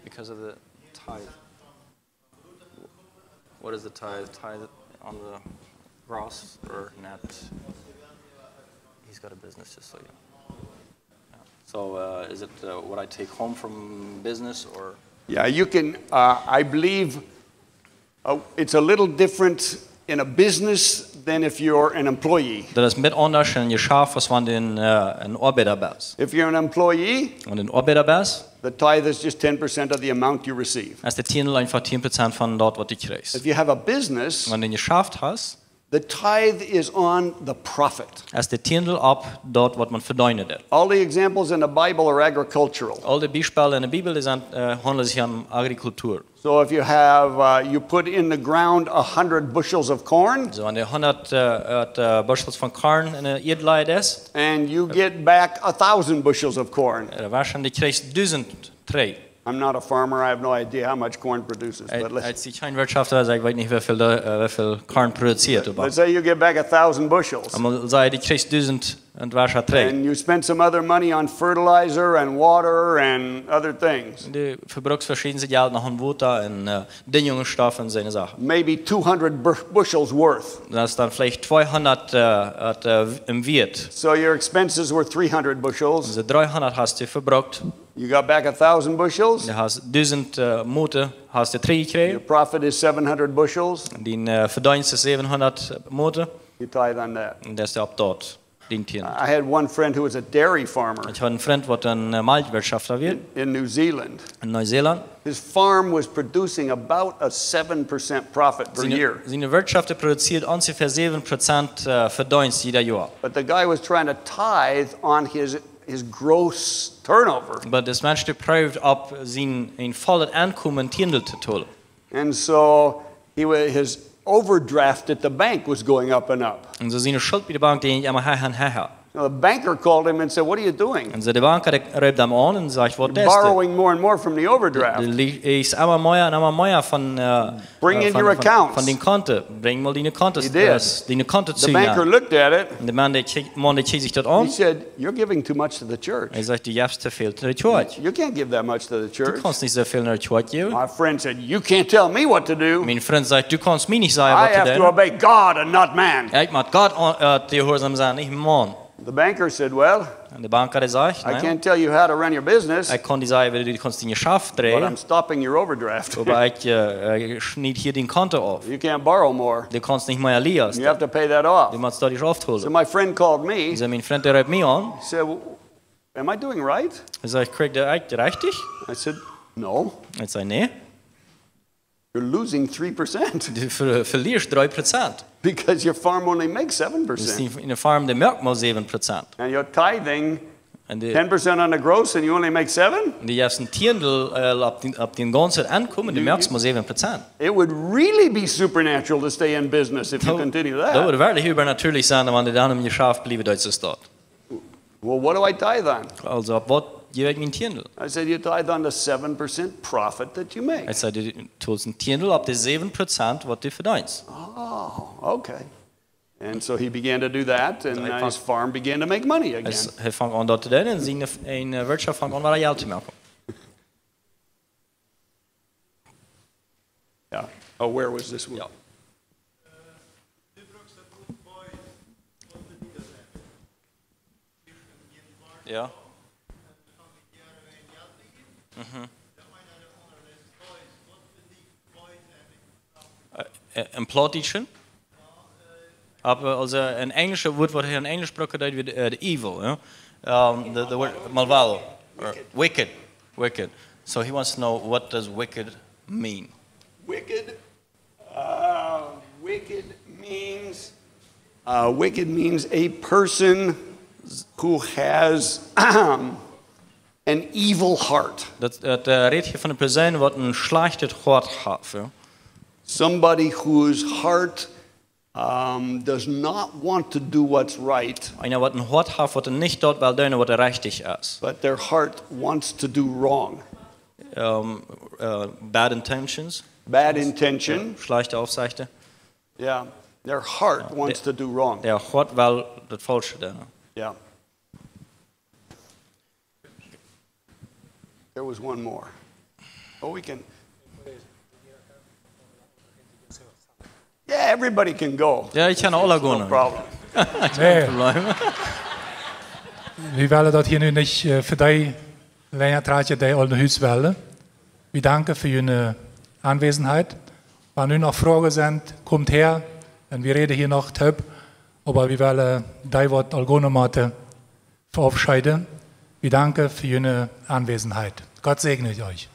because of the tithe. What is the tithe? Tithe on the gross or net? He's got a business, just so you know. Yeah. So is it what I take home from business or? Yeah, you can. I believe it's a little different in a business than if you're an employee. Das ist mit anders in Geschäft, was man den ein Arbeiter bist. If you're an employee, Und ein Arbeiter bist, the tithe is just 10% of the amount you receive. ist der Titel einfach 10% von dort, was du kriegst. If you have a business, Wenn du den Geschäft hast, the tithe is on the profit. ist der Titel ab dort, was man verdient hat. All the examples in the Bible are agricultural. All die Beispiele in der Bibel handeln sich um Agrikultur. So if you have, you put in the ground 100 bushels of corn, So, wenn der 100 Bushels von Korn in der Erde ist, and you get back 1,000 bushels of corn. wahrscheinlich kriegst du 1000 Träger. I'm not a farmer. I have no idea how much corn produces. But Als ich kein Wirtschaftler bin, ich weiß nicht, wie viel Korn produziert. let's say you get back 1,000 bushels. Aber sei, du kriegst 1000 und wahrscheinlich Träger. And you spend some other money on fertilizer and water and other things. Du verbrauchst verschiedene Geld nach dem Wasser und Düngerungsstoffe und solche Sachen. Maybe 200 bushels worth. Das ist dann vielleicht 200 im Wert. So your expenses were 300 bushels. Also 300 hast du verbraucht. You got back 1,000 bushels. Je har 1000 moten hast du Your teruggekregen. profit is 700 bushels. Die verdienst is 700 moten. You tithe on that. En dat is op dat. Die tiende. I had one friend who was a dairy farmer Ich habe einen Freund, der ein Maltwirtschaftler wird in New Zealand. in Neuseeland. His farm was producing about a 7% profit per year. Seine Wirtschaft produziert ungefähr 7% Verdienst jeder Jahr. But the guy was trying to tithe on his gross turnover. Aber das Mensch prüft, ob sein ein volles Einkommen tiendelt zu tun. And so his overdraft at the bank was going up and up. Und so seine Schuld bei der Bank, die immer her. The banker called him and said, "What are you doing? Und so die Bank reibt ihm an und sagt, was ist das? Borrowing more and more from the overdraft. Du ist immer mehr von Bring in your accounts." von den Konten. Bring mal deine Konten, He did. deine Konten zu The banker ihm. looked at it. Und der Mann, der schaut sich das He an. said, "You're giving too much to the church. Er sagt, du gibst zu viel zu der Church. You can't give that much to the Du church." kannst nicht so viel in der Church geben. My friend said, "You can't tell me what to do. Mein Freund sagt, du kannst mir nicht sagen, I was zu have to tun. obey God and not man." Ich muss Gott die Gehorsam sein, nicht Mann. The banker said, "Well, Und der Banker sagt, I nein, can't tell you how to run your business, ich kann dir sagen, wie du kannst deine Schaft but I'm drehen, stopping your overdraft. aber ich schneide hier den Konto auf. You can't borrow more. Du kannst nicht mehr liegen. You have to pay that Du off." musst da dich So aufholen. my friend called me. Also mein Freund, der reibt mich an. He said, "Well, am I doing right?" Er sagt, krieg der eigentlich richtig? I said, "No. Ich sage, nee, You're losing 3% du verlierst 3%. because your farm only makes Das ist 7%. in der Farm, der merkt mal 7%. And you're tithing Und die 10% on the gross and you only make 7? hast ein Tiendl ab den ganzen Einkommen, du merkst mal 7%. It would really be supernatural to stay in business if you continue Das that. würde wirklich übernatürlich sein, wenn du dann im Geschäft bleiben würdest. Well, what do I tithe on? Also, ab was gebe ich mein Tiendl? I said, you tithe on the 7% profit that you make. Ich sage, du tust ein Tiendl ab den 7%, was du verdienst. Oh, okay. And so he began to do that, and I his farm began to make money again. Er fängt an, das zu tun, und seine Wirtschaft fängt an, wieder Geld zu machen. Yeah. Oh, where was this one? Ja. Ja. Een plotischen. Aber also ein englischer Wort, was hier in Englisch gesprochen wird, the evil. Ja? The word malvado, or wicked. So he wants to know, what does wicked mean? Wicked. Wicked means a person who has an evil heart. Dat redt hier van een persoon wat een slecht hart heeft. Ja? Somebody whose heart does not want to do what's right, Einer wat een hart heeft wat niet doet wil doen wat richtig is. but their heart wants to do wrong. Bad intentions, Bad intention. slechte afzichten. Yeah. Their heart wants to do wrong. Der hart wil het falsche doen. Yeah. There was one more. Oh, we can. Yeah, everybody can go. Ja, ich kan alle No gaan. problem. Nee, we willen dat hier nu niet voor die Längertraatje die al naar huis willen. We danken voor jullie aanwezigheid. Wenn nu noch Fragen sind, kommt her. Und wir reden hier noch Typ. Aber wir wollen die Wort allgemein verabschieden. Wir danken für Ihre Anwesenheit. Gott segne euch.